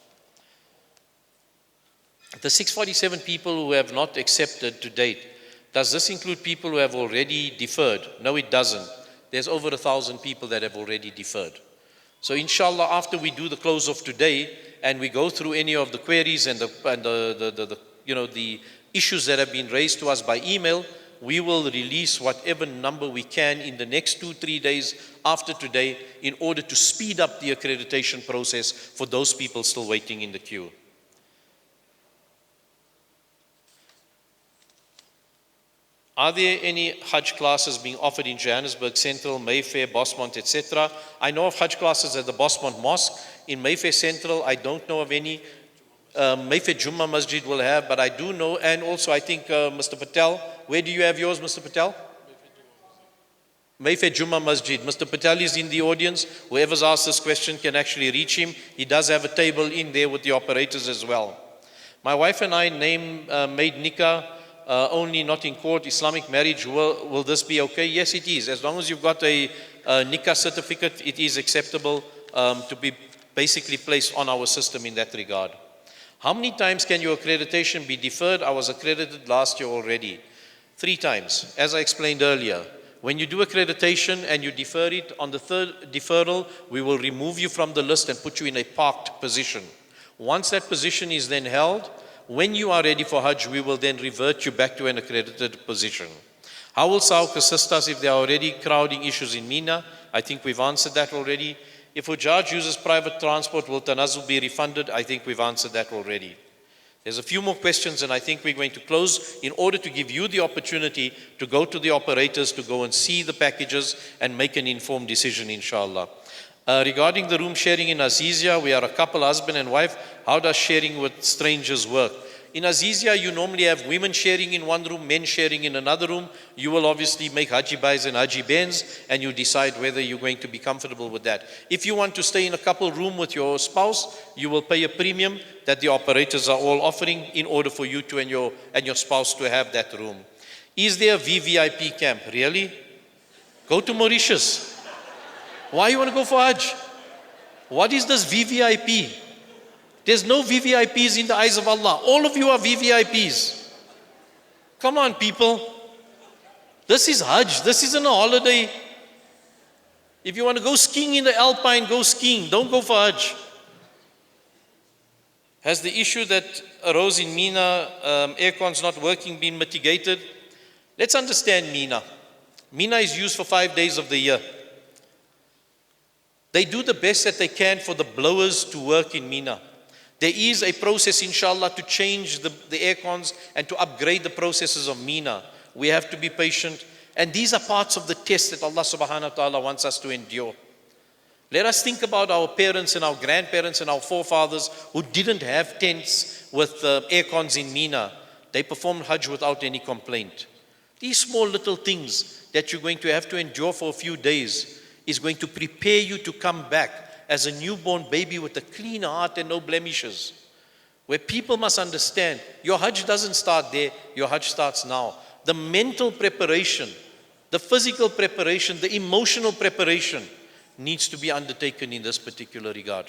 The 647 people who have not accepted to date, does this include people who have already deferred? No, it doesn't. There's over 1,000 people that have already deferred. So inshallah, after we do the close of today and we go through any of the queries and the issues that have been raised to us by email, we will release whatever number we can in the next 2-3 days after today in order to speed up the accreditation process for those people still waiting in the queue. Are there any Hajj classes being offered in Johannesburg, Central, Mayfair, Bosmont, etc.? I know of Hajj classes at the Bosmont Mosque. In Mayfair Central, I don't know of any. Mayfair Jummah Masjid will have, but I do know, and also I think Mr. Patel, where do you have yours, Mr. Patel? Mayfair Jummah Masjid. Mr. Patel is in the audience. Whoever's asked this question can actually reach him. He does have a table in there with the operators as well. My wife and I made nikah only not in court, Islamic marriage. Will this be okay? Yes, it is. As long as you've got a nikah certificate, it is acceptable to be basically placed on our system in that regard. How many times can your accreditation be deferred? I was accredited last year already. 3 times, as I explained earlier. When you do accreditation and you defer it, on the 3rd deferral, we will remove you from the list and put you in a parked position. Once that position is then held, when you are ready for Hajj, we will then revert you back to an accredited position. How will SAHUC assist us if there are already crowding issues in Mina? I think we've answered that already. If Hujjaj uses private transport, will Tanazzul be refunded? I think we've answered that already. There's a few more questions and I think we're going to close in order to give you the opportunity to go to the operators, to go and see the packages and make an informed decision, inshallah. Regarding the room sharing in Azizia, we are a couple, husband and wife. How does sharing with strangers work? In Azizia, you normally have women sharing in one room, men sharing in another room. You will obviously make Haji Bais and Haji Bens and you decide whether you're going to be comfortable with that. If you want to stay in a couple room with your spouse, you will pay a premium that the operators are all offering in order for you to and your spouse to have that room. Is there a VVIP camp? Really? Go to Mauritius. Why you want to go for Hajj? What is this VVIP? There's no VVIPs in the eyes of Allah. All of you are VVIPs. Come on, people. This is Hajj. This isn't a holiday. If you want to go skiing in the Alpine, go skiing. Don't go for Hajj. Has the issue that arose in Mina, aircons not working, been mitigated? Let's understand Mina. Mina is used for 5 days of the year. They do the best that they can for the blowers to work in Mina. There is a process, inshallah, to change the aircons and to upgrade the processes of Mina. We have to be patient. And these are parts of the test that Allah subhanahu wa ta'ala wants us to endure. Let us think about our parents and our grandparents and our forefathers who didn't have tents with aircons in Mina. They performed Hajj without any complaint. These small little things that you're going to have to endure for a few days is going to prepare you to come back as a newborn baby with a clean heart and no blemishes. Where people must understand, your Hajj doesn't start there, your Hajj starts now. the mental preparation, the physical preparation, the emotional preparation needs to be undertaken in this particular regard.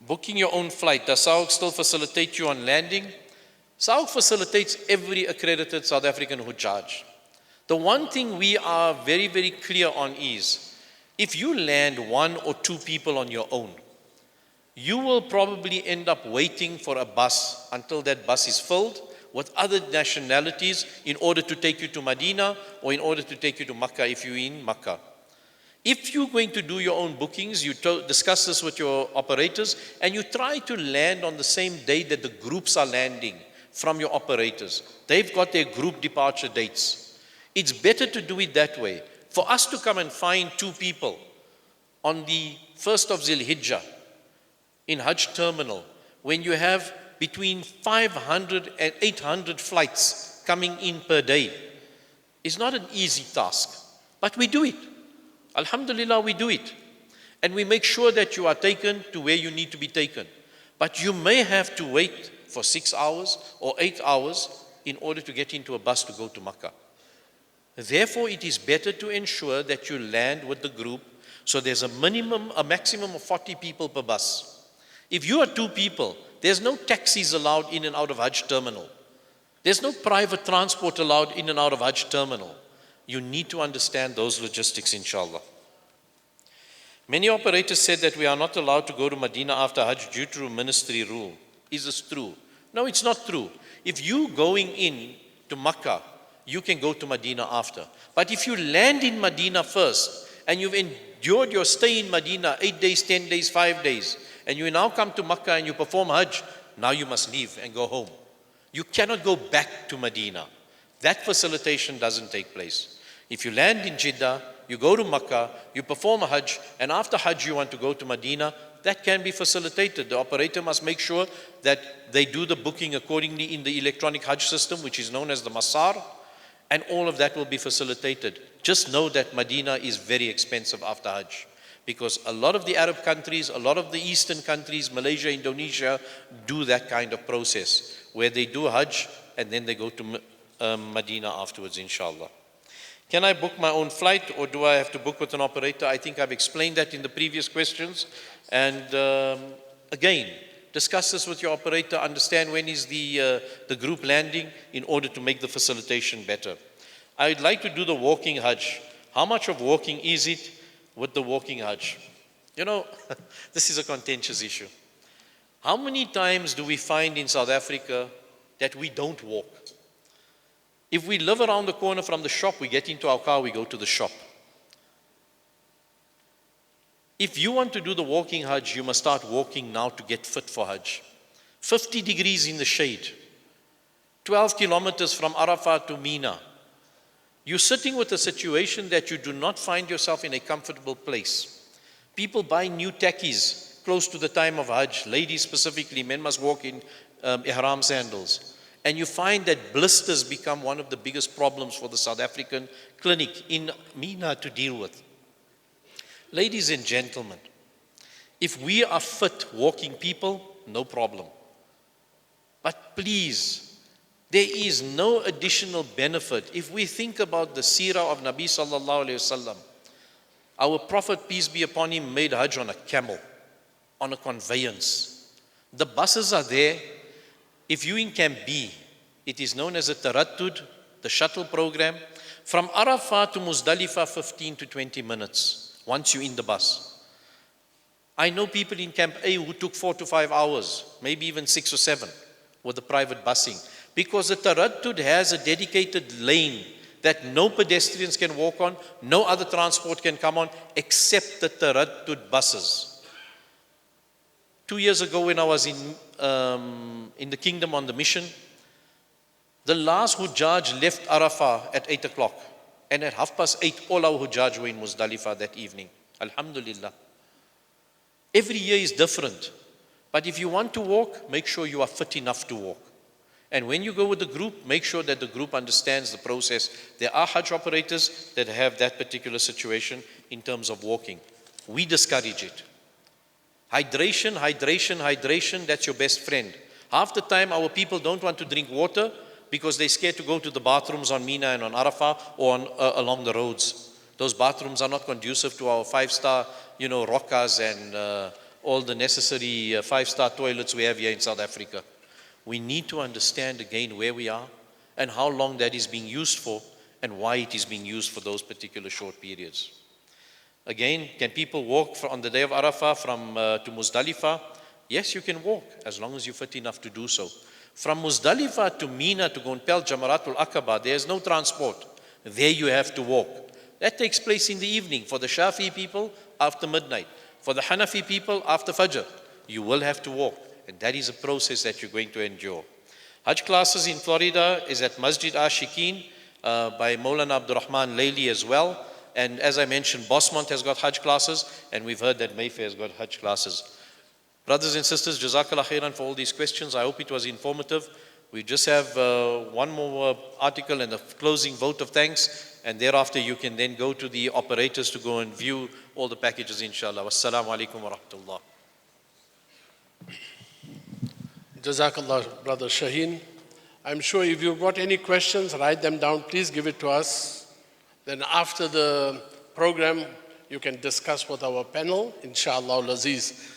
Booking your own flight. Does SAHUC still facilitate you on landing? SAHUC facilitates every accredited South African Hajj. The one thing we are very, very clear on is, if you land 1 or 2 people on your own, you will probably end up waiting for a bus until that bus is filled with other nationalities in order to take you to Medina or in order to take you to Makkah if you're in Makkah. If you're going to do your own bookings, you discuss this with your operators and you try to land on the same day that the groups are landing from your operators. They've got their group departure dates. It's better to do it that way. For us to come and find 2 people on the 1st of Zil-Hijjah in Hajj terminal, when you have between 500 and 800 flights coming in per day, is not an easy task. But we do it. Alhamdulillah, we do it. And we make sure that you are taken to where you need to be taken. But you may have to wait for 6 hours or 8 hours in order to get into a bus to go to Makkah. Therefore, it is better to ensure that you land with the group, so there's a maximum of 40 people per bus. If you are 2 people, there's no taxis allowed in and out of Hajj terminal. There's no private transport allowed in and out of Hajj terminal. You need to understand those logistics, inshallah. Many operators said that we are not allowed to go to Medina after Hajj due to ministry rule. Is this true? No, it's not true. If you going in to Makkah, you can go to Medina after. But if you land in Medina first and you've endured your stay in Medina 8 days, 10 days, 5 days, and you now come to Makkah and you perform Hajj, now you must leave and go home. You cannot go back to Medina. That facilitation doesn't take place. If you land in Jeddah, you go to Makkah, you perform a Hajj, and after Hajj you want to go to Medina, that can be facilitated. The operator must make sure that they do the booking accordingly in the electronic Hajj system, which is known as the Masar, and all of that will be facilitated. Just know that Medina is very expensive after Hajj, because a lot of the Arab countries, a lot of the Eastern countries, Malaysia, Indonesia, do that kind of process, where they do Hajj and then they go to Medina afterwards, inshallah. Can I book my own flight or do I have to book with an operator? I think I've explained that in the previous questions. And again, discuss this with your operator, understand when is the group landing in order to make the facilitation better. I'd like to do the walking Hajj. How much of walking is it with the walking Hajj? You know, this is a contentious issue. How many times do we find in South Africa that we don't walk? If we live around the corner from the shop, we get into our car, we go to the shop. If you want to do the walking Hajj, you must start walking now to get fit for Hajj. 50 degrees in the shade, 12 kilometers from Arafat to Mina. You're sitting with a situation that you do not find yourself in a comfortable place. People buy new tackies close to the time of Hajj. Ladies specifically, men must walk in ihram sandals. And you find that blisters become one of the biggest problems for the South African clinic in Mina to deal with. Ladies and gentlemen, if we are fit walking people, no problem. But please, there is no additional benefit. If we think about the seerah of Nabi sallallahu alayhi wasallam, our Prophet, peace be upon him, made Hajj on a camel, on a conveyance. The buses are there. If you in Camp B, it is known as a Tarattud, the shuttle program. From Arafat to Muzdalifah, 15 to 20 minutes, once you're in the bus. I know people in Camp A who took 4 to 5 hours, maybe even 6 or 7, with the private busing. Because the Tarattud has a dedicated lane that no pedestrians can walk on, no other transport can come on, except the Tarattud buses. 2 years ago when I was in the kingdom on the mission, the last Hujjaj left Arafah at 8 o'clock. And at 8:30, all our Hujjaj were in Muzdalifah that evening. Alhamdulillah. Every year is different. But if you want to walk, make sure you are fit enough to walk. And when you go with the group, make sure that the group understands the process. There are Hajj operators that have that particular situation in terms of walking. We discourage it. Hydration, hydration, hydration, that's your best friend. Half the time our people don't want to drink water because they're scared to go to the bathrooms on Mina and on Arafah or on, along the roads. Those bathrooms are not conducive to our 5-star, rockers and all the necessary 5-star toilets we have here in South Africa. We need to understand again where we are and how long that is being used for and why it is being used for those particular short periods. Again, can people walk on the day of Arafah from to Muzdalifah? Yes, you can walk as long as you're fit enough to do so. From Muzdalifah to Mina to go and pel Jamaratul Aqaba, there's no transport. There you have to walk. That takes place in the evening. For the Shafi'i people, after midnight. For the Hanafi people, after Fajr. You will have to walk. And that is a process that you're going to endure. Hajj classes in Florida is at Masjid Ashikin by Maulana Abdurrahman Layli as well. And as I mentioned, Bosmont has got Hajj classes, and we've heard that Mayfair has got Hajj classes. Brothers and sisters, Jazakallah khairan for all these questions. I hope it was informative. We just have one more article and a closing vote of thanks. And thereafter you can then go to the operators to go and view all the packages, inshallah. Wassalamu alaikum wa rahmatullah. Jazakallah, Brother Shaheen. I'm sure if you've got any questions, write them down. Please give it to us. Then after the program, you can discuss with our panel, inshallah al-Aziz.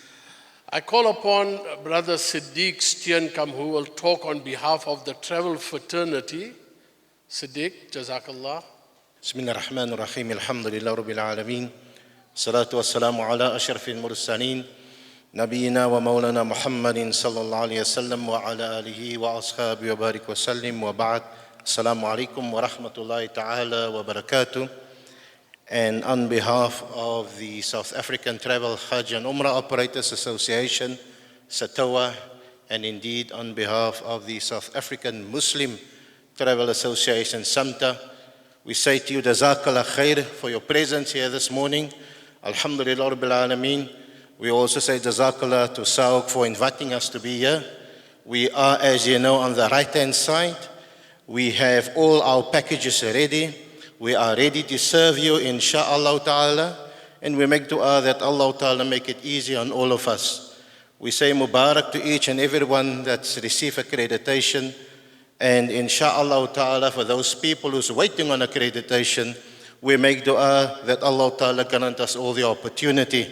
I call upon Brother Siddiq Steenkamp, who will talk on behalf of the travel fraternity. Siddiq, Jazakallah. بسم الله الرحمن الرحيم الحمد لله رب العالمين الصلاة والسلام على أشرف المرسلين نبينا ومولانا محمد صلى الله عليه وسلم وعلى آله وأصحابه وبارك وسلم وبعد السلام عليكم ورحمة الله تعالى وبركاته. And on behalf of the South African Travel, Hajj and Umrah Operators Association, SATOA, and indeed on behalf of the South African Muslim Travel Association, SAMTA, we say to you, Jazakallah khair for your presence here this morning. Alhamdulillah Rabbil Alameen. We also say Jazakallah to SAHUC for inviting us to be here. We are, as you know, on the right-hand side. We have all our packages ready. We are ready to serve you, insha'Allah ta'ala. And we make dua that Allah ta'ala make it easy on all of us. We say Mubarak to each and everyone that's received accreditation. And insha'Allah ta'ala, for those people who's waiting on accreditation, we make dua that Allah ta'ala grant us all the opportunity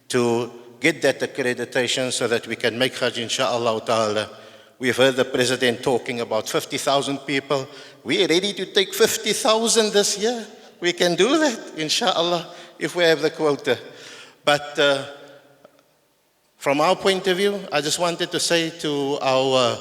to get that accreditation so that we can make Hajj, insha'Allah ta'ala. We've heard the President talking about 50,000 people. We're ready to take 50,000 this year. We can do that, insha'Allah, if we have the quota. But from our point of view, I just wanted to say to our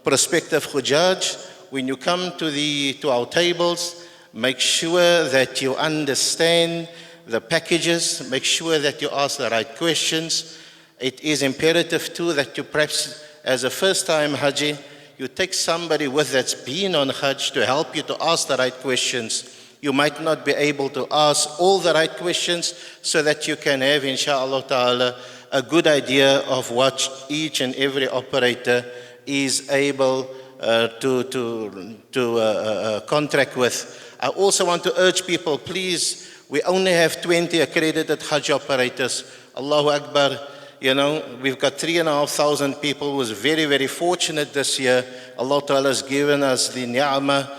prospective Hujjaj, when you come to our tables, make sure that you understand the packages, make sure that you ask the right questions. It is imperative too that you perhaps, as a first-time Haji, you take somebody with that's been on Hajj to help you to ask the right questions. You might not be able to ask all the right questions so that you can have, insha'Allah ta'ala, a good idea of what each and every operator is able to contract with. I also want to urge people, please, we only have 20 accredited Hajj operators. Allahu Akbar. You know, we've got 3,500 people who was very, very fortunate this year. Allah Ta'ala has given us the ni'mah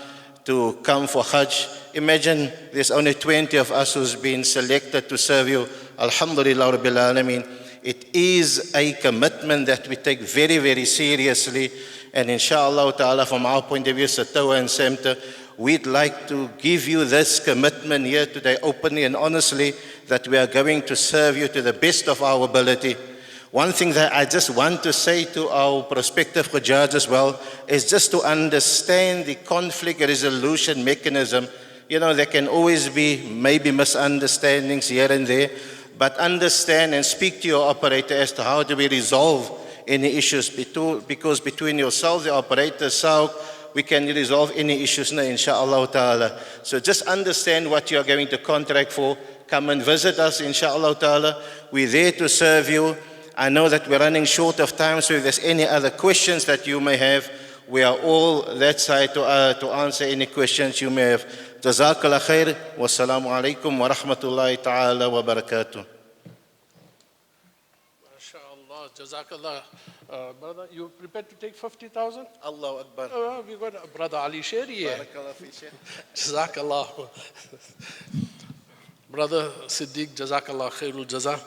to come for Hajj. Imagine there's only 20 of us who's been selected to serve you. Alhamdulillah Rabbil Alameen. It is a commitment that we take very, very seriously. And inshallah ta'ala, from our point of view, SATOA and SAMTA, we'd like to give you this commitment here today openly and honestly that we are going to serve you to the best of our ability. One thing that I just want to say to our prospective Hujjaj as well is just to understand the conflict resolution mechanism. You know, there can always be maybe misunderstandings here and there, but understand and speak to your operator as to how do we resolve any issues, because between yourself, the operator, SAHUC, we can resolve any issues, insha'Allah ta'ala. So just understand what you are going to contract for. Come and visit us, insha'Allah ta'ala. We're there to serve you. I know that we're running short of time, so if there's any other questions that you may have, we are all that side to answer any questions you may have. Jazakallah khair. Wassalamu alaikum wa rahmatullahi ta'ala wa barakatuh. MashaAllah, Jazakallah. Brother, you prepared to take 50,000? Allahu Akbar. We got Brother Ali Sheri here. Barakallah fi Sheikh. Jazakallah. Brother Siddiq, Jazakallah khairul jaza.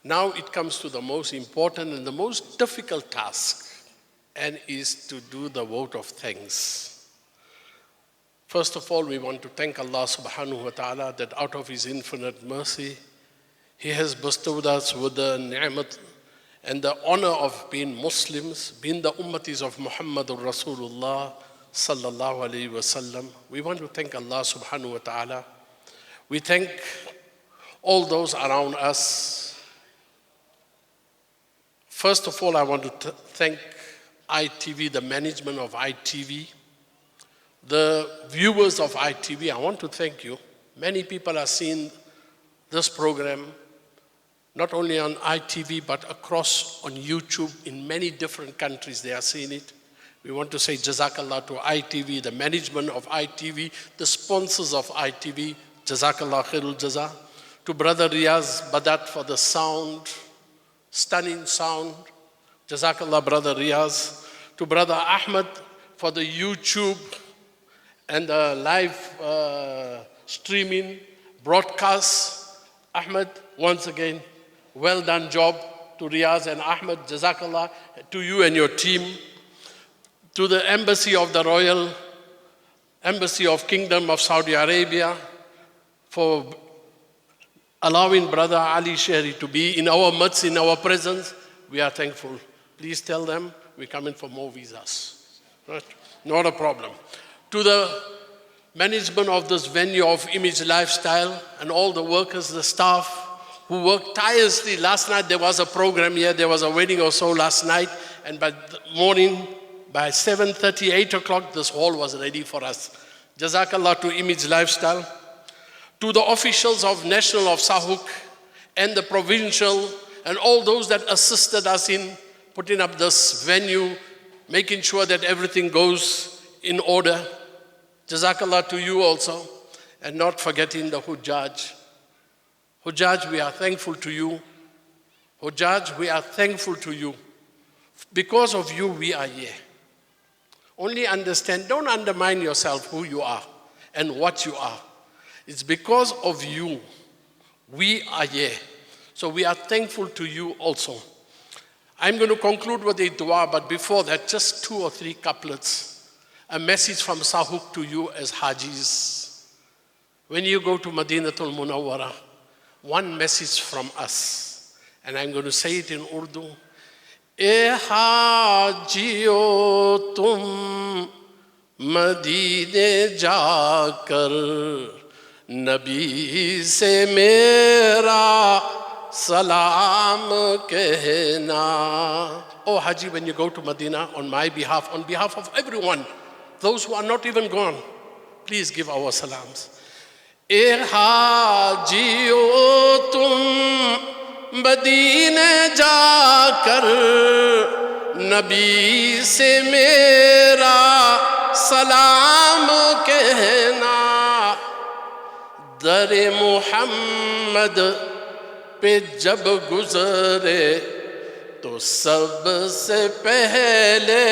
Now it comes to the most important and the most difficult task, and is to do the vote of thanks. First of all, we want to thank Allah subhanahu wa ta'ala that out of His infinite mercy, He has bestowed us with the ni'mat and the honor of being Muslims, being the ummatis of Muhammadur Rasulullah sallallahu alayhi wa sallam. We want to thank Allah subhanahu wa ta'ala. We thank all those around us. First of all, I want to thank ITV, the management of ITV, the viewers of ITV. I want to thank you. Many people are seeing this program, not only on ITV, but across on YouTube in many different countries. They are seeing it. We want to say Jazakallah to ITV, the management of ITV, the sponsors of ITV, Jazakallah khairul jaza. To Brother Riaz Badat for the sound, stunning sound. Jazakallah, Brother Riaz. To Brother Ahmed for the YouTube and the live streaming broadcast. Ahmed, once again, well done job. To Riaz and Ahmed, Jazakallah, to you and your team. To the Embassy of the Royal Embassy of Kingdom of Saudi Arabia for allowing Brother Ali Sheri to be in our midst, in our presence. We are thankful. Please tell them we're coming for more visas. Right? Not a problem. To the management of this venue of Image Lifestyle and all the workers, the staff who worked tirelessly. Last night there was a program here, there was a wedding or so last night, and by the morning, by 7:30, 8 o'clock, this hall was ready for us. Jazakallah to Image Lifestyle. To the officials of National of SAHUC and the provincial and all those that assisted us in putting up this venue, making sure that everything goes in order. Jazakallah to you also, and not forgetting the Hujjaj. Hujjaj, we are thankful to you. Hujjaj, we are thankful to you. Because of you, we are here. Only understand, don't undermine yourself who you are and what you are. It's because of you we are here. So we are thankful to you also. I'm going to conclude with a dua, but before that, just 2 or 3 couplets. A message from SAHUC to you as Hajis. When you go to Madinatul Munawwara, one message from us, and I'm going to say it in Urdu. E Hajiyo tum Madine jaakar Nabi se mera salam kehna. Oh Haji, when you go to Medina, on my behalf, on behalf of everyone, those who are not even gone, please give our salams. E Hajiyo tum Madine jaakar Nabi se mera salam kehna. दर मुहम्मद पे जब गुजरे तो सबसे पहले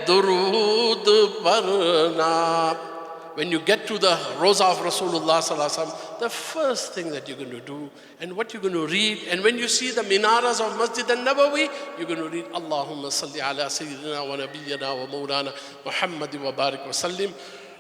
दुरूद पढ़ना. When you get to the Roza of Rasulullah sallallahu alaihi wasallam, the first thing that you're going to do and what you're going to read, and when you see the minaras of Masjid al-Nabawi, you're going to read Allahumma salli ala sayyidina wa nabiyyina wa mawlana Muhammad wa barik wa sallim.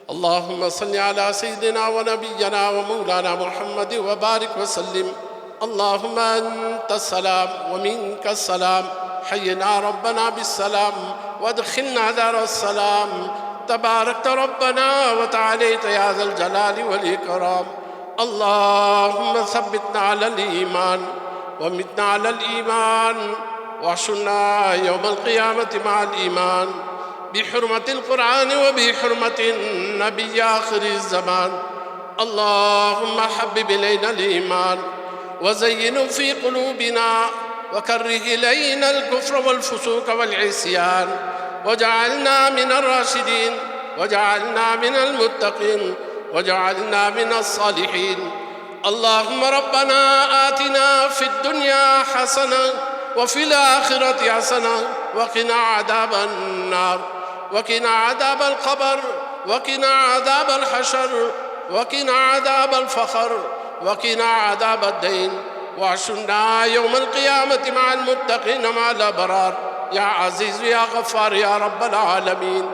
اللهم صل على سيدنا ونبينا ومولانا محمد وبارك وسلم. اللهم أنت السلام ومنك السلام. حينا ربنا بالسلام وادخلنا دار السلام. تباركت ربنا وتعاليت يا ذا الجلال والإكرام. اللهم ثبتنا على الإيمان ومتنا على الإيمان واحشرنا يوم القيامة مع الإيمان بحرمة القرآن وبحرمة النبي آخر الزمان. اللهم حبب إلينا الإيمان وزينه في قلوبنا وكره إلينا الكفر والفسوق والعصيان وجعلنا من الراشدين وجعلنا من المتقين وجعلنا من الصالحين. اللهم ربنا آتنا في الدنيا حسنة وفي الآخرة حسنة وقنا عذاب النار وقنا عذاب القبر وقنا عذاب الحشر وقنا عذاب الفخر وقنا عذاب الدين واحشرنا يوم القيامة مع المتقين مع الأبرار يا عزيز يا غفار يا رب العالمين.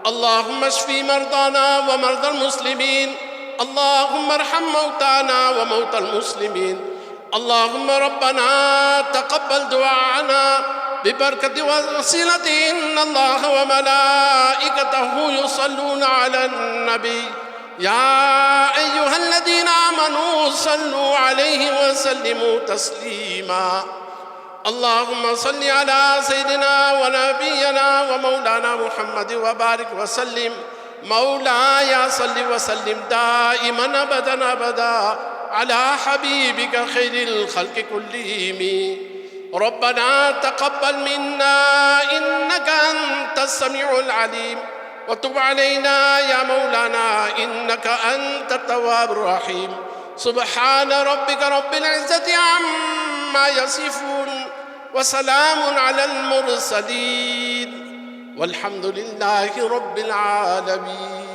اللهم اشف مرضانا ومرضى المسلمين، اللهم ارحم موتانا وموتى المسلمين. اللهم ربنا تقبل دعاءنا ببركة وسيلة إن الله وملائكته يصلون على النبي يا أيها الذين آمنوا صلوا عليه وسلموا تسليما. اللهم صل على سيدنا ونبينا ومولانا محمد وبارك وسلم. مولاي صل وسلم دائما أبدا أبدا على حبيبك خير الخلق كلهم. ربنا تقبل منا إنك أنت السميع العليم وتب علينا يا مولانا إنك أنت التواب الرحيم. سبحان ربك رب العزة عما يصفون وسلام على المرسلين والحمد لله رب العالمين.